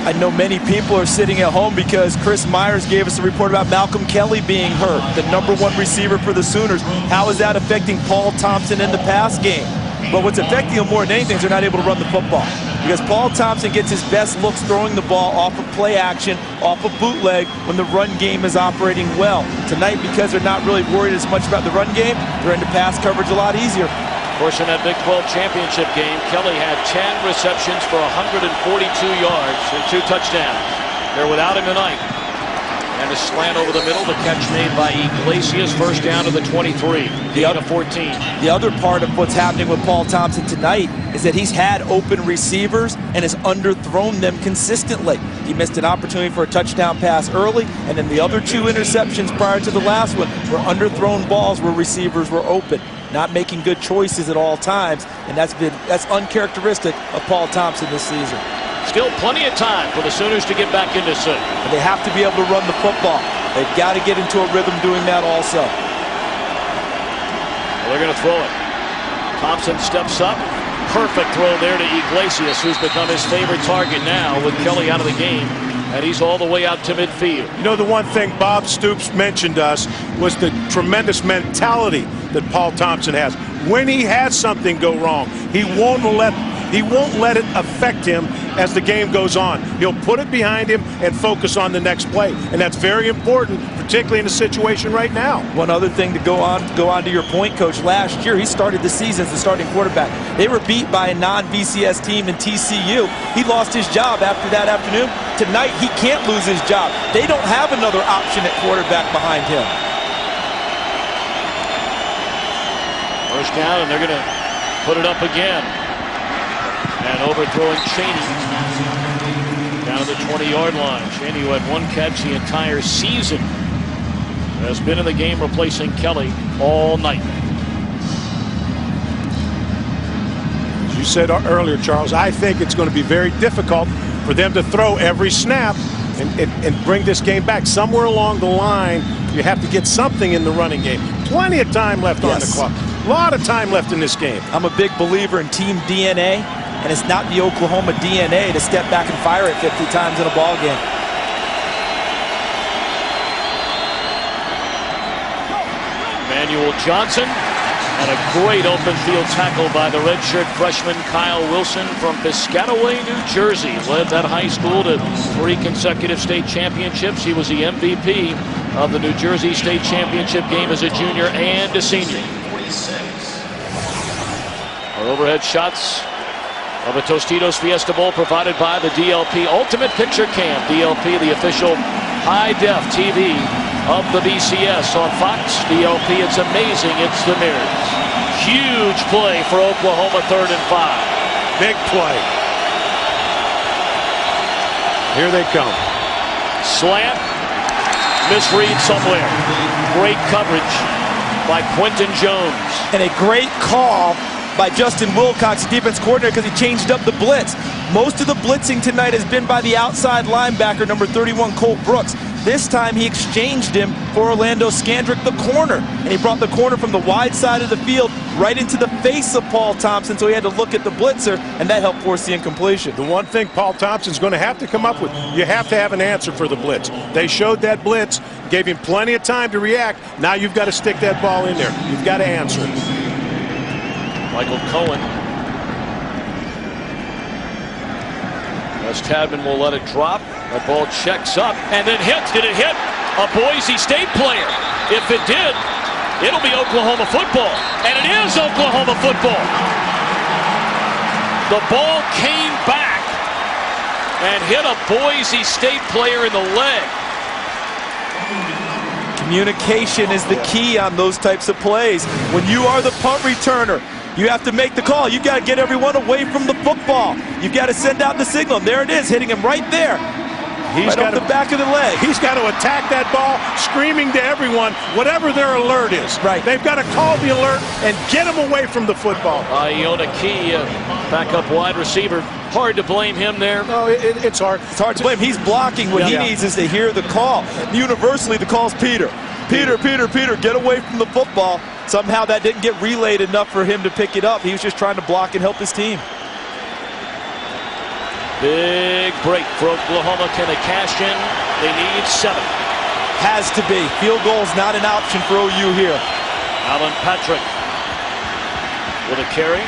I know many people are sitting at home because Chris Myers gave us a report about Malcolm Kelly being hurt, the #1 receiver for the Sooners. How is that affecting Paul Thompson in the pass game? But what's affecting him more than anything is they're not able to run the football. Because Paul Thompson gets his best looks throwing the ball off of play action, off of bootleg, when the run game is operating well. Tonight, because they're not really worried as much about the run game, they're into pass coverage a lot easier. Of course, in that Big 12 championship game, Kelly had 10 receptions for 142 yards and 2 touchdowns. They're without him tonight. And a slant over the middle, the catch made by Iglesias, first down to the 23, the out of 14. The other part of what's happening with Paul Thompson tonight is that he's had open receivers and has underthrown them consistently. He missed an opportunity for a touchdown pass early, and then the other 2 interceptions prior to the last one were underthrown balls where receivers were open. Not making good choices at all times, and that's uncharacteristic of Paul Thompson this season. Still plenty of time for the Sooners to get back into sync. But they have to be able to run the football. They've got to get into a rhythm doing that also. Well, they're going to throw it. Thompson steps up. Perfect throw there to Iglesias, who's become his favorite target now with Kelly out of the game. And he's all the way out to midfield. You know, the one thing Bob Stoops mentioned to us was the tremendous mentality that Paul Thompson has. When he has something go wrong, he won't let it affect him as the game goes on. He'll put it behind him and focus on the next play. And that's very important, particularly in a situation right now. One other thing to go on to your point, Coach. Last year, he started the season as the starting quarterback. They were beat by a non-BCS team in TCU. He lost his job after that afternoon. Tonight, he can't lose his job. They don't have another option at quarterback behind him. First down, and they're going to put it up again. And overthrowing Cheney down to the 20-yard line. Cheney, who had 1 catch the entire season, has been in the game replacing Kelly all night. As you said earlier, Charles, I think it's going to be very difficult for them to throw every snap and bring this game back. Somewhere along the line, you have to get something in the running game. Plenty of time left on the clock. A lot of time left in this game. I'm a big believer in team DNA, and it's not the Oklahoma DNA to step back and fire it 50 times in a ball game. Emmanuel Johnson, and a great open field tackle by the redshirt freshman Kyle Wilson from Piscataway, New Jersey. Led that high school to 3 consecutive state championships. He was the MVP of the New Jersey State Championship game as a junior and a senior. Our overhead shots of a Tostitos Fiesta Bowl provided by the DLP Ultimate Picture Cam. DLP, the official high-def TV of the BCS on Fox. DLP, it's amazing, it's the mirrors. huge play for Oklahoma, 3rd and 5. Big play. Here they come. Slant. Misread somewhere. Great coverage by Quentin Jones. And a great call by Justin Wilcox, the defense coordinator, because he changed up the blitz. Most of the blitzing tonight has been by the outside linebacker, number 31, Colt Brooks. This time he exchanged him for Orlando Scandrick, the corner. And he brought the corner from the wide side of the field right into the face of Paul Thompson, so he had to look at the blitzer, and that helped force the incompletion. The one thing Paul Thompson's going to have to come up with, you have to have an answer for the blitz. They showed that blitz, gave him plenty of time to react. Now you've got to stick that ball in there. You've got to answer it. Michael Cohen. Wes Tadman will let it drop. That ball checks up and then hits. Did it hit a Boise State player? If it did, it'll be Oklahoma football. And it is Oklahoma football. The ball came back and hit a Boise State player in the leg. Communication is the key on those types of plays. When you are the punt returner, you have to make the call. You've got to get everyone away from the football. You've got to send out the signal. There it is, hitting him right there. He's got the back of the leg. He's got to attack that ball, screaming to everyone, whatever their alert is. Right. They've got to call the alert and get him away from the football. Iona Key, backup wide receiver. Hard to blame him there. No, it's hard. It's hard to blame. He's blocking. What he needs is to hear the call. Universally, the call's Peter. Peter, get away from the football. Somehow that didn't get relayed enough for him to pick it up. He was just trying to block and help his team. Big break for Oklahoma. Can they cash in? They need 7. Has to be. Field goal's not an option for OU here. Alan Patrick with a carry.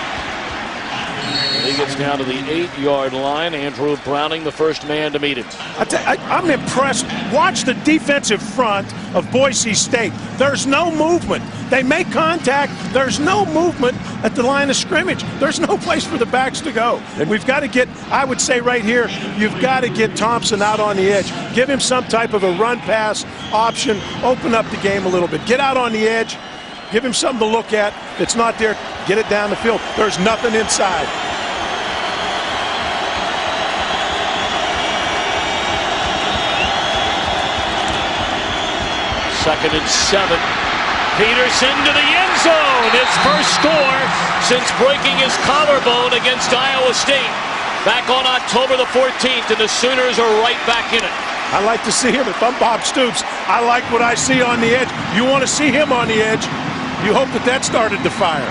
He gets down to the 8-yard line. Andrew Browning, the first man to meet him. I'm impressed. Watch the defensive front of Boise State. There's no movement. They make contact. There's no movement at the line of scrimmage. There's no place for the backs to go. And we've got to get, I would say right here, you've got to get Thompson out on the edge. Give him some type of a run-pass option. Open up the game a little bit. Get out on the edge. Give him something to look at. If it's not there, get it down the field. There's nothing inside. 2nd and 7. Peterson to the end zone. His first score since breaking his collarbone against Iowa State back on October the 14th, and the Sooners are right back in it. I like to see him. If I'm Bob Stoops, I like what I see on the edge. You want to see him on the edge. You hope that started to fire.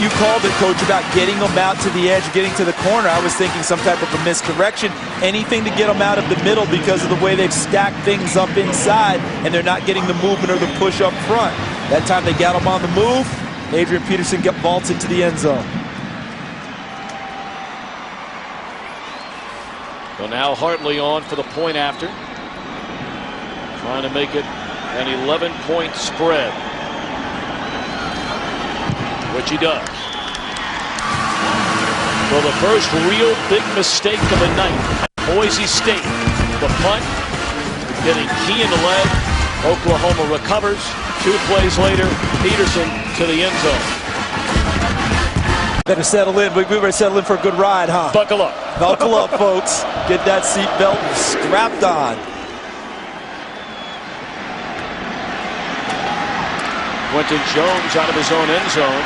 You called it, Coach, about getting them out to the edge, getting to the corner. I was thinking some type of a miscorrection. Anything to get them out of the middle because of the way they've stacked things up inside, and they're not getting the movement or the push up front. That time they got him on the move. Adrian Peterson vaults into the end zone. So now Hartley on for the point after. Trying to make it an 11-point spread. Which he does. So the first real big mistake of the night. Boise State. The punt. Getting Key in the leg. Oklahoma recovers. 2 plays later, Peterson to the end zone. Better settle in. We better settle in for a good ride, huh? Buckle up. Buckle up, folks. Get that seatbelt strapped on. Quentin Jones out of his own end zone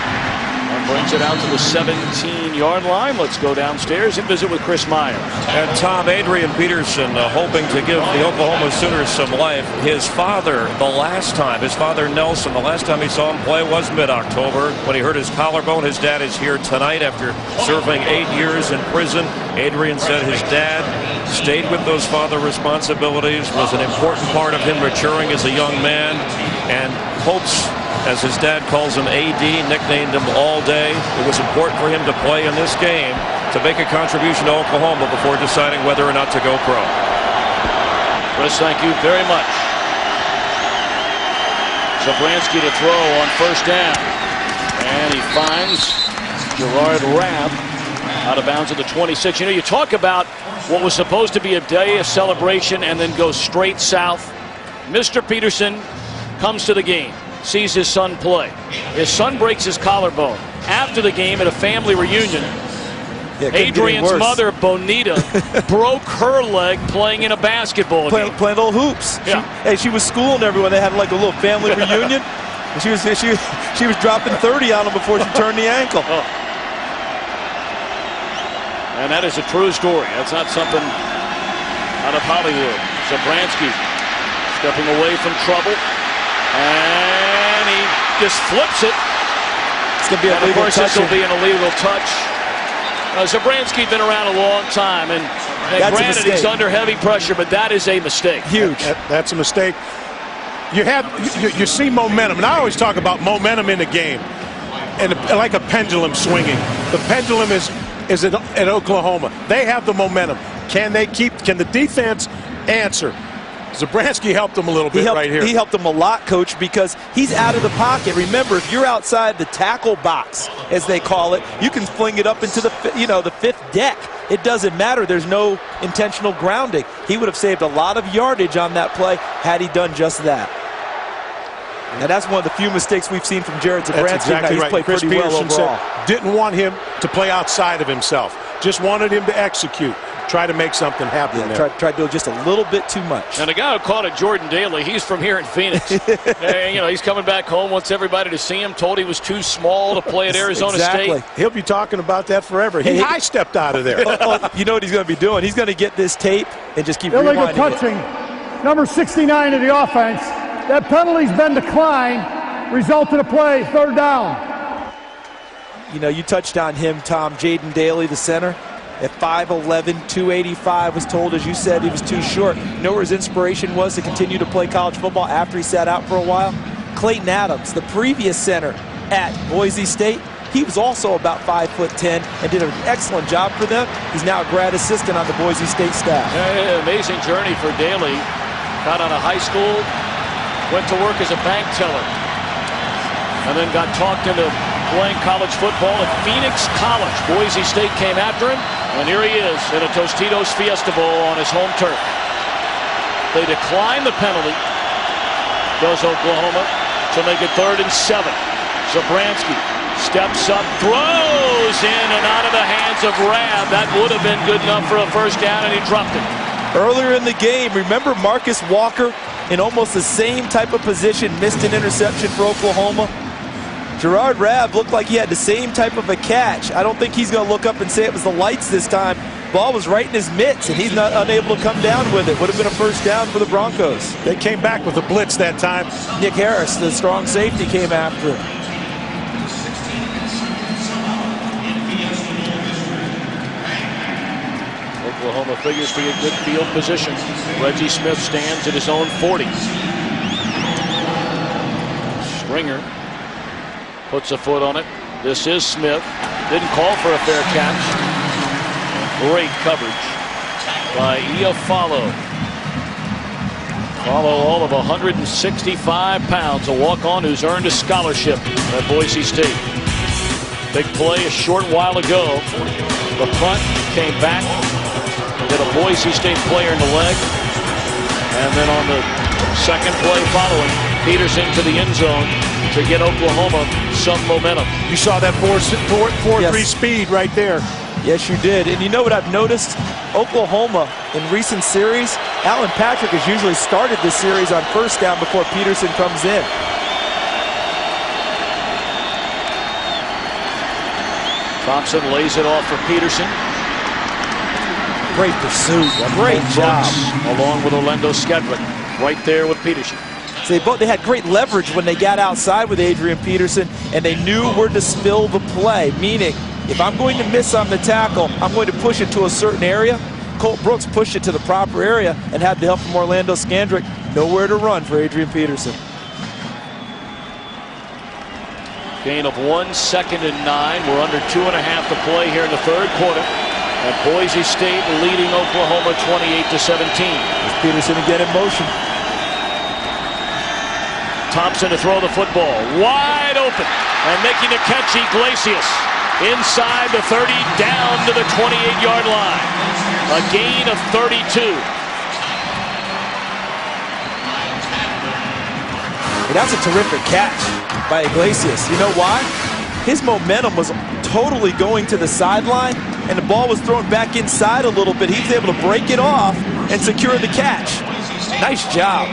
and brings it out to the 17-yard line. Let's go downstairs and visit with Chris Myers. And Tom, Adrian Peterson hoping to give the Oklahoma Sooners some life. His father, his father Nelson, the last time he saw him play was mid-October when he hurt his collarbone. His dad is here tonight after serving 8 years in prison. Adrian said his dad stayed with those father responsibilities, was an important part of him maturing as a young man, and hopes, as his dad calls him, AD, nicknamed him all day. It was important for him to play in this game to make a contribution to Oklahoma before deciding whether or not to go pro. Chris, thank you very much. Zabransky to throw on first down. And he finds Gerard Rabb out of bounds at the 26. You know, you talk about what was supposed to be a day of celebration and then go straight south. Mr. Peterson comes to the game. sees his son play. His son breaks his collarbone. After the game at a family reunion, Adrian's mother, Bonita, broke her leg playing in a basketball game. Playing little hoops. Yeah. She was schooling everyone. They had like a little family reunion. And she was dropping 30 on them before she turned the ankle. Oh. And that is a true story. That's not something out of Hollywood. Zabransky stepping away from trouble. And he just flips it. It's going to be a legal touch. This will be an illegal touch. Zabransky's been around a long time, and granted he's under heavy pressure, but that is a mistake. Huge. That's a mistake. You see momentum, and I always talk about momentum in the game, and like a pendulum swinging. The pendulum is at Oklahoma. They have the momentum. Can the defense answer? Zabransky helped him a little bit right here. He helped him a lot, Coach, because he's out of the pocket. Remember, if you're outside the tackle box, as they call it, you can fling it up into the fifth deck. It doesn't matter. There's no intentional grounding. He would have saved a lot of yardage on that play had he done just that. And that's one of the few mistakes we've seen from Jared Zabransky. That's exactly right. Played Chris pretty well Peterson overall. didn't want him to play outside of himself. Just wanted him to execute. Try to make something happen there. Tried to do just a little bit too much. And the guy who caught it, Jordan Daly, he's from here in Phoenix. He's coming back home, wants everybody to see him, told he was too small to play at Arizona State. He'll be talking about that forever. He high-stepped out of there. You know what he's going to be doing? He's going to get this tape and just keep illegal rewinding touching. Number 69 of the offense. That penalty's been declined. Result of the play, third down. You touched on him, Tom. Jaden Daly, the center. At 5'11", 285, was told, as you said, he was too short. You know where his inspiration was to continue to play college football after he sat out for a while? Clayton Adams, the previous center at Boise State. He was also about 5'10" and did an excellent job for them. He's now a grad assistant on the Boise State staff. Amazing journey for Daly. Got out of high school, went to work as a bank teller, and then got talked into playing college football at Phoenix College. Boise State came after him, and here he is in a Tostitos Fiesta Bowl on his home turf. They decline the penalty, does Oklahoma, to make it 3rd and 7. Zabransky steps up, throws in and out of the hands of Rabb. That would have been good enough for a first down, and he dropped it. Earlier in the game, remember Marcus Walker in almost the same type of position, missed an interception for Oklahoma? Gerard Rabb looked like he had the same type of a catch. I don't think he's going to look up and say it was the lights this time. Ball was right in his mitts, and he's not unable to come down with it. Would have been a first down for the Broncos. They came back with a blitz that time. Nick Harris, the strong safety, came after him. Oklahoma figures to get good field position. Reggie Smith stands at his own 40. Stringer puts a foot on it. This is Smith. Didn't call for a fair catch. Great coverage by Iafallo. Follow all of 165 pounds. A walk-on who's earned a scholarship at Boise State. Big play a short while ago. The punt came back. Hit a Boise State player in the leg. And then on the second play following, Peterson to the end zone to get Oklahoma some momentum. You saw that 4.3 speed right there. Yes, you did. And you know what I've noticed? Oklahoma in recent series, Alan Patrick has usually started this series on first down before Peterson comes in. Thompson lays it off for Peterson. Great pursuit. Great job. Along with Orlando Skedrick right there with Peterson. So they had great leverage when they got outside with Adrian Peterson, and they knew where to spill the play, meaning if I'm going to miss on the tackle, I'm going to push it to a certain area. Colt Brooks pushed it to the proper area and had the help from Orlando Skedrick. Nowhere to run for Adrian Peterson. Gain of 1 second and 9. We're under 2.5 to play here in the third quarter. And Boise State leading Oklahoma 28-17. There's Peterson again in motion. Thompson to throw the football. Wide open. And making the catch, Iglesias. Inside the 30, down to the 28-yard line. A gain of 32. That's a terrific catch by Iglesias. You know why? His momentum was totally going to the sideline, and the ball was thrown back inside a little bit. He was able to break it off and secure the catch. Nice job.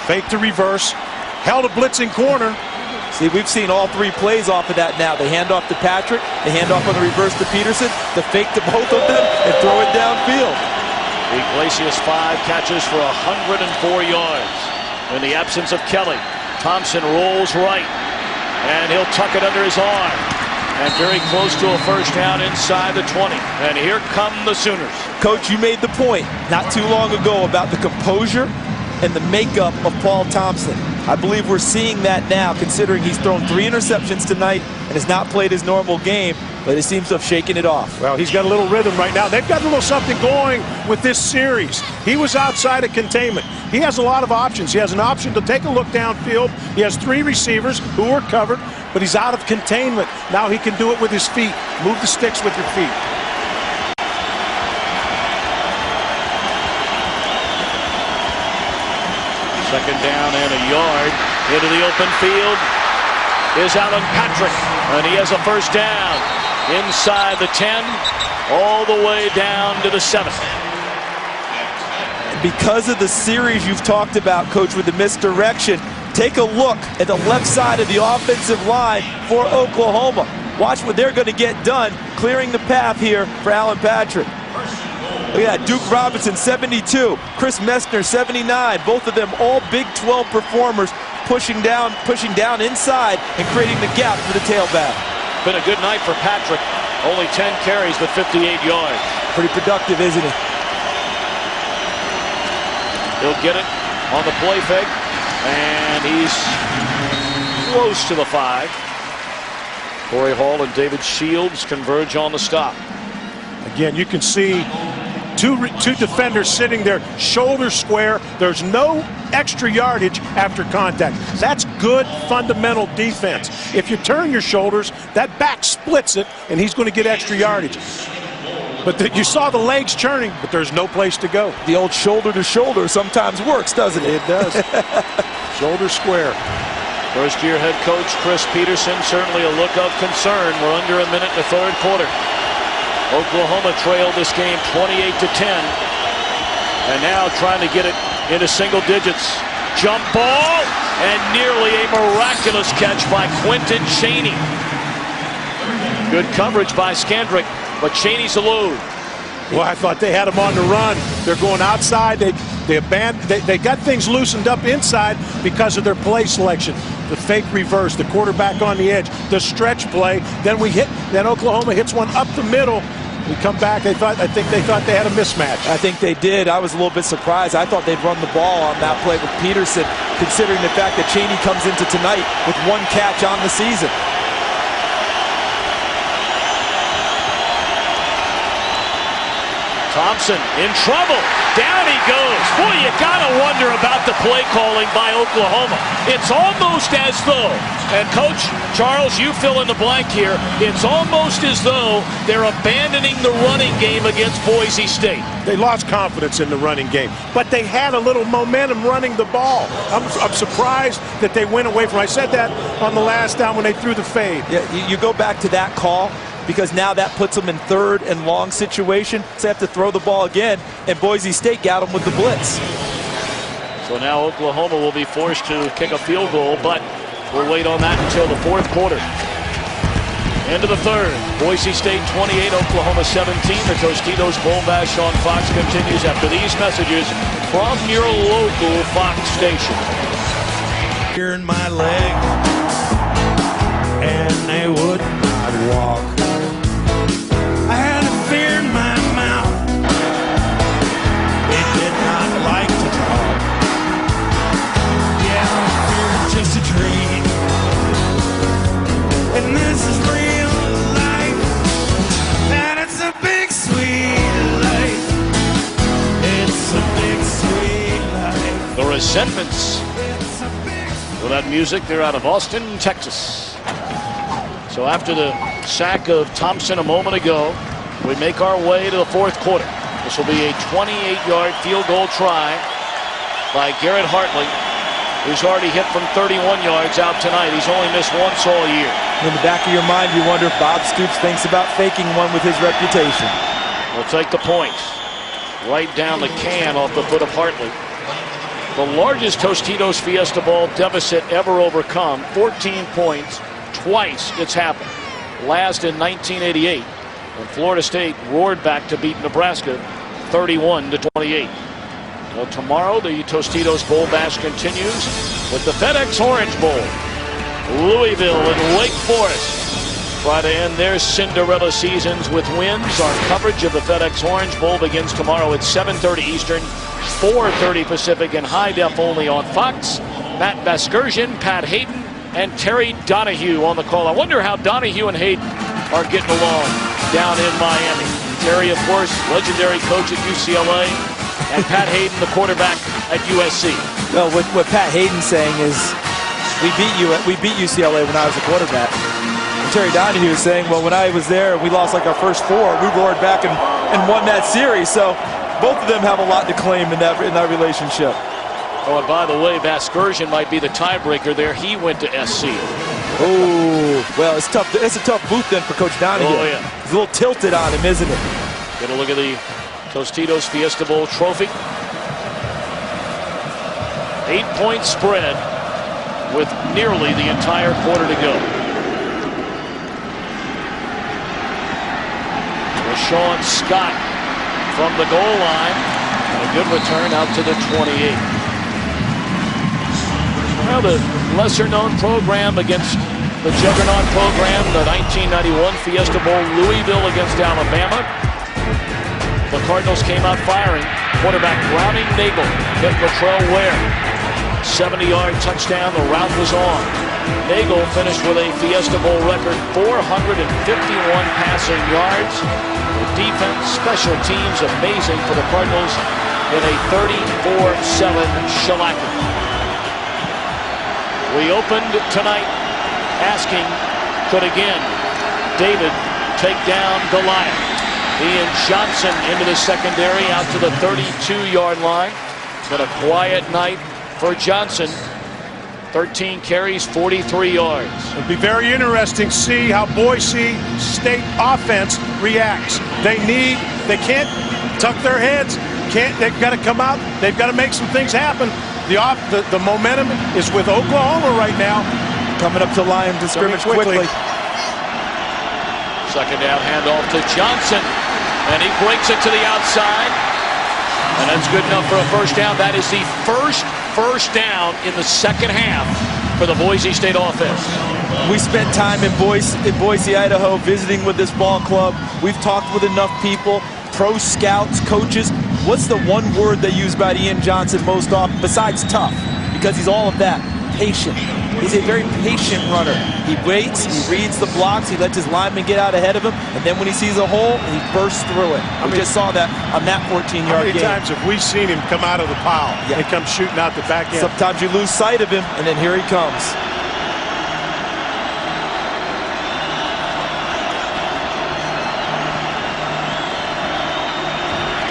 Fake to reverse. Held a blitzing corner. See, we've seen all three plays off of that now. They hand off to Patrick, they hand off on the reverse to Peterson, the fake to both of them, and throw it downfield. Iglesias 5 catches for 104 yards. In the absence of Kelly, Thompson rolls right, and he'll tuck it under his arm. And very close to a first down inside the 20. And here come the Sooners. Coach, you made the point not too long ago about the composure and the makeup of Paul Thompson. I believe we're seeing that now, considering he's thrown 3 interceptions tonight and has not played his normal game, but it seems to have shaken it off. Well, he's got a little rhythm right now. They've got a little something going with this series. He was outside of containment. He has a lot of options. He has an option to take a look downfield. He has 3 receivers who are covered, but he's out of containment. Now he can do it with his feet. Move the sticks with your feet. Second down and a yard. Into the open field is Alan Patrick, and he has a first down inside the 10, all the way down to the 7. Because of the series you've talked about, Coach, with the misdirection, take a look at the left side of the offensive line for Oklahoma. Watch what they're going to get done, clearing the path here for Alan Patrick. Look at that, Duke Robinson, 72. Chris Messner, 79. Both of them all Big 12 performers, pushing down inside and creating the gap for the tailback. Been a good night for Patrick. Only 10 carries, but 58 yards. Pretty productive, isn't he? He'll get it on the play fake, and he's close to the 5. Corey Hall and David Shields converge on the stop. Again, you can see two defenders sitting there, shoulder square. There's no extra yardage after contact. That's good fundamental defense. If you turn your shoulders, that back splits it, and he's going to get extra yardage. But you saw the legs churning, but there's no place to go. The old shoulder to shoulder sometimes works, doesn't it? It does. Shoulder square. First-year head coach Chris Peterson, certainly a look of concern. We're under a minute in the third quarter. Oklahoma trailed this game 28-10, and now trying to get it into single digits. Jump ball, and nearly a miraculous catch by Quentin Chaney. Good coverage by Skandrick, but Chaney's elude. Well, I thought they had him on the run. They're going outside. They got things loosened up inside because of their play selection. The fake reverse, the quarterback on the edge, the stretch play. Then Oklahoma hits one up the middle. We come back. I think they thought they had a mismatch. I think they did. I was a little bit surprised. I thought they'd run the ball on that play with Peterson, considering the fact that Chaney comes into tonight with 1 catch on the season. Thompson in trouble. Down he goes. Boy, you gotta wonder about the play calling by Oklahoma. It's almost as though, and Coach Charles, you fill in the blank here, it's almost as though they're abandoning the running game against Boise State. They lost confidence in the running game, but they had a little momentum running the ball. I'm surprised that they went away from it. I said that on the last down when they threw the fade. Yeah, you go back to that call, because now that puts them in 3rd and long situation. So they have to throw the ball again, and Boise State got them with the blitz. So now Oklahoma will be forced to kick a field goal, but we'll wait on that until the 4th quarter. Into the 3rd. Boise State 28, Oklahoma 17. The Tostitos Bowl Bash on Fox continues after these messages from your local Fox station. Here in my leg, and they would not walk. I had a fear in my mouth. It did not like to talk. Yeah, fear is just a dream. And this is real life. And it's a big sweet life. It's a big sweet life. The Resentments. With that music, they're out of Austin, Texas. So after the sack of Thompson a moment ago, we make our way to the 4th quarter. This will be a 28-yard field goal try by Garrett Hartley, who's already hit from 31 yards out tonight. He's only missed once all year. In the back of your mind, you wonder if Bob Stoops thinks about faking one with his reputation. We'll take the points. Right down the can off the foot of Hartley. The largest Tostitos Fiesta Bowl deficit ever overcome, 14 points. Twice it's happened. Last in 1988, when Florida State roared back to beat Nebraska 31-28. Well, tomorrow the Tostitos Bowl Bash continues with the FedEx Orange Bowl. Louisville and Wake Forest try to end their Cinderella seasons with wins. Our coverage of the FedEx Orange Bowl begins tomorrow at 7:30 Eastern, 4:30 Pacific, and high def only on Fox. Matt Vasgersian, Pat Hayden, and Terry Donahue on the call. I wonder how Donahue and Hayden are getting along down in Miami. Terry, of course, legendary coach at UCLA, and Pat Hayden, the quarterback at USC. Well, what Pat Hayden's saying is, we beat UCLA when I was a quarterback. And Terry Donahue is saying, well, when I was there and we lost like our first 4, we roared back and won that series. So both of them have a lot to claim in that relationship. Oh, and by the way, Vasgersian might be the tiebreaker there. He went to SC. Oh, well, it's tough. It's a tough booth then for Coach Donahue. Oh, yeah. He's a little tilted on him, isn't it? Get a look at the Tostitos Fiesta Bowl trophy. 8-point spread with nearly the entire quarter to go. Rashawn Scott from the goal line. And a good return out to the 28. Well, the lesser-known program against the juggernaut program, the 1991 Fiesta Bowl, Louisville against Alabama. The Cardinals came out firing. Quarterback Browning Nagel hit Latrell Ware. 70-yard touchdown. The route was on. Nagel finished with a Fiesta Bowl record 451 passing yards. The defense, special teams, amazing for the Cardinals in a 34-7 shellacking. We opened tonight asking, could again David take down Goliath? Ian Johnson into the secondary out to the 32-yard line. It's been a quiet night for Johnson. 13 carries, 43 yards. It'll be very interesting to see how Boise State offense reacts. They can't tuck their heads. They've got to come out. They've got to make some things happen. The momentum is with Oklahoma right now. Coming up to line to scrimmage quickly. Second down handoff to Johnson, and he breaks it to the outside, and that's good enough for a first down. That is the first down in the second half for the Boise State offense. We spent time in Boise, Idaho, visiting with this ball club. We've talked with enough people, pro scouts, coaches. What's the one word they use about Ian Johnson most often, besides tough? Because he's all of that. Patient. He's a very patient runner. He waits, he reads the blocks, he lets his lineman get out ahead of him, and then when he sees a hole, he bursts through it. We just saw that on that 14-yard How many game. times have we seen him come out of the pile and come shooting out the back end? Sometimes you lose sight of him, and then here he comes.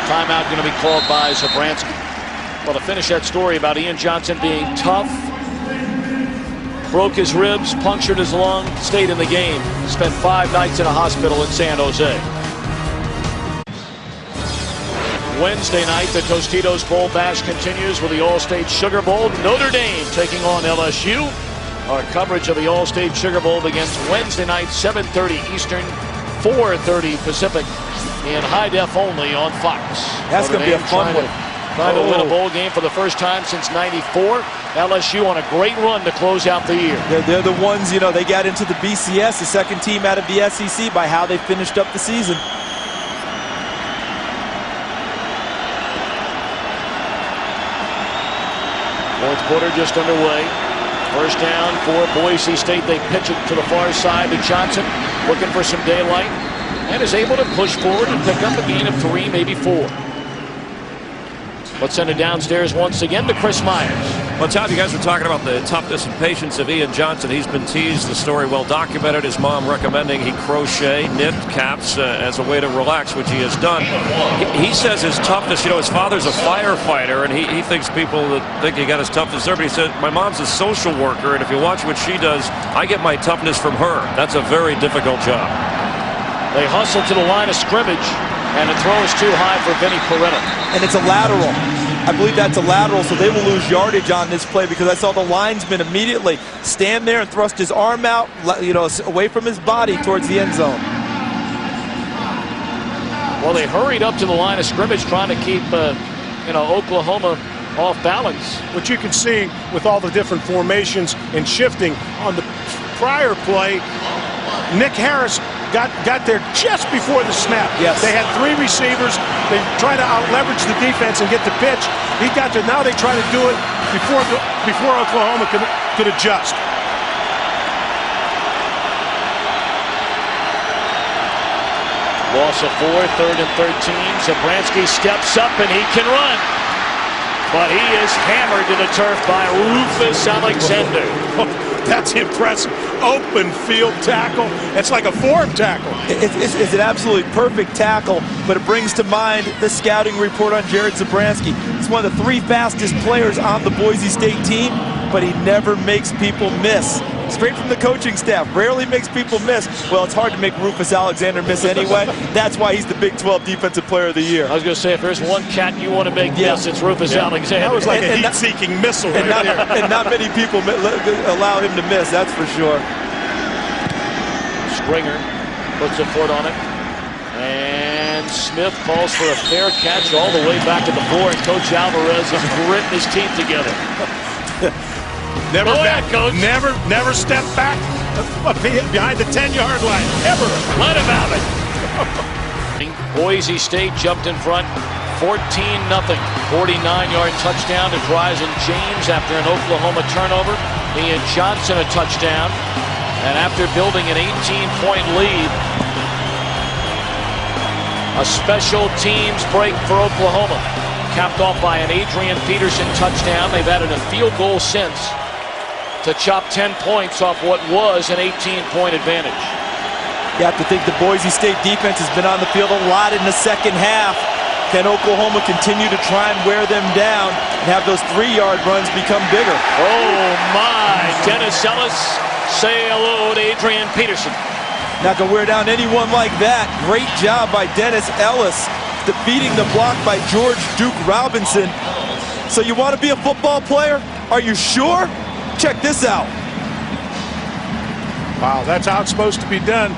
Timeout going to be called by Zabransky. Well, to finish that story about Ian Johnson being tough, broke his ribs, punctured his lung, stayed in the game, spent 5 nights in a hospital in San Jose. Wednesday night, the Tostitos Bowl Bash continues with the All-State Sugar Bowl. Notre Dame taking on LSU. Our coverage of the All-State Sugar Bowl begins Wednesday night, 7:30 Eastern, 4:30 Pacific, in high def only on Fox. That's going to be a fun one. Trying to win a bowl game for the first time since '94. LSU on a great run to close out the year. They're the ones, you know, they got into the BCS, the second team out of the SEC, by how they finished up the season. Fourth quarter just underway. First down for Boise State. They pitch it to the far side to Johnson, looking for some daylight, and is able to push forward and pick up a gain of 3, maybe 4. Let's send it downstairs once again to Chris Myers. Well, Todd, you guys were talking about the toughness and patience of Ian Johnson. He's been teased, the story well documented, his mom recommending he crochet, knit caps as a way to relax, which he has done. He says his toughness, you know, his father's a firefighter, and he thinks people that think he got his toughness there, but he said, my mom's a social worker, and if you watch what she does, I get my toughness from her. That's a very difficult job. They hustle to the line of scrimmage, and the throw is too high for Vinny Peretta. And it's a lateral. I believe that's a lateral, so they will lose yardage on this play because I saw the linesman immediately stand there and thrust his arm out, you know, away from his body towards the end zone. Well, they hurried up to the line of scrimmage trying to keep, you know, Oklahoma off balance. What you can see with all the different formations and shifting on the prior play, Nick Harris got there just before the snap. Yes. They had 3 receivers. They try to out-leverage the defense and get the pitch. He got there. Now they try to do it before Oklahoma could adjust. Loss of 4, 3rd and 13. Zabransky steps up and he can run. But he is hammered to the turf by Rufus Alexander. That's impressive. Open field tackle. It's like a form tackle. It's an absolutely perfect tackle, but it brings to mind the scouting report on Jared Zabransky. He's one of the 3 fastest players on the Boise State team, but he never makes people miss. Straight from the coaching staff, rarely makes people miss. Well, it's hard to make Rufus Alexander miss anyway. That's why he's the Big 12 Defensive Player of the Year. I was going to say, if there's one cat you want to make miss, it's Rufus Alexander. That was like a heat-seeking missile right there. And not many people allow him to miss, that's for sure. Springer puts a foot on it. And Smith calls for a fair catch all the way back to the 4, and Coach Alvarez is gritting his teeth together. Never step back behind the 10-yard line. Ever. Let him have it. Boise State jumped in front 14-0. 49-yard touchdown to Dryzen James after an Oklahoma turnover. Ian Johnson a touchdown. And after building an 18-point lead, a special teams break for Oklahoma. Capped off by an Adrian Peterson touchdown. They've added a field goal since to chop 10 points off what was an 18-point advantage. You have to think the Boise State defense has been on the field a lot in the second half. Can Oklahoma continue to try and wear them down and have those 3-yard runs become bigger? Oh my! Dennis Ellis, say hello to Adrian Peterson. Not gonna wear down anyone like that. Great job by Dennis Ellis, defeating the block by George Duke Robinson. So you want to be a football player? Are you sure? Check this out. Wow, that's how it's supposed to be done.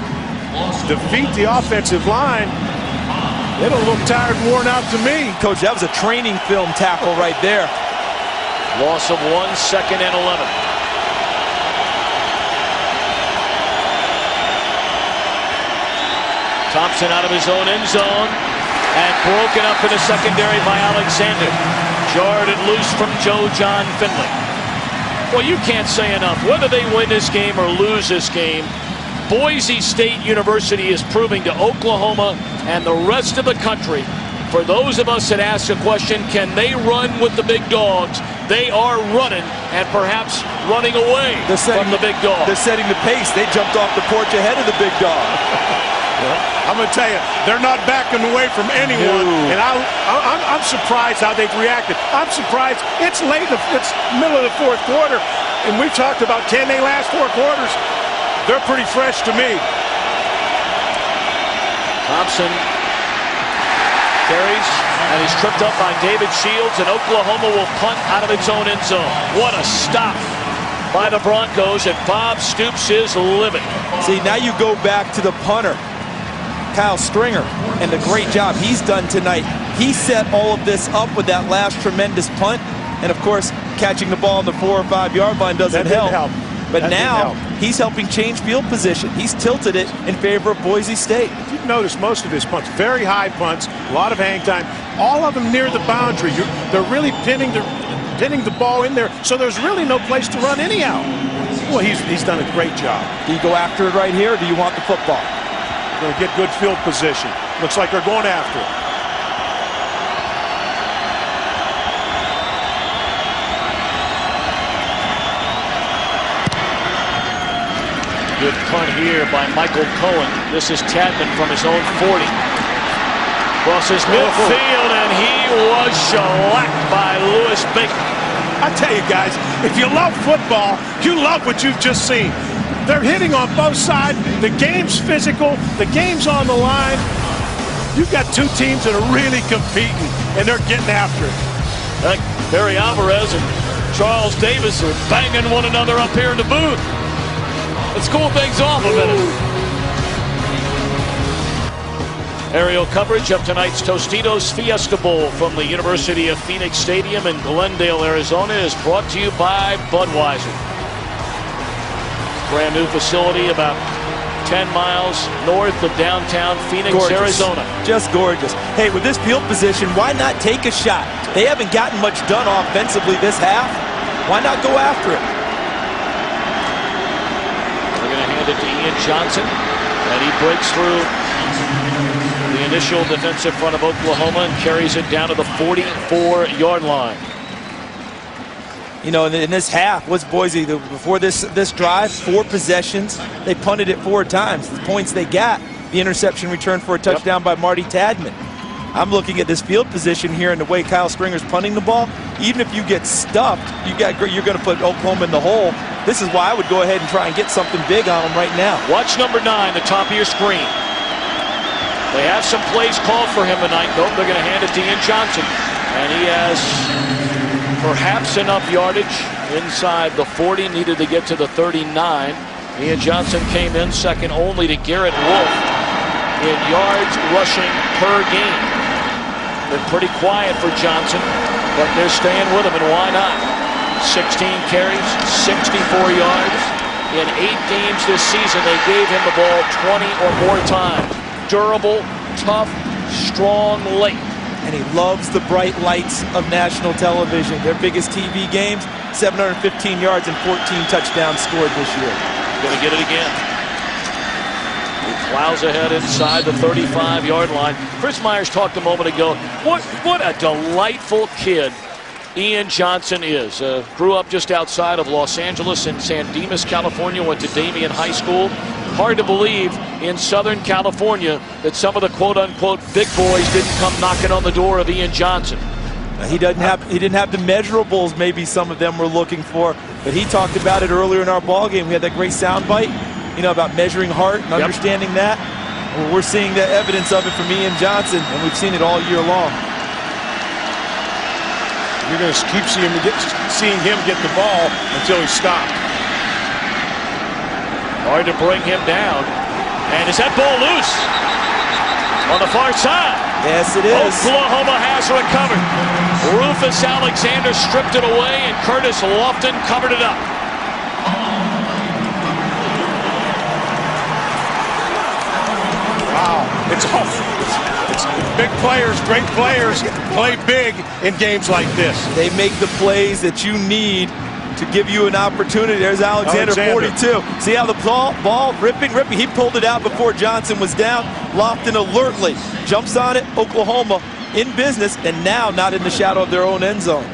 Defeat the offensive line. They don't look tired and worn out to me. Coach, that was a training film tackle right there. Loss of 1, 2nd and 11. Thompson out of his own end zone and broken up in the secondary by Alexander. Jarred and loose from Joe John Finley. Well, you can't say enough. Whether they win this game or lose this game, Boise State University is proving to Oklahoma and the rest of the country, for those of us that ask the question, can they run with the big dogs? They are running and perhaps running away from the big dog. They're setting the pace. They jumped off the porch ahead of the big dog. I'm going to tell you, they're not backing away from anyone, and I'm surprised how they've reacted. I'm surprised. It's late, it's middle of the 4th quarter, and we've talked about can they last 4 quarters. They're pretty fresh to me. Thompson carries, and he's tripped up by David Shields, and Oklahoma will punt out of its own end zone. What a stop by the Broncos, and Bob Stoops is livid. See, now you go back to the punter, Kyle Stringer, and the great job he's done tonight. He set all of this up with that last tremendous punt, and of course, catching the ball on the 4 or 5 yard line doesn't help. But now he's helping change field position. He's tilted it in favor of Boise State. If you've noticed, most of his punts, very high punts, a lot of hang time, all of them near the boundary. They're really pinning the ball in there, so there's really no place to run anyhow. Well, he's done a great job. Do you go after it right here, or do you want the football? Going to get good field position. Looks like they're going after it. Good punt here by Michael Cohen. This is Tadman from his own 40. Crosses midfield, and he was shellacked by Lewis Baker. I tell you guys, if you love football, you love what you've just seen. They're hitting on both sides. The game's physical. The game's on the line. You've got two teams that are really competing, and they're getting after it. Like Barry Alvarez and Charles Davis are banging one another up here in the booth. Let's cool things off a minute. Aerial coverage of tonight's Tostitos Fiesta Bowl from the University of Phoenix Stadium in Glendale, Arizona is brought to you by Budweiser. Brand new facility about 10 miles north of downtown Phoenix, gorgeous. Arizona. Just gorgeous. Hey, with this field position, why not take a shot? They haven't gotten much done offensively this half. Why not go after it? They're going to hand it to Ian Johnson, and he breaks through the initial defensive front of Oklahoma and carries it down to the 44-yard line. You know, in this half, what's Boise, before this drive, 4 possessions. They punted it 4 times. The points they got, the interception return for a touchdown by Marty Tadman. I'm looking at this field position here and the way Kyle Stringer's punting the ball. Even if you get stuffed, you're going to put Oklahoma in the hole. This is why I would go ahead and try and get something big on them right now. Watch number 9, the top of your screen. They have some plays called for him tonight. Nope, they're going to hand it to Ian Johnson. And he has perhaps enough yardage inside the 40, needed to get to the 39. Ian Johnson came in second only to Garrett Wolf in yards rushing per game. Been pretty quiet for Johnson, but they're staying with him, and why not? 16 carries, 64 yards. In 8 games this season, they gave him the ball 20 or more times. Durable, tough, strong, late. And he loves the bright lights of national television. Their biggest TV games, 715 yards and 14 touchdowns scored this year. Going to get it again. He plows ahead inside the 35-yard line. Chris Myers talked a moment ago. What a delightful kid Ian Johnson is. Grew up just outside of Los Angeles in San Dimas, California. Went to Damien High School. Hard to believe in Southern California that some of the quote-unquote big boys didn't come knocking on the door of Ian Johnson. He didn't have the measurables maybe some of them were looking for, but he talked about it earlier in our ball game. We had that great sound bite, you know, about measuring heart and understanding that. Well, we're seeing the evidence of it from Ian Johnson, and we've seen it all year long. You're going to keep seeing him get the ball until he's stopped. Hard to bring him down. And is that ball loose? On the far side. Yes, it is. Oklahoma has recovered. Rufus Alexander stripped it away, and Curtis Lofton covered it up. Wow. It's big players, great players play big in games like this. They make the plays that you need to give you an opportunity. There's Alexander. 42. See how the ball ripping. He pulled it out before Johnson was down. Lofton alertly jumps on it. Oklahoma in business, and now not in the shadow of their own end zone.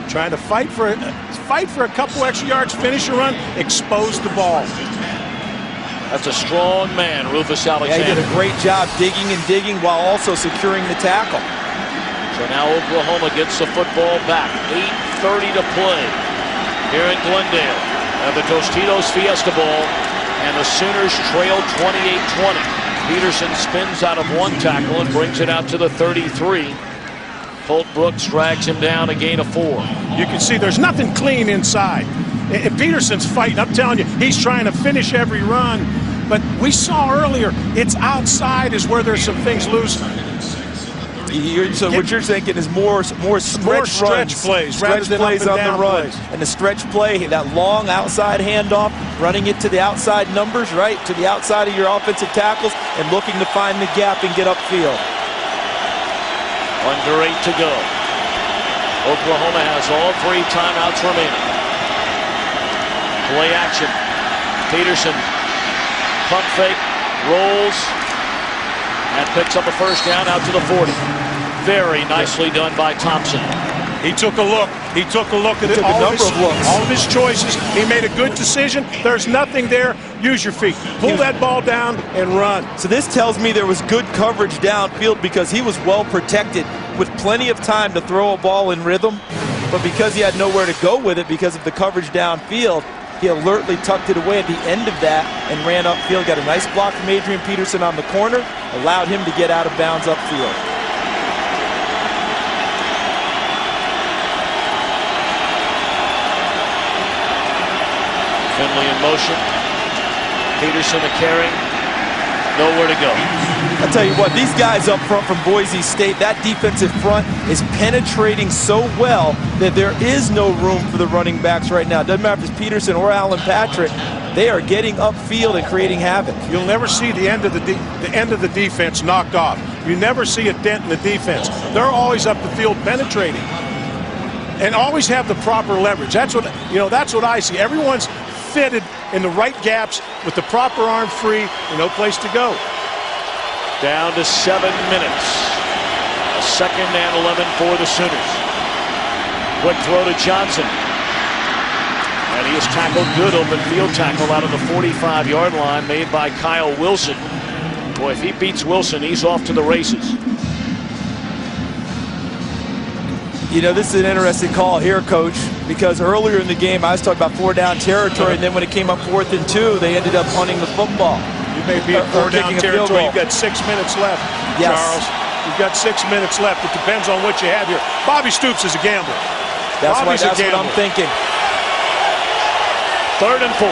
Trying to fight for a couple extra yards, finish a run, expose the ball. That's a strong man, Rufus Alexander. Yeah, he did a great job digging while also securing the tackle. So now Oklahoma gets the football back. 8:30 to play here in Glendale at the Tostitos Fiesta Bowl, and the Sooners trail 28-20. Peterson spins out of one tackle and brings it out to the 33. Colt Brooks drags him down, a gain of 4. You can see there's nothing clean inside. And Peterson's fighting. I'm telling you, he's trying to finish every run. But we saw earlier, it's outside is where there's some things loose. So what you're thinking is more stretch plays, stretch plays on the run, and the stretch play, that long outside handoff, running it to the outside numbers, right to the outside of your offensive tackles, and looking to find the gap and get upfield. Under 8 to go. Oklahoma has all 3 timeouts remaining. Play action. Peterson, pump fake, rolls, and picks up a first down out to the 40. Very nicely done by Thompson. He took a look. He took a look at all of his choices. He made a good decision. There's nothing there. Use your feet. Pull that ball down and run. So this tells me there was good coverage downfield because he was well protected with plenty of time to throw a ball in rhythm. But because he had nowhere to go with it because of the coverage downfield, he alertly tucked it away at the end of that and ran upfield. Got a nice block from Adrian Peterson on the corner. Allowed him to get out of bounds upfield. Finley in motion. Peterson a carry. Nowhere to go. I'll tell you what, these guys up front from Boise State, that defensive front is penetrating so well that there is no room for the running backs right now. Doesn't matter if it's Peterson or Alan Patrick. They are getting upfield and creating havoc. You'll never see the end of the defense knocked off. You never see a dent in the defense. They're always up the field penetrating and always have the proper leverage. That's what I see. Everyone's fitted in the right gaps with the proper arm free and no place to go. Down to 7 minutes. A 2nd and 11 for the Sooners. Quick throw to Johnson. And he is tackled. Good open field tackle out of the 45-yard line made by Kyle Wilson. Boy, if he beats Wilson, he's off to the races. You know, this is an interesting call here, Coach, because earlier in the game I was talking about 4-down territory, and then when it came up 4th and 2, they ended up punting the football. You may be at 4-down territory. You've got 6 minutes left, yes. Charles. You've got 6 minutes left. It depends on what you have here. Bobby Stoops is a gambler. That's what I'm thinking. 3rd and 4.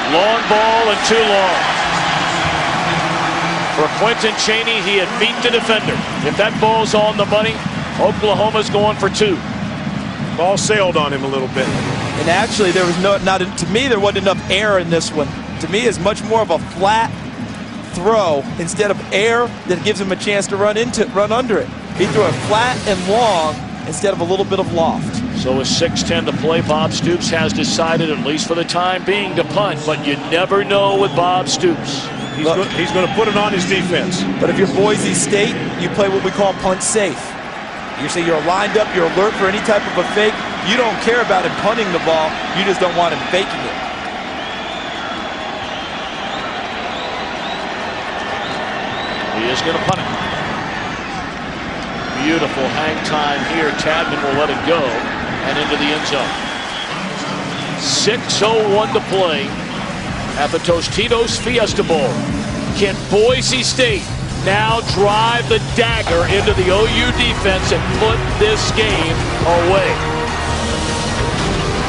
Long ball and too long. For Quentin Chaney, he had beat the defender. If that ball's on the money, Oklahoma's going for 2. Ball sailed on him a little bit. And actually, there was to me, there wasn't enough air in this one. To me, it's much more of a flat throw instead of air that gives him a chance to run under it. He threw it flat and long instead of a little bit of loft. So with 6:10 to play, Bob Stoops has decided, at least for the time being, to punt. But you never know with Bob Stoops. He's going to put it on his defense. But if you're Boise State, you play what we call punt safe. You're lined up, you're alert for any type of a fake. You don't care about him punting the ball. You just don't want him faking it. He is going to punt it. Beautiful hang time here. Tadman will let it go and into the end zone. 6:01 to play at the Tostitos Fiesta Bowl. Can Boise State now drive the dagger into the OU defense and put this game away?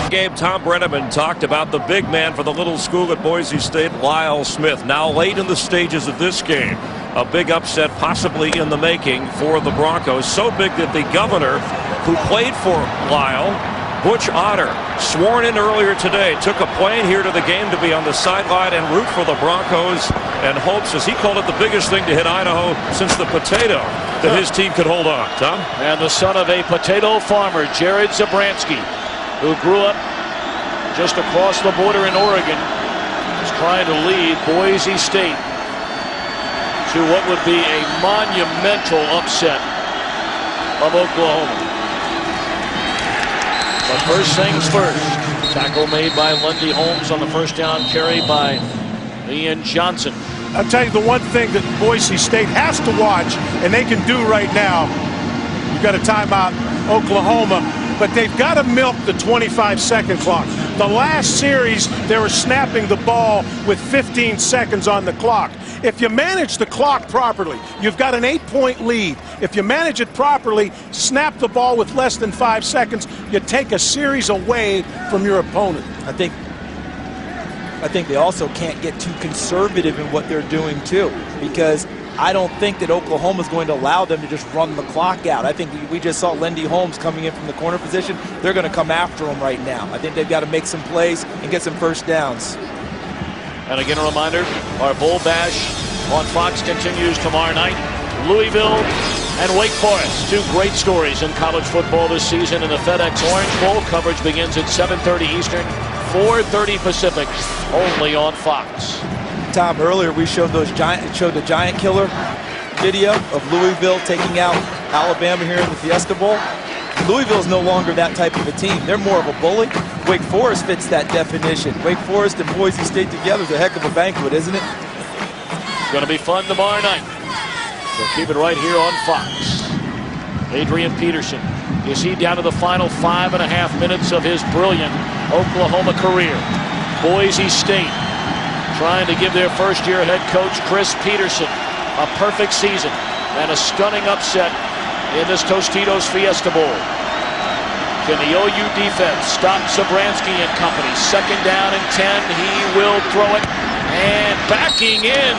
Game, Tom Brenneman talked about the big man for the little school at Boise State, Lyle Smith. Now late in the stages of this game, a big upset possibly in the making for the Broncos. So big that the governor who played for Lyle, Butch Otter, sworn in earlier today, took a plane here to the game to be on the sideline and root for the Broncos and hopes, as he called it, the biggest thing to hit Idaho since the potato, that his team could hold on. Tom? And the son of a potato farmer, Jared Zabransky, who grew up just across the border in Oregon, is trying to lead Boise State to what would be a monumental upset of Oklahoma. But first things first, tackle made by Lundy Holmes on the first down carry by Ian Johnson. I'll tell you the one thing that Boise State has to watch, and they can do right now, you've got a timeout, Oklahoma, but they've got to milk the 25-second clock. The last series, they were snapping the ball with 15 seconds on the clock. If you manage the clock properly, you've got an 8-point lead. If you manage it properly, snap the ball with less than 5 seconds, you take a series away from your opponent. I think they also can't get too conservative in what they're doing too, because I don't think that Oklahoma's going to allow them to just run the clock out. I think we just saw Lundy Holmes coming in from the corner position. They're going to come after him right now. I think they've got to make some plays and get some first downs. And again, a reminder, our Bowl Bash on Fox continues tomorrow night. Louisville and Wake Forest, 2 great stories in college football this season in the FedEx Orange Bowl. Coverage begins at 7:30 Eastern, 4:30 Pacific, only on Fox. Tom, earlier we showed the giant killer video of Louisville taking out Alabama here in the Fiesta Bowl. Louisville is no longer that type of a team. They're more of a bully. Wake Forest fits that definition. Wake Forest and Boise State together is a heck of a banquet, isn't it? It's going to be fun tomorrow night. So keep it right here on Fox. Adrian Peterson. Is he down to the final 5.5 minutes of his brilliant Oklahoma career? Boise State trying to give their first-year head coach Chris Peterson a perfect season and a stunning upset in this Tostitos Fiesta Bowl. Can the OU defense stop Sobransky and company? 2nd down and 10. He will throw it. And backing in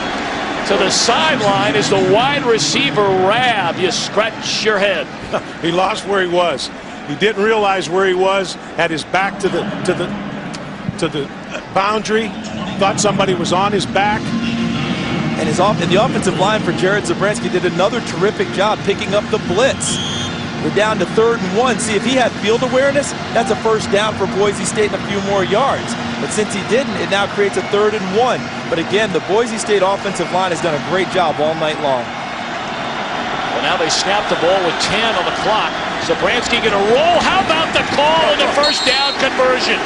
to the sideline is the wide receiver Rab. You scratch your head. He lost where he was. He didn't realize where he was. Had his back to the boundary. Thought somebody was on his back. And the offensive line for Jared Sobransky did another terrific job picking up the blitz. We're down to 3rd and 1. See, if he had field awareness, that's a first down for Boise State and a few more yards. But since he didn't, it now creates a 3rd and 1. But again, the Boise State offensive line has done a great job all night long. Well, now they snap the ball with 10 on the clock. Sobransky going to roll. How about the call and the first down conversion?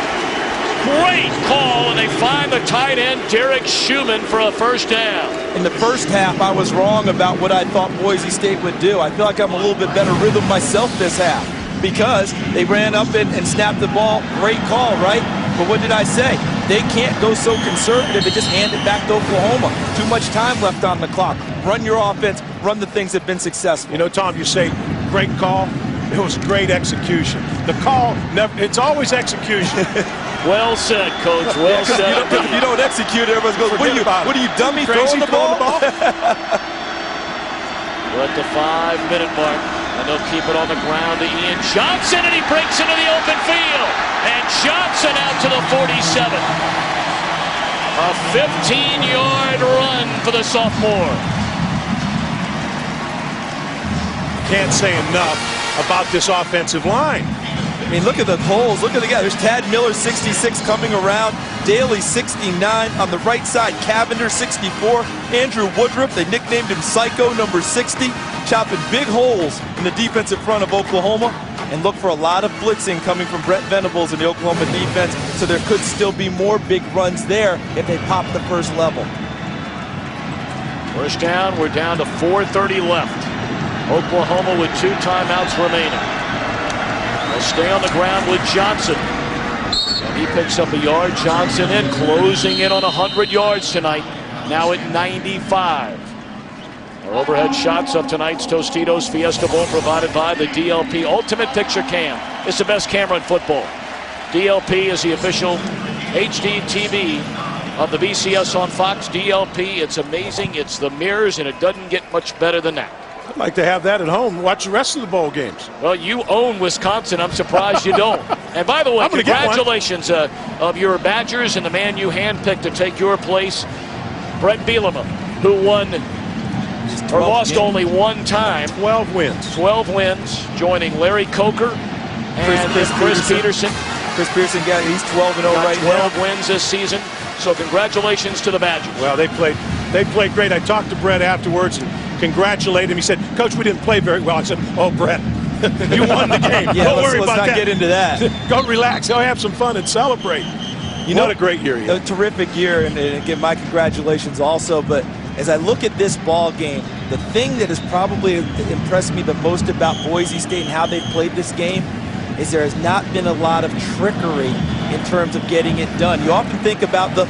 Great call, and they find the tight end, Derek Schumann, for a first down. In the first half, I was wrong about what I thought Boise State would do. I feel like I'm a little bit better rhythm myself this half because they ran up and snapped the ball. Great call, right? But what did I say? They can't go so conservative and just hand it back to Oklahoma. Too much time left on the clock. Run your offense. Run the things that have been successful. You know, Tom, you say great call. It was great execution. The call, it's always execution. Well said, Coach. Well said. If you don't execute, everybody goes, what are you, dummy, throwing the ball? We're at the 5-minute mark, and they'll keep it on the ground to Ian Johnson, and he breaks into the open field. And Johnson out to the 47. A 15-yard run for the sophomore. Can't say enough about this offensive line. I mean, look at the holes. Look at the guy. There's Tad Miller, 66, coming around. Daly, 69. On the right side, Cavender, 64. Andrew Woodruff, they nicknamed him Psycho, number 60. Chopping big holes in the defensive front of Oklahoma. And look for a lot of blitzing coming from Brett Venables in the Oklahoma defense. So there could still be more big runs there if they pop the first level. First down, we're down to 4:30 left. Oklahoma with 2 timeouts remaining. They'll stay on the ground with Johnson. And he picks up a yard. Johnson in, closing in on 100 yards tonight. Now at 95. Our overhead shots of tonight's Tostitos Fiesta Bowl provided by the DLP Ultimate Picture Cam. It's the best camera in football. DLP is the official HD TV of the BCS on Fox. DLP, it's amazing. It's the mirrors, and it doesn't get much better than that. I'd like to have that at home. Watch the rest of the bowl games. Well, you own Wisconsin. I'm surprised you don't. And by the way, congratulations of your Badgers and the man you handpicked to take your place, Brett Bielema, who won or lost only 1 time. 12 wins. 12 wins, joining Larry Coker and Chris Peterson. Chris Peterson he's 12-0 right now. 12 wins this season. So congratulations to the Badgers. Well, they played great. I talked to Brett afterwards and congratulated him. He said, "Coach, we didn't play very well." I said, "Oh, Brett, you won the game. Yeah, Don't worry about that. Let's not get into that. Go relax. Go have some fun and celebrate." What a great year. A terrific year, and again, my congratulations also. But as I look at this ball game, the thing that has probably impressed me the most about Boise State and how they've played this game is there has not been a lot of trickery in terms of getting it done. You often think about the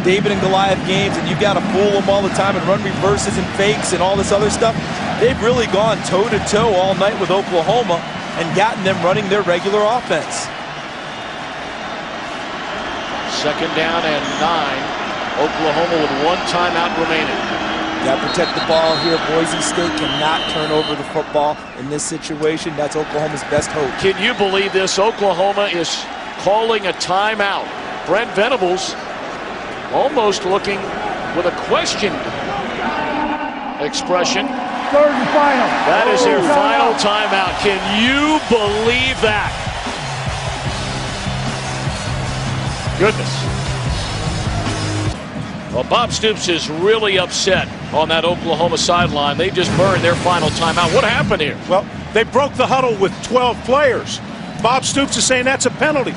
David and Goliath games, and you've got to fool them all the time and run reverses and fakes and all this other stuff. They've really gone toe-to-toe all night with Oklahoma and gotten them running their regular offense. 2nd down and 9. Oklahoma with 1 timeout remaining. Got to protect the ball here. Boise State cannot turn over the football in this situation. That's Oklahoma's best hope. Can you believe this? Oklahoma is calling a timeout. Brent Venables almost looking with a question expression. 3rd and final. That is their final timeout. Can you believe that? goodness. Well, Bob Stoops is really upset on that Oklahoma sideline. They just burned their final timeout. What happened here? Well, they broke the huddle with 12 players. Bob Stoops is saying that's a penalty.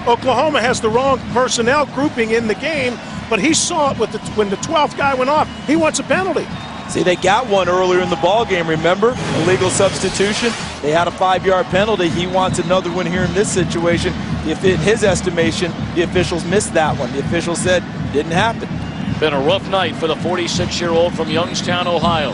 Oklahoma has the wrong personnel grouping in the game, but he saw it when the 12th guy went off. He wants a penalty. See, they got one earlier in the ball game, remember? Illegal substitution. They had a 5-yard penalty. He wants another one here in this situation. In his estimation, the officials missed that one. The official said didn't happen. Been a rough night for the 46-year-old from Youngstown, Ohio.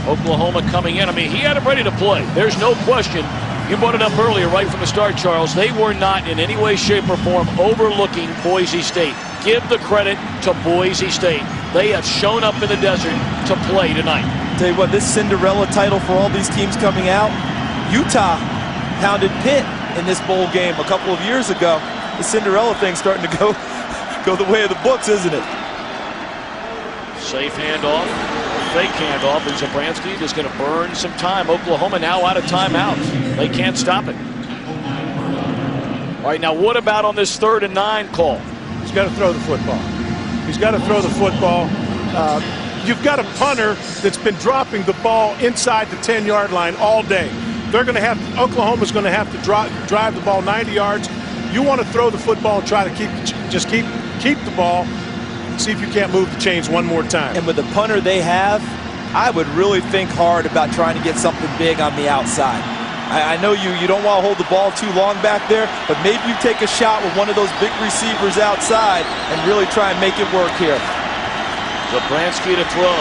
Oklahoma coming in. I mean, he had him ready to play. There's no question. You brought it up earlier right from the start, Charles. They were not in any way, shape, or form overlooking Boise State. Give the credit to Boise State. They have shown up in the desert to play tonight. Tell you what, this Cinderella title for all these teams coming out, Utah pounded Pitt in this bowl game a couple of years ago. The Cinderella thing's starting to go the way of the books, isn't it? Safe handoff, fake handoff, and Zabransky just going to burn some time. Oklahoma now out of timeouts. They can't stop it. All right, now what about on this 3rd and 9 call? He's got to throw the football. He's got to throw the football. You've got a punter that's been dropping the ball inside the 10-yard line all day. Oklahoma's going to have to drive the ball 90 yards. You want to throw the football and try to keep the ball. See if you can't move the chains one more time. And with the punter they have, I would really think hard about trying to get something big on the outside. I know you don't want to hold the ball too long back there, but maybe you take a shot with one of those big receivers outside and really try and make it work here. Zabransky to throw.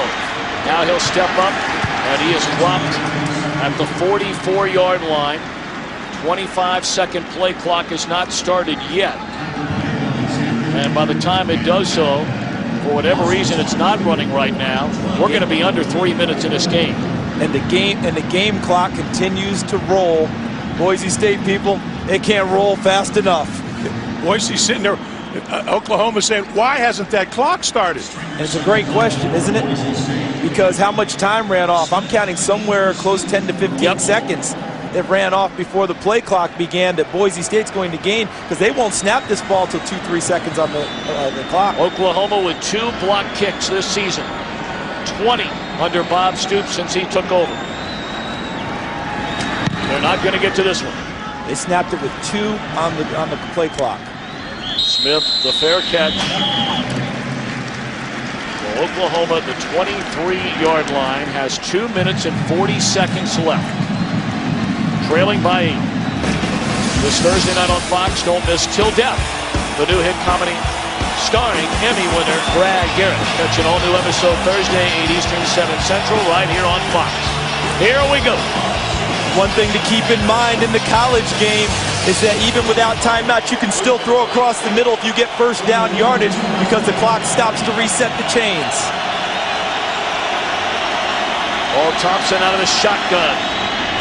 Now he'll step up, and he is dropped at the 44-yard line. 25-second play clock is not started yet. And by the time it does so, for whatever reason it's not running right now, we're going to be under 3 minutes in this game. And the game clock continues to roll. Boise State people, they can't roll fast enough. Boise's sitting there. Oklahoma saying, why hasn't that clock started? And it's a great question, isn't it? Because how much time ran off? I'm counting somewhere close 10 to 15 seconds that ran off before the play clock began that Boise State's going to gain, because they won't snap this ball till 2-3 seconds on the clock. Oklahoma with 2 block kicks this season. 20 under Bob Stoops since he took over. They're not going to get to this one. They snapped it with 2 on the play clock. Smith, the fair catch. Well, Oklahoma, the 23-yard line, has 2 minutes and 40 seconds left. Trailing by 8. This Thursday night on Fox, don't miss Till Death, the new hit comedy starring Emmy winner Brad Garrett. Catch an all-new episode Thursday, 8 Eastern, 7 Central, right here on Fox. Here we go. One thing to keep in mind in the college game is that even without timeout, you can still throw across the middle if you get first down yardage, because the clock stops to reset the chains. Paul Thompson out of the shotgun.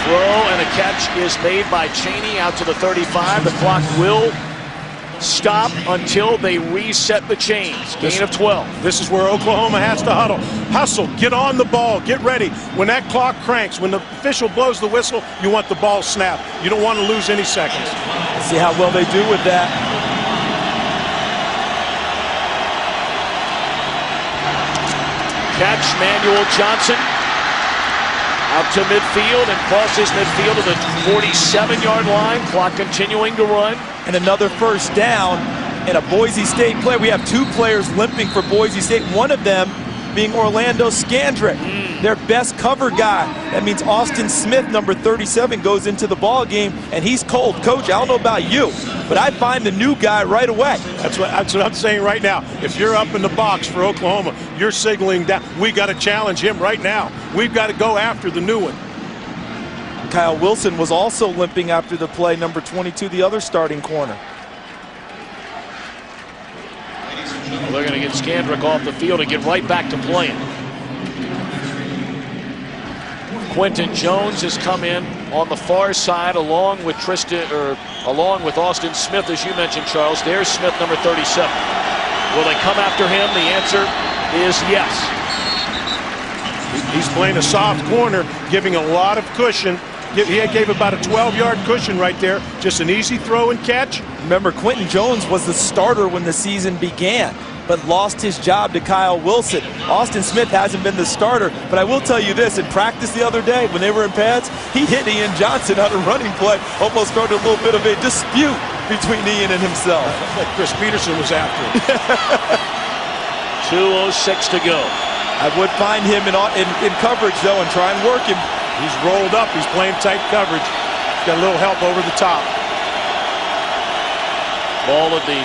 Throw and a catch is made by Chaney out to the 35. The clock will stop until they reset the chains. Gain of 12. This is where Oklahoma has to huddle. Hustle, get on the ball, get ready. When that clock cranks, when the official blows the whistle, you want the ball snapped. You don't want to lose any seconds. Let's see how well they do with that. Catch, Manuel Johnson. Out to midfield and crosses midfield to the 47-yard line. Clock continuing to run. And another first down in a Boise State play. We have 2 players limping for Boise State. One of them being Orlando Scandrick, their best cover guy. That means Austin Smith, number 37, goes into the ball game, and he's cold. Coach, I don't know about you, but I find the new guy right away. That's what I'm saying right now. If you're up in the box for Oklahoma, you're signaling that we got to challenge him right now. We've got to go after the new one. Kyle Wilson was also limping after the play, number 22, the other starting corner. Well, they're going to get Scandrick off the field and get right back to playing. Quentin Jones has come in on the far side along with Austin Smith, as you mentioned, Charles. There's Smith, number 37. Will they come after him? The answer is yes. He's playing a soft corner, giving a lot of cushion He gave about a 12-yard cushion right there. Just an easy throw and catch. Remember, Quentin Jones was the starter when the season began, but lost his job to Kyle Wilson. Austin Smith hasn't been the starter, but I will tell you this, in practice the other day when they were in pads, he hit Ian Johnson on a running play, almost started a little bit of a dispute between Ian and himself. Chris Peterson was after him. 2:06 to go. I would find him in coverage, though, and try and work him. He's rolled up. He's playing tight coverage. He's got a little help over the top. Ball at the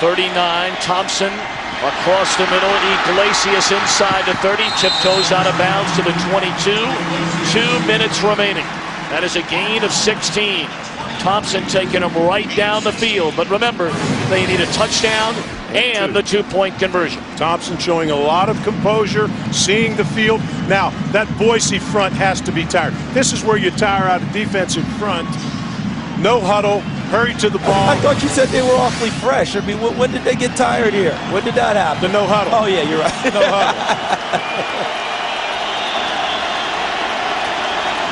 39. Thompson across the middle. Iglesias inside the 30. Tiptoes out of bounds to the 22. 2 minutes remaining. That is a gain of 16. Thompson taking him right down the field. But remember, they need a touchdown and the 2-point conversion. Thompson showing a lot of composure, seeing the field. Now, that Boise front has to be tired. This is where you tire out a defensive front. No huddle, hurry to the ball. I thought you said they were awfully fresh. I mean, when did they get tired here? When did that happen? The no huddle. Oh, yeah, you're right. No huddle.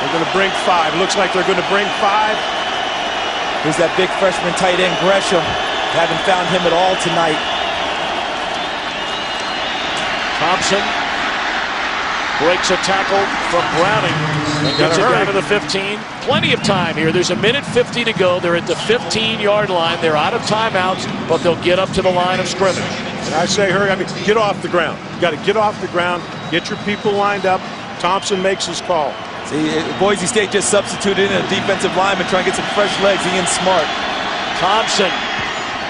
They're going to bring 5. Looks like they're going to bring 5. Here's that big freshman tight end, Gresham. Haven't found him at all tonight. Thompson breaks a tackle from Browning and gets it down to the 15. Plenty of time here. There's 1:50 to go. They're at the 15-yard line. They're out of timeouts, but they'll get up to the line of scrimmage. And I say hurry. I mean, get off the ground. You got to get off the ground, get your people lined up. Thompson makes his call. See, Boise State just substituted in a defensive lineman trying to get some fresh legs. Ian Smart. Thompson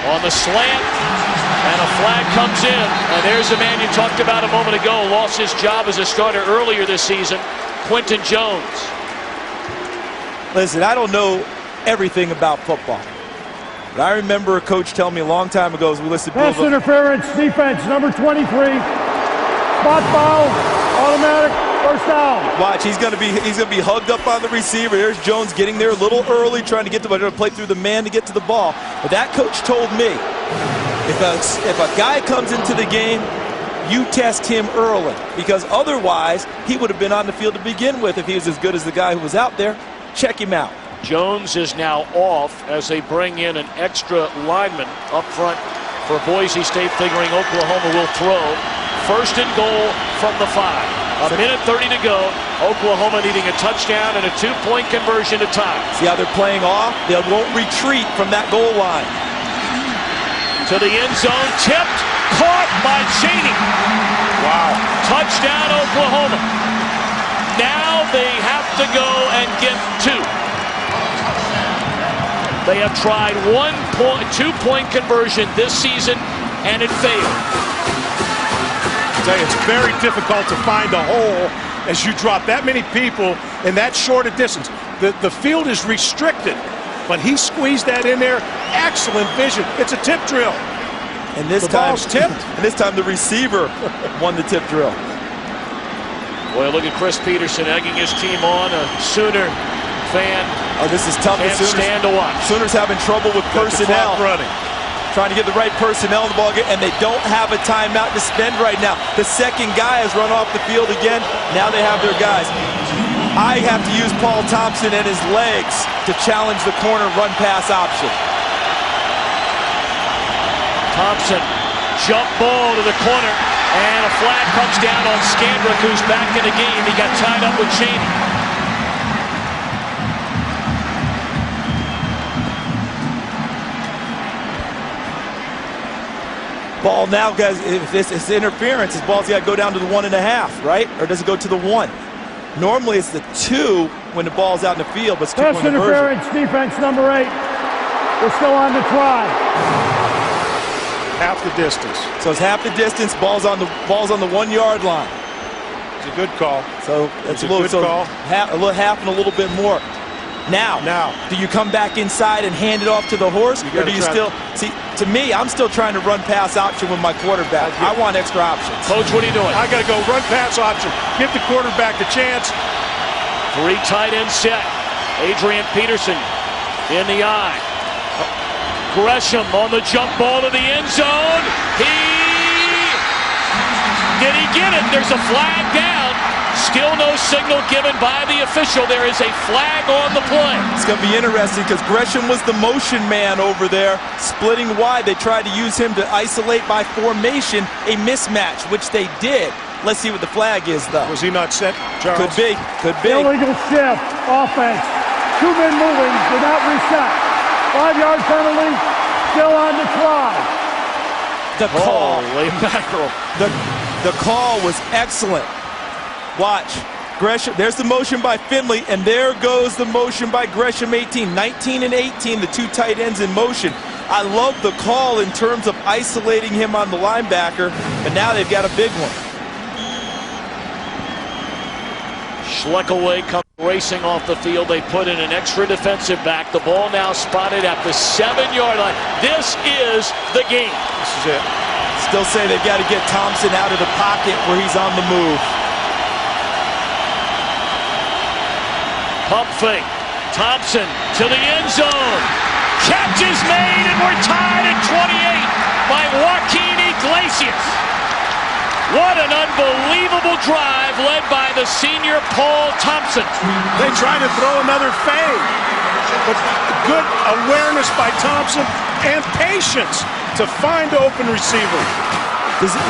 on the slant, and a flag comes in. And there's the man you talked about a moment ago, lost his job as a starter earlier this season, Quentin Jones. Listen, I don't know everything about football, but I remember a coach telling me a long time ago as we listed pass interference, defense, number 23, spot foul, automatic, first down. Watch, he's gonna be hugged up on the receiver. There's Jones getting there a little early, trying to get to play through the man to get to the ball. But that coach told me, if a guy comes into the game, you test him early, because otherwise he would have been on the field to begin with if he was as good as the guy who was out there. Check him out. Jones is now off as they bring in an extra lineman up front for Boise State, figuring Oklahoma will throw. First and goal from the 5. 1:30 to go. Oklahoma needing a touchdown and a 2-point conversion to tie. See how they're playing off? They won't retreat from that goal line. To the end zone, tipped, caught by Cheney. Wow. Touchdown, Oklahoma. Now they have to go and get 2. They have tried 2-point conversion this season, and it failed. I tell you, it's very difficult to find a hole as you drop that many people in that short a distance. The field is restricted, but he squeezed that in there. Excellent vision. It's a tip drill. And this time, ball's tipped. And this time the receiver won the tip drill. Boy, look at Chris Peterson egging his team on. A Sooner fan. Oh, this is tough. Can't stand to watch. Sooners having trouble with personnel. Running. Trying to get the right personnel in the ball game, and they don't have a timeout to spend right now. The second guy has run off the field again. Now they have their guys. I have to use Paul Thompson and his legs to challenge the corner run-pass option. Thompson, jump ball to the corner, and a flag comes down on Scandrick, who's back in the game. He got tied up with Cheney. Ball now, guys, if this is interference, this ball's got to go down to the 1.5, right? Or does it go to the 1? Normally it's the 2 when the ball's out in the field, but it's 2-point conversion. Interference, defense number 8. We're still on the try. Half the distance. So it's half the distance. Ball's on the 1-yard line. It's a good call. So that's a little good call. Half and a little bit more. Now, do you come back inside and hand it off to the horse, or do you still see? To me, I'm still trying to run pass option with my quarterback. I want extra options. Coach, what are you doing? I got to go run pass option. Give the quarterback a chance. 3 tight end set. Adrian Peterson in the eye. Gresham on the jump ball to the end zone. He Did he get it? There's a flag down. Still no signal given by the official. There is a flag on the play. It's going to be interesting because Gresham was the motion man over there, splitting wide. They tried to use him to isolate by formation, a mismatch, which they did. Let's see what the flag is, though. Was he not set, Charles? Could be. Could be. Illegal shift, offense. 2 men moving, did not reset. 5-yard penalty, still on the try. The call. Holy mackerel. The call was excellent. Watch. Gresham, there's the motion by Finley, and there goes the motion by Gresham 18. 19 and 18, the 2 tight ends in motion. I love the call in terms of isolating him on the linebacker, but now they've got a big one. Schleckaway comes racing off the field. They put in an extra defensive back. The ball now spotted at the 7-yard line. This is the game. This is it. Still say they've got to get Thompson out of the pocket where he's on the move. Pump fake. Thompson to the end zone. Catch is made, and we're tied at 28 by Joaquin Iglesias. What an unbelievable drive led by the senior Paul Thompson. They tried to throw another fade, but good awareness by Thompson and patience to find open receiver.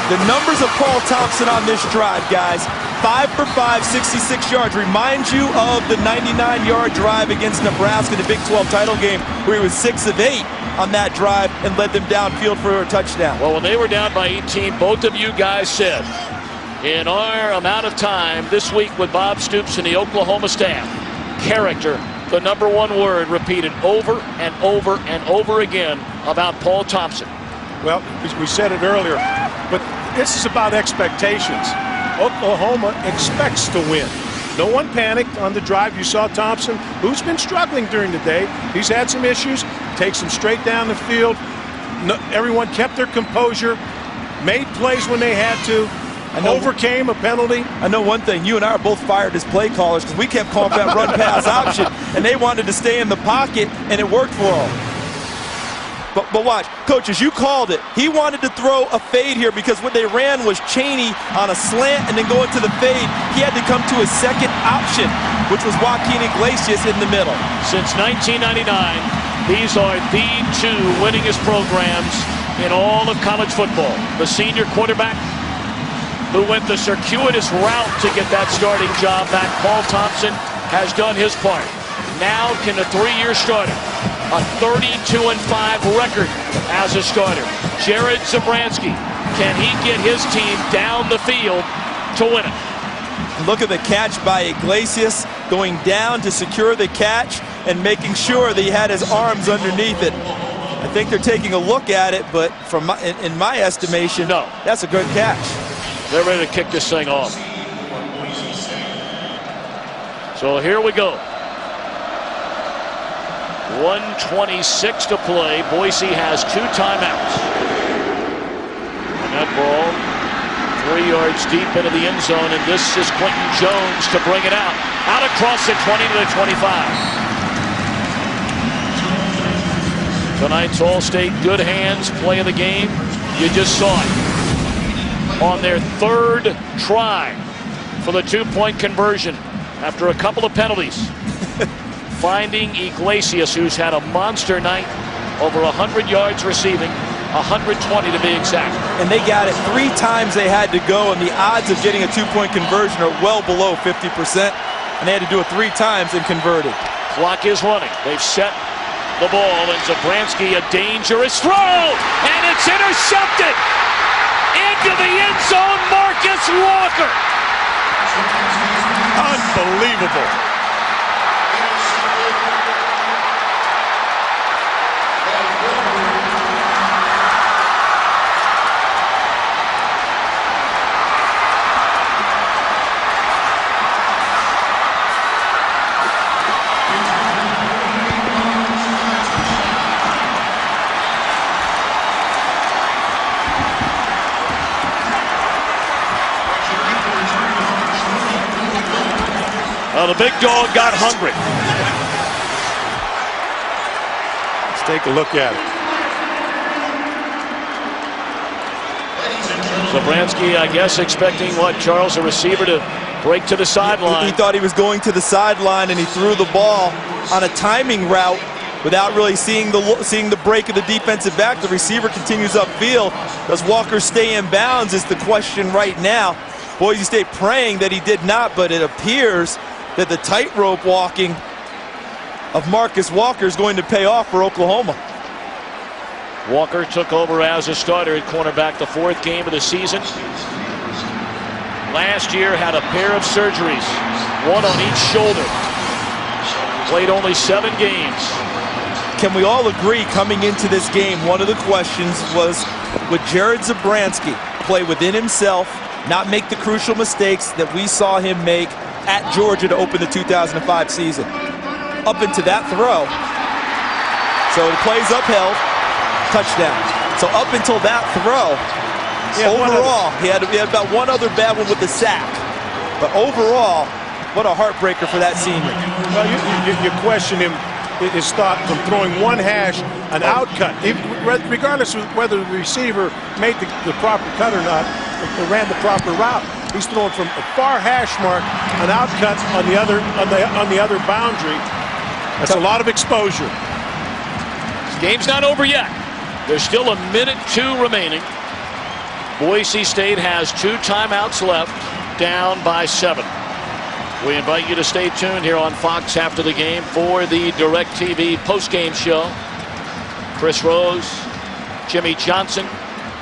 The numbers of Paul Thompson on this drive, guys. 5 for 5, 66 yards. Reminds you of the 99-yard drive against Nebraska in the Big 12 title game where he was 6 of 8 on that drive and led them downfield for a touchdown. Well, when they were down by 18, both of you guys said, in our amount of time this week with Bob Stoops and the Oklahoma staff, character, the #1 word repeated over and over and over again about Paul Thompson. Well, we said it earlier, but this is about expectations. Oklahoma expects to win. No one panicked on the drive. You saw Thompson, who's been struggling during the day. He's had some issues. Takes him straight down the field. Everyone kept their composure, made plays when they had to, overcame a penalty. I know one thing. You and I are both fired as play callers because we kept calling that run-pass option, and they wanted to stay in the pocket, and it worked for them. But watch, coaches, you called it. He wanted to throw a fade here because what they ran was Chaney on a slant and then go into the fade. He had to come to his second option, which was Joaquin Iglesias in the middle. Since 1999, these are the 2 winningest programs in all of college football. The senior quarterback who went the circuitous route to get that starting job back, Paul Thompson, has done his part. Now can the 3-year starter, a 32-5 record as a starter, Jared Zabransky, can he get his team down the field to win it? Look at the catch by Iglesias, going down to secure the catch and making sure that he had his arms underneath it. I think they're taking a look at it, but in my estimation, no, that's a good catch. They're ready to kick this thing off. So here we go. 1:26 to play. Boise has 2 timeouts. And that ball 3 yards deep into the end zone, and this is Quentin Jones to bring it out. Out across the 20 to the 25. Tonight's All-State good hands play of the game. You just saw it. On their 3rd try for the 2-point conversion after a couple of penalties. Finding Iglesias, who's had a monster night, over 100 yards receiving, 120 to be exact. And they got it 3 times they had to go, and the odds of getting a 2-point conversion are well below 50%. And they had to do it 3 times and converted. Clock is running. They've set the ball, and Zabransky, a dangerous throw, and it's intercepted. Into the end zone, Marcus Walker. Unbelievable. Well, the big dog got hungry. Let's take a look at it. Zabransky, I guess, expecting what, Charles, a receiver to break to the sideline. He thought he was going to the sideline, and he threw the ball on a timing route without really seeing the break of the defensive back. The receiver continues upfield. Does Walker stay in bounds is the question right now. Boise State praying that he did not, but it appears that the tightrope walking of Marcus Walker is going to pay off for Oklahoma. Walker took over as a starter at cornerback, the 4th game of the season. Last year had a pair of surgeries, one on each shoulder. Played only 7 games. Can we all agree coming into this game, one of the questions was, would Jared Zabransky play within himself, not make the crucial mistakes that we saw him make at Georgia to open the 2005 season? Up into that throw. So the play's upheld. Touchdown. So up until that throw, overall, he had about one other bad one with the sack. But overall, what a heartbreaker for that senior. Well, you question his thought from throwing one hash, an out cut, regardless of whether the receiver made the proper cut or not, or ran the proper route. He's throwing from a far hash mark, an out cut on the other boundary. That's a lot of exposure. This game's not over yet. There's still 1:02 remaining. Boise State has 2 timeouts left, down by 7. We invite you to stay tuned here on Fox after the game for the DirecTV postgame show. Chris Rose, Jimmy Johnson,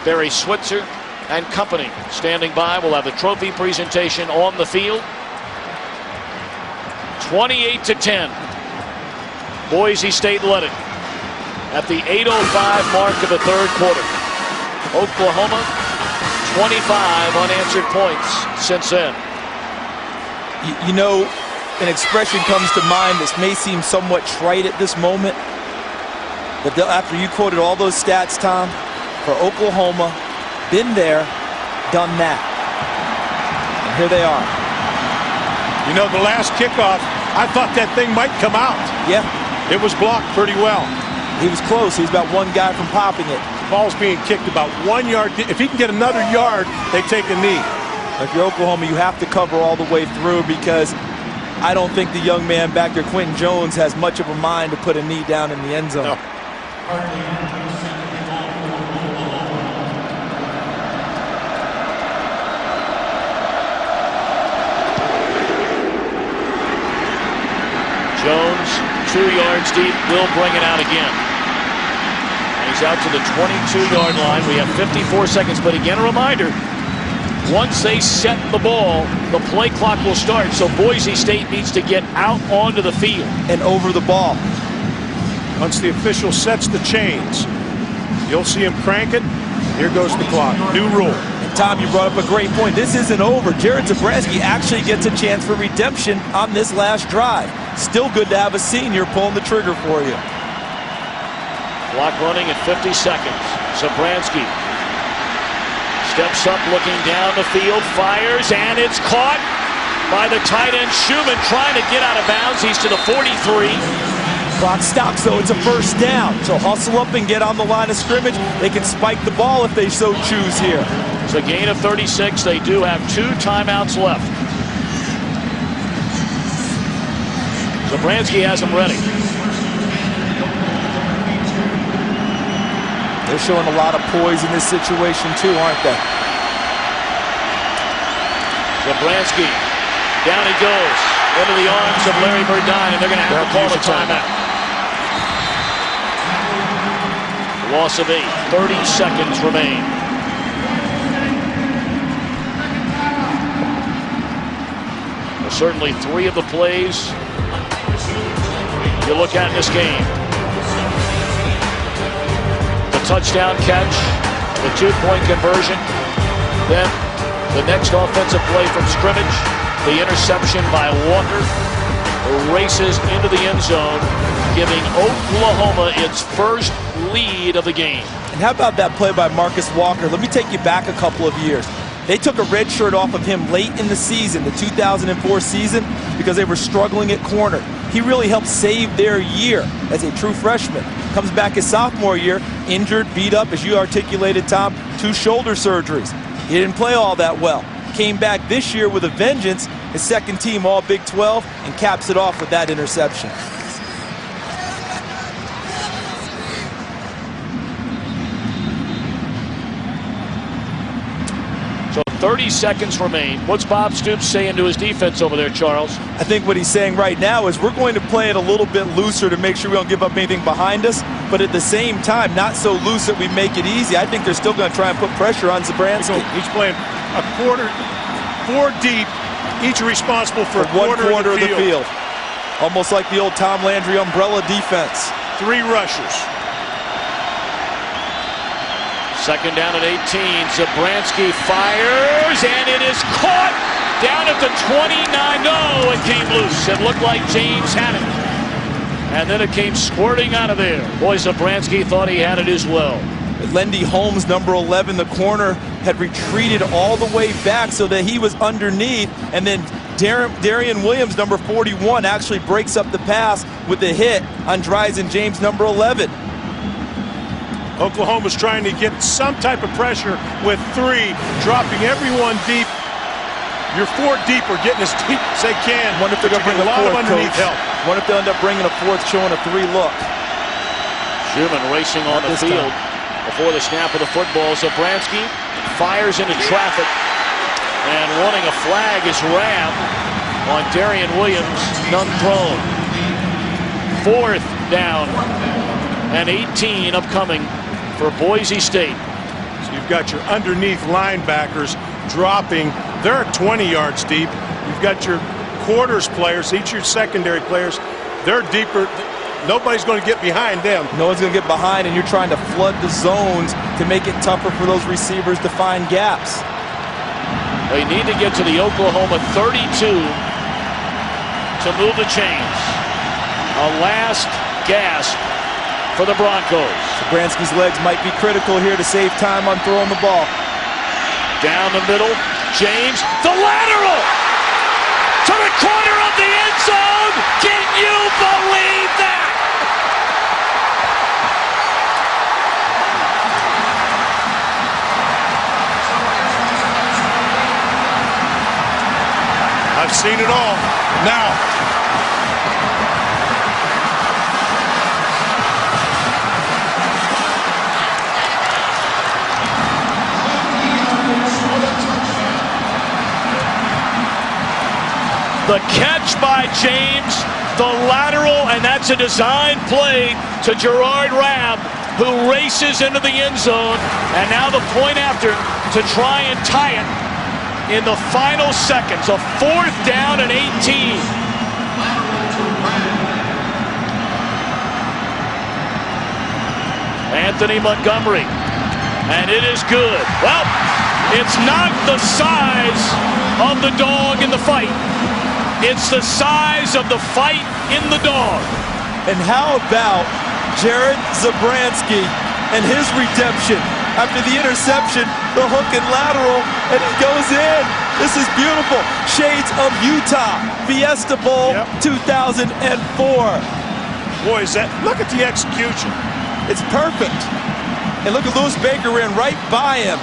Barry Switzer, and company standing by. We'll have the trophy presentation on the field. 28-10. Boise State led it at the 8:05 mark of the 3rd quarter. Oklahoma, 25 unanswered points since then. You know, an expression comes to mind. This may seem somewhat trite at this moment, but after you quoted all those stats, Tom, for Oklahoma, been there, done that. And here they are. You know, the last kickoff, I thought that thing might come out. Yeah. It was blocked pretty well. He was close. He was about one guy from popping it. The ball's being kicked about 1 yard. If he can get another yard, they take a knee. If you're Oklahoma, you have to cover all the way through, because I don't think the young man back there, Quentin Jones, has much of a mind to put a knee down in the end zone. No. Jones, 2 yards deep, will bring it out again. He's out to the 22-yard line. We have 54 seconds, but again, a reminder, once they set the ball, the play clock will start, so Boise State needs to get out onto the field. And over the ball. Once the official sets the chains, you'll see him crank it. Here goes the clock. New rule. And Tom, you brought up a great point. This isn't over. Jared Zabransky actually gets a chance for redemption on this last drive. Still good to have a senior pulling the trigger for you. Clock running at 50 seconds. Zabransky steps up, looking down the field, fires, and it's caught by the tight end Schumann, trying to get out of bounds. He's to the 43. Clock stops, so it's a first down. So hustle up and get on the line of scrimmage. They can spike the ball if they so choose here. It's a gain of 36. They do have 2 timeouts left. Zabransky has them ready. They're showing a lot of poise in this situation too, aren't they? Zabransky, down he goes into the arms of Larry Burdine, and they're going to have to call a timeout. Loss of 8. 30 seconds remain. Well, certainly 3 of the plays you look at in this game. The touchdown catch, the 2-point conversion, then the next offensive play from scrimmage, the interception by Walker, races into the end zone, giving Oklahoma its first lead of the game. And how about that play by Marcus Walker? Let me take you back a couple of years. They took a red shirt off of him late in the season, the 2004 season, because they were struggling at corner. He really helped save their year as a true freshman. Comes back his sophomore year, injured, beat up, as you articulated, Tom, 2 shoulder surgeries. He didn't play all that well. Came back this year with a vengeance, his second team all Big 12, and caps it off with that interception. So 30 seconds remain. What's Bob Stoops saying to his defense over there, Charles? I think what he's saying right now is we're going to play it a little bit looser to make sure we don't give up anything behind us, but at the same time, not so loose that we make it easy. I think they're still going to try and put pressure on Zabransky. He's playing a quarter, 4 deep, each responsible for one quarter of the field. Almost like the old Tom Landry umbrella defense. 3 rushers. Second down at 18. Zabransky fires, and it is caught down at the 29. No, it came loose. It looked like James had it. And then it came squirting out of there. Boy, Zabransky thought he had it as well. Lendy Holmes, number 11, the corner, had retreated all the way back so that he was underneath, and then Darian Williams, number 41, actually breaks up the pass with the hit on Dryzen James, number 11. Oklahoma's trying to get some type of pressure with 3, dropping everyone deep. Your 4 deep are getting as deep as they can. Wonder if they're going to bring a lot of underneath help. Wonder if they'll end up bringing a 4th, showing a 3 look. Schumann racing on the field before the snap of the football. Zabransky fires into traffic, and wanting a flag is Rabb on Darian Williams, none thrown. 4th down and 18 upcoming for Boise State. So you've got your underneath linebackers dropping. They're 20 yards deep. You've got your quarters players, each your secondary players. They're deeper. Nobody's going to get behind them. No one's going to get behind, and you're trying to flood the zones to make it tougher for those receivers to find gaps. They need to get to the Oklahoma 32 to move the chains. A last gasp for the Broncos. Zabransky's legs might be critical here to save time on throwing the ball. Down the middle, James, the lateral to the corner of the end zone. Can you believe that? I've seen it all. Now, the catch by James, the lateral, and that's a design play to Gerard Rabb, who races into the end zone, and now the point after to try and tie it in the final seconds. A 4th down and 18. Anthony Montgomery, and it is good. Well, it's not the size of the dog in the fight. It's the size of the fight in the dog. And how about Jared Zabransky and his redemption? After the interception, the hook and lateral, and it goes in. This is beautiful. Shades of Utah, Fiesta Bowl 2004. Boy, is that, look at the execution. It's perfect. And look at Lewis Baker ran right by him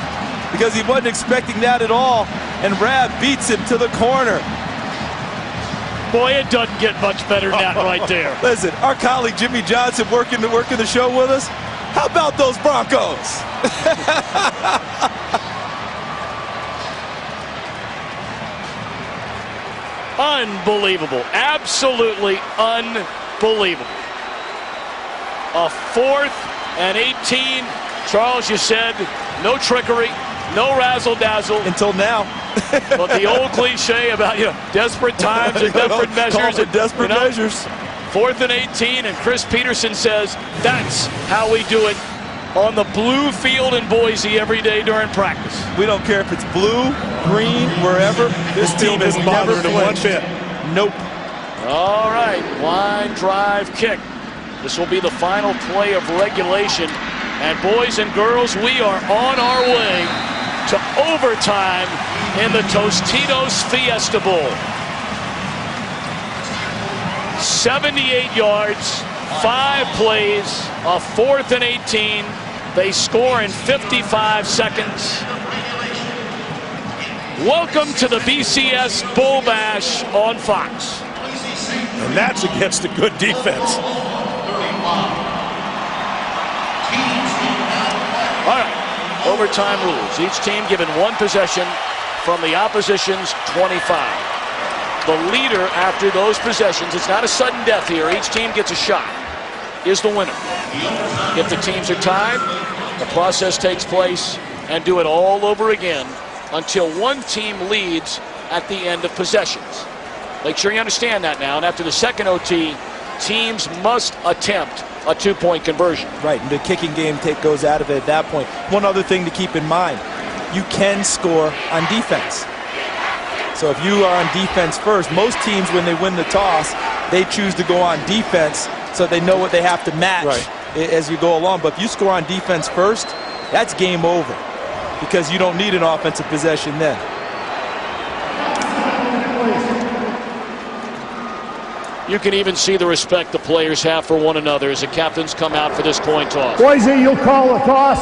because he wasn't expecting that at all. And Rabb beats him to the corner. Boy, it doesn't get much better than that right there. Listen, our colleague Jimmy Johnson working the show with us. How about those Broncos? Unbelievable. Absolutely unbelievable. A 4th and 18. Charles, you said no trickery, no razzle-dazzle. Until now. But the old cliche about, desperate times and desperate measures. Desperate measures. 4th and 18, and Chris Peterson says that's how we do it on the blue field in Boise every day during practice. We don't care if it's blue, green, wherever. This team has never flinched. Nope. All right, line drive kick. This will be the final play of regulation. And boys and girls, we are on our way to overtime in the Tostitos Fiesta Bowl. 78 yards, 5 plays, a 4th and 18. They score in 55 seconds. Welcome to the BCS Bull Bash on Fox. And that's against a good defense. All right, overtime rules. Each team given one possession from the opposition's 25. The leader after those possessions, it's not a sudden death here, each team gets a shot, is the winner. If the teams are tied, the process takes place and do it all over again until one team leads at the end of possessions. Make sure you understand that now. And after the second OT, teams must attempt a two-point conversion. Right, and the kicking game goes out of it at that point. One other thing to keep in mind, you can score on defense. So if you are on defense first, most teams when they win the toss, they choose to go on defense so they know what they have to match as you go along. But if you score on defense first, that's game over because you don't need an offensive possession then. You can even see the respect the players have for one another as the captains come out for this coin toss. Boise, you'll call a toss.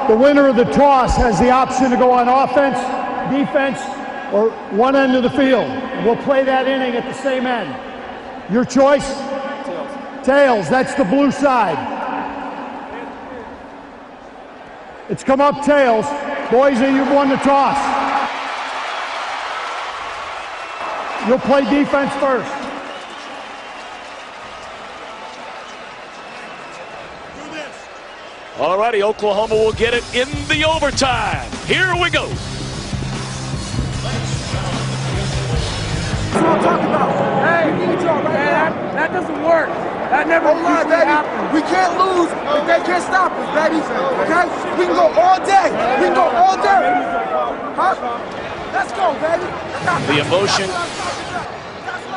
The winner of the toss has the option to go on offense, defense, or one end of the field. We'll play that inning at the same end. Your choice? Tails. That's the blue side. It's come up tails. Boise, you've won the toss. You'll play defense first. All righty, Oklahoma will get it in the overtime. Here we go. That's what I'm talking about. Hey, that doesn't work. That never happens. We can't lose if they can't stop us, baby. Okay? We can go all day. We can go all day. Huh? Let's go, baby. The emotion,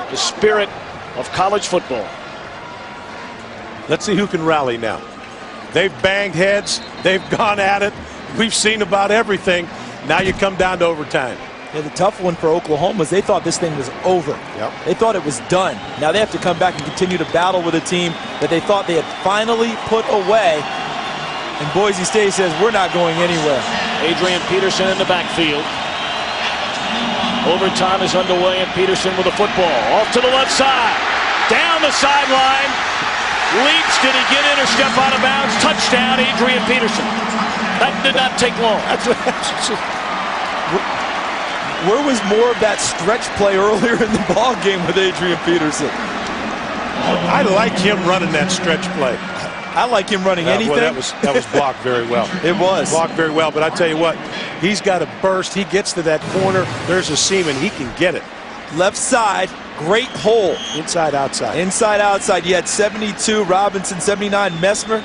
the spirit of college football. Let's see who can rally now. They've banged heads. They've gone at it. We've seen about everything. Now you come down to overtime. Yeah, the tough one for Oklahoma is they thought this thing was over. Yep. They thought it was done. Now they have to come back and continue to battle with a team that they thought they had finally put away. And Boise State says, we're not going anywhere. Adrian Peterson in the backfield. Overtime is underway, and Peterson with the football. Off to the left side. Down the sideline. Leaks, did he get in or step out of bounds? Touchdown, Adrian Peterson. That did not take long. Where was more of that stretch play earlier in the ball game with Adrian Peterson? I like him running that stretch play. I like him running anything. Well, that was blocked very well. It was. Blocked very well, but I tell you what, he's got a burst. He gets to that corner. There's a seam, and he can get it. Left side, great hole. Inside, outside. Inside, outside. You had 72, Robinson, 79, Messmer.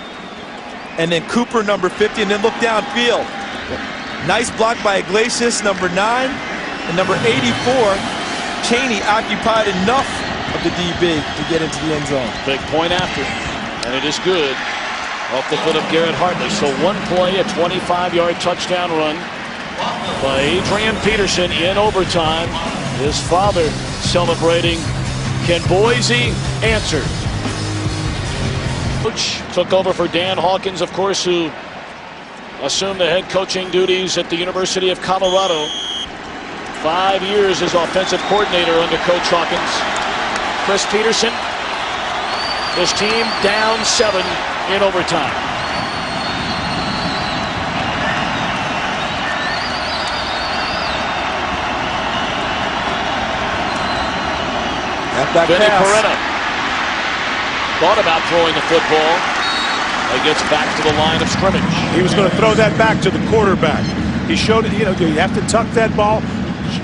And then Cooper, number 50, and then look downfield. Nice block by Iglesias, number 9. And number 84, Cheney occupied enough of the DB to get into the end zone. Big point after, and it is good. Off the foot of Garrett Hartley. So one play, a 25-yard touchdown run by Adrian Peterson in overtime. His father celebrating. Can Boise answer? Coach took over for Dan Hawkins, of course, who assumed the head coaching duties at the University of Colorado. 5 years as offensive coordinator under Coach Hawkins. Chris Peterson, his team down 7 in overtime. Vinny Peretta thought about throwing the football. He gets back to the line of scrimmage. He was going to throw that back to the quarterback. He showed it, you have to tuck that ball,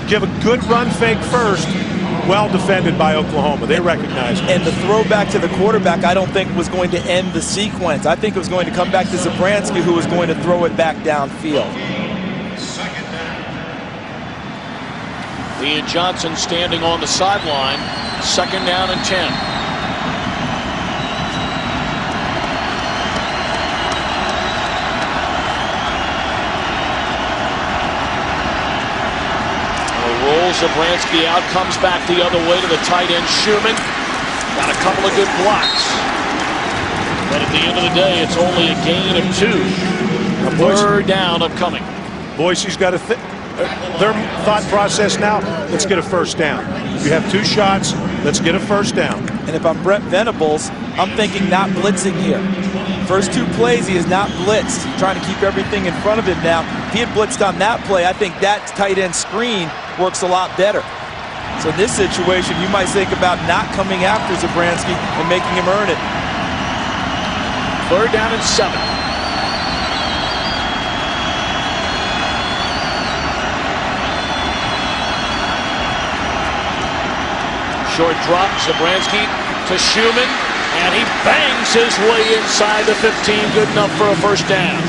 give a good run fake first. Well defended by Oklahoma. They recognized it. And the throw back to the quarterback, I don't think was going to end the sequence. I think it was going to come back to Zabransky, who was going to throw it back downfield. Ian Johnson standing on the sideline. 2nd down and 10. Rolls Zabransky out, comes back the other way to the tight end Schumann. Got a couple of good blocks. But at the end of the day, it's only a gain of 2. A 3rd down upcoming. Boise's got to their thought process now, let's get a first down. You have 2 shots, let's get a first down. And if I'm Brent Venables, I'm thinking not blitzing here. First 2 plays, he is not blitzed. He's trying to keep everything in front of him now. If he had blitzed on that play, I think that tight end screen works a lot better. So in this situation, you might think about not coming after Zabransky and making him earn it. 3rd down and 7. Short drop, Zabransky to Schumann, and he bangs his way inside the 15, good enough for a first down.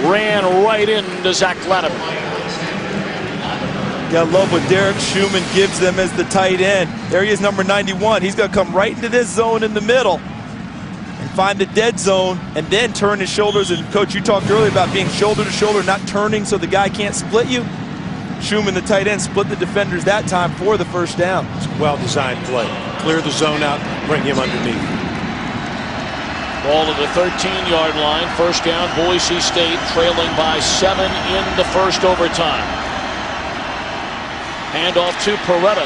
Ran right into Zach Latimer. Yeah, I love what Derek Schumann gives them as the tight end. There he is, number 91. He's going to come right into this zone in the middle and find the dead zone and then turn his shoulders. And, Coach, you talked earlier about being shoulder to shoulder, not turning so the guy can't split you. Schumann, the tight end, split the defenders that time for the first down. It's a well-designed play. Clear the zone out, bring him underneath. Ball at the 13-yard line. First down, Boise State trailing by 7 in the first overtime. Hand off to Peretta.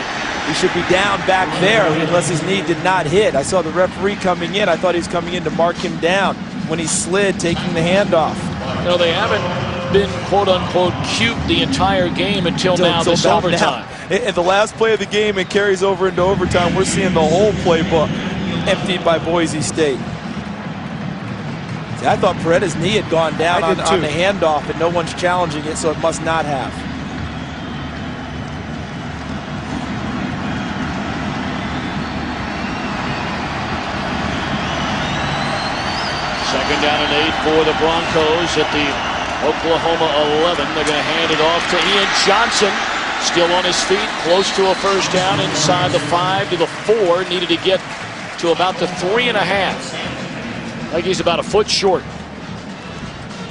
He should be down back there unless his knee did not hit. I saw the referee coming in. I thought he was coming in to mark him down when he slid, taking the handoff. No, they haven't been quote-unquote cute the entire game until now, this overtime. And the last play of the game, it carries over into overtime. We're seeing the whole playbook emptied by Boise State. See, I thought Peretta's knee had gone down on the handoff, and no one's challenging it, so it must not have. Second down and 8 for the Broncos at the Oklahoma 11. They're going to hand it off to Ian Johnson. Still on his feet, close to a first down inside the 5 to the 4. Needed to get to about the 3.5. I think he's about a foot short.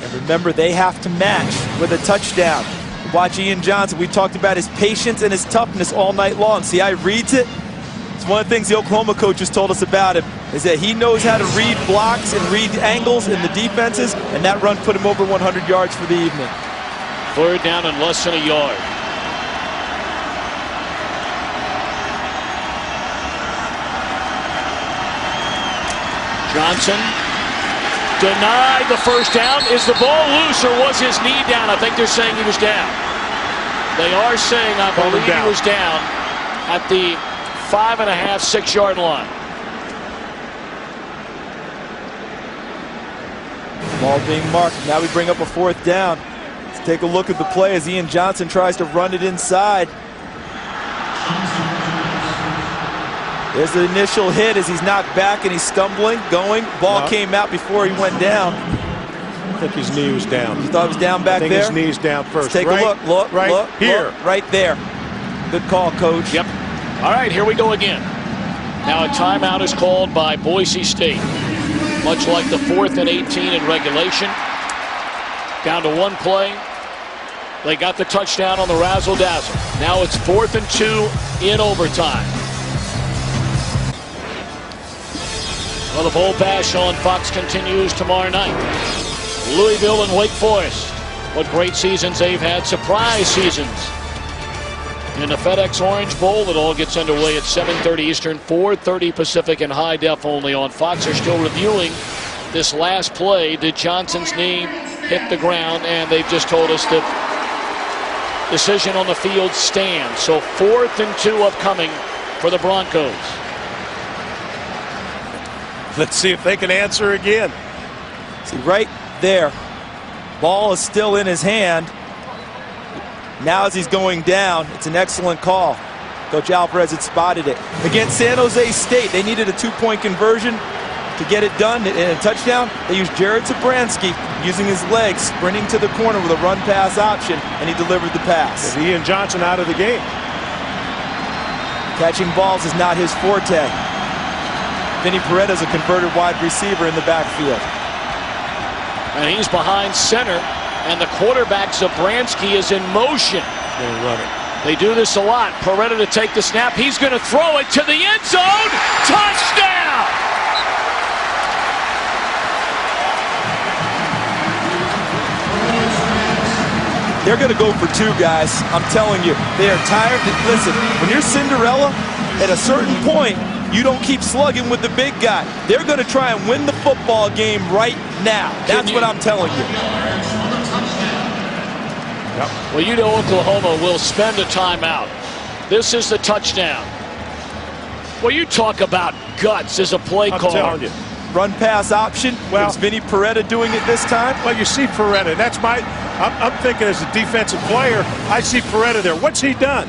And remember, they have to match with a touchdown. Watch Ian Johnson. We talked about his patience and his toughness all night long. See how he reads it? It's one of the things the Oklahoma coaches told us about him, is that he knows how to read blocks and read angles in the defenses, and that run put him over 100 yards for the evening. 3rd down and less than a yard. Johnson denied the first down. Is the ball loose or was his knee down? I think they're saying he was down. They are saying, I believe he was down at the 5.5, 6-yard line. Ball being marked. Now we bring up a 4th down. Let's take a look at the play as Ian Johnson tries to run it inside. There's the initial hit as he's knocked back and he's stumbling, going. Ball came out before he went down. I think his knee was down. You thought it was down back there? I think his knee's down first. Let's take a look. Look, right look, here. Look, right there. Good call, Coach. Yep. All right, here we go again. Now a timeout is called by Boise State. Much like the 4th and 18 in regulation. Down to 1 play. They got the touchdown on the razzle-dazzle. Now it's 4th and 2 in overtime. Well, the Bowl Bash on Fox continues tomorrow night. Louisville and Wake Forest. What great seasons they've had. Surprise seasons. In the FedEx Orange Bowl, it all gets underway at 7:30 Eastern, 4:30 Pacific, and high def only on Fox. They're still reviewing this last play. Did Johnson's knee hit the ground? And they've just told us that decision on the field stands. So 4th and 2 upcoming for the Broncos. Let's see if they can answer again. See, right there. Ball is still in his hand. Now as he's going down, it's an excellent call. Coach Alvarez had spotted it. Against San Jose State, they needed a 2-point conversion to get it done in a touchdown. They used Jared Zabransky using his legs, sprinting to the corner with a run-pass option, and he delivered the pass. With Ian Johnson out of the game. Catching balls is not his forte. Vinny Peretta is a converted wide receiver in the backfield. And he's behind center, and the quarterback, Zabransky, is in motion. They run it. They do this a lot. Peretta to take the snap. He's going to throw it to the end zone. Touchdown! They're going to go for two, guys. I'm telling you. They are tired. Listen, when you're Cinderella, at a certain point, you don't keep slugging with the big guy. They're going to try and win the football game right now. That's what I'm telling you. Yep. Well, you know Oklahoma will spend a timeout. This is the touchdown. Well, you talk about guts as a play call. I'm telling you. Run pass option. Well, was Vinny Peretta doing it this time? Well, you see Peretta. That's I'm thinking as a defensive player, I see Peretta there. What's he done?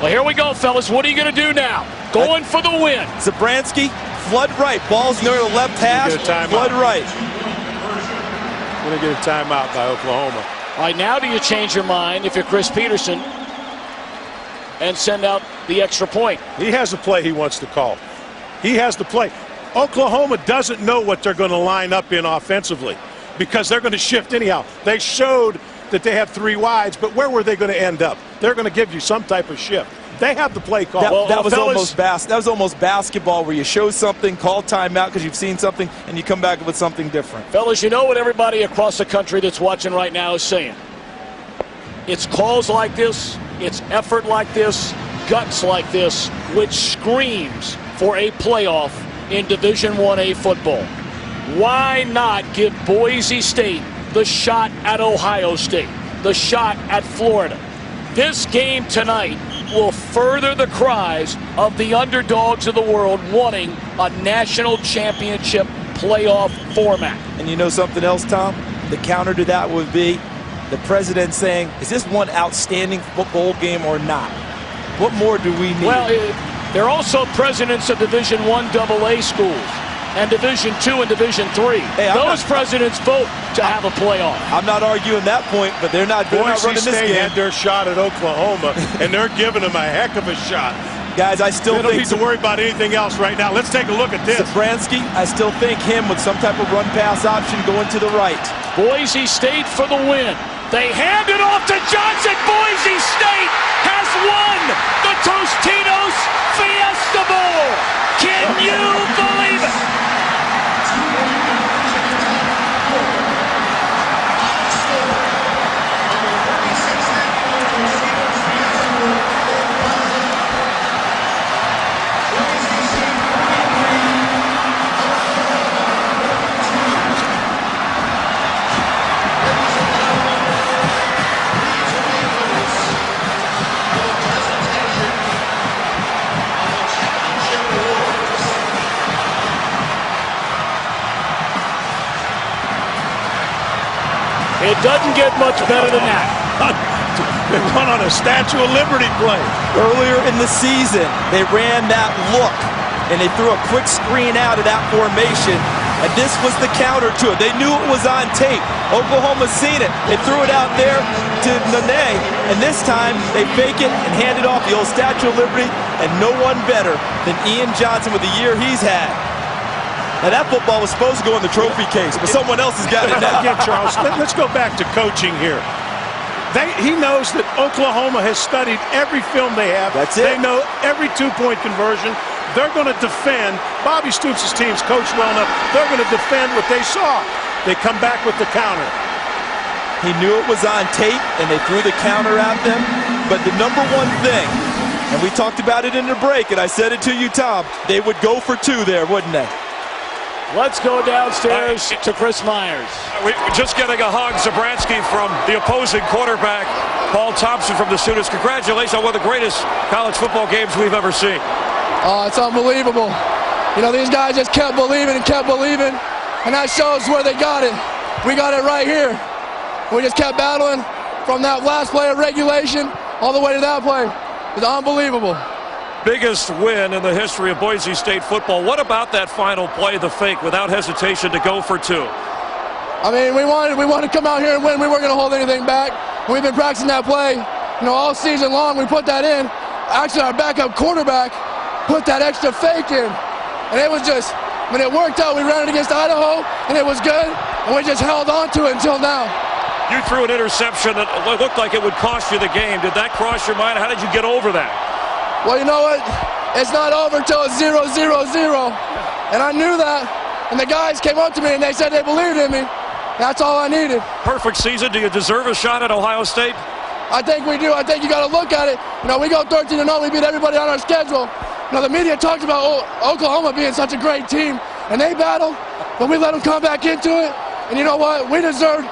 Well, here we go, fellas. What are you going to do now? Going for the win. Zabransky, flood right. Ball's near the left hash. Flood right. Going to get a timeout by Oklahoma. All right, now do you change your mind if you're Chris Peterson and send out the extra point? He has a play he wants to call. He has the play. Oklahoma doesn't know what they're going to line up in offensively because they're going to shift anyhow. They showed that they have three wides, but where were they going to end up? They're going to give you some type of shift. They have the play call. That was almost basketball where you show something, call timeout because you've seen something, and you come back with something different. Fellas, you know what everybody across the country that's watching right now is saying. It's calls like this, it's effort like this, guts like this, which screams for a playoff in Division 1A football. Why not give Boise State the shot at Ohio State, the shot at Florida? This game tonight will further the cries of the underdogs of the world wanting a national championship playoff format. And you know something else, Tom? The counter to that would be the president saying, is this one outstanding football game or not? What more do we need? Well, they're also presidents of Division I AA schools and Division II and Division III. Hey, those presidents vote to have a playoff. I'm not arguing that point, but they're not running this game. Boise State had their shot at Oklahoma, and they're giving them a heck of a shot. Guys, I still don't need to worry about anything else right now. Let's take a look at this. Zabransky, I still think him with some type of run pass option going to the right. Boise State for the win. They hand it off to Johnson. Boise State has won the Tostitos Fiesta Bowl. Can you believe it? It doesn't get much better than that. They won on a Statue of Liberty play. Earlier in the season, they ran that look, and they threw a quick screen out of that formation, and this was the counter to it. They knew it was on tape. Oklahoma's seen it. They threw it out there to Nene, and this time they fake it and hand it off the old Statue of Liberty, and no one better than Ian Johnson with the year he's had. Now, that football was supposed to go in the trophy case, but someone else has got it now. Again, Charles, let's go back to coaching here. He knows that Oklahoma has studied every film they have. That's it. They know every two-point conversion. They're going to defend. Bobby Stoops' team's coached well enough. They're going to defend what they saw. They come back with the counter. He knew it was on tape, and they threw the counter at them. But the number one thing, and we talked about it in the break, and I said it to you, Tom, they would go for two there, wouldn't they? Let's go downstairs to Chris Myers. We're just getting a hug. Zabransky from the opposing quarterback, Paul Thompson from the students. Congratulations on one of the greatest college football games we've ever seen. It's unbelievable. You know, these guys just kept believing, and that shows where they got it. We got it right here. We just kept battling from that last play of regulation all the way to that play. It's unbelievable. Biggest win in the history of Boise State football. What about that final play, the fake, without hesitation to go for two? I mean, we wanted to come out here and win. We weren't going to hold anything back. We've been practicing that play, all season long. We put that in. Actually, our backup quarterback put that extra fake in, and it was just, when it worked out, we ran it against Idaho, and it was good, and we just held on to it until now. You threw an interception that looked like it would cost you the game. Did that cross your mind? How did you get over that? Well, you know what? It's not over until it's 0-0-0. And I knew that. And the guys came up to me and they said they believed in me. That's all I needed. Perfect season. Do you deserve a shot at Ohio State? I think we do. I think you got to look at it. You know, we go 13-0. We beat everybody on our schedule. You know, the media talks about Oklahoma being such a great team, and they battle, but we let them come back into it. And you know what? We deserve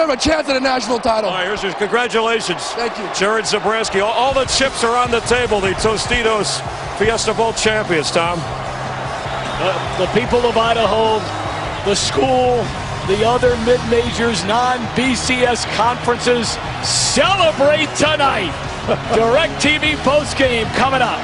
a chance at a national title. All right, here's your congratulations. Thank you. Jared Zabransky. All the chips are on the table. The Tostitos Fiesta Bowl champions, Tom. The people of Idaho, the school, the other mid-majors, non-BCS conferences celebrate tonight. DirecTV postgame coming up.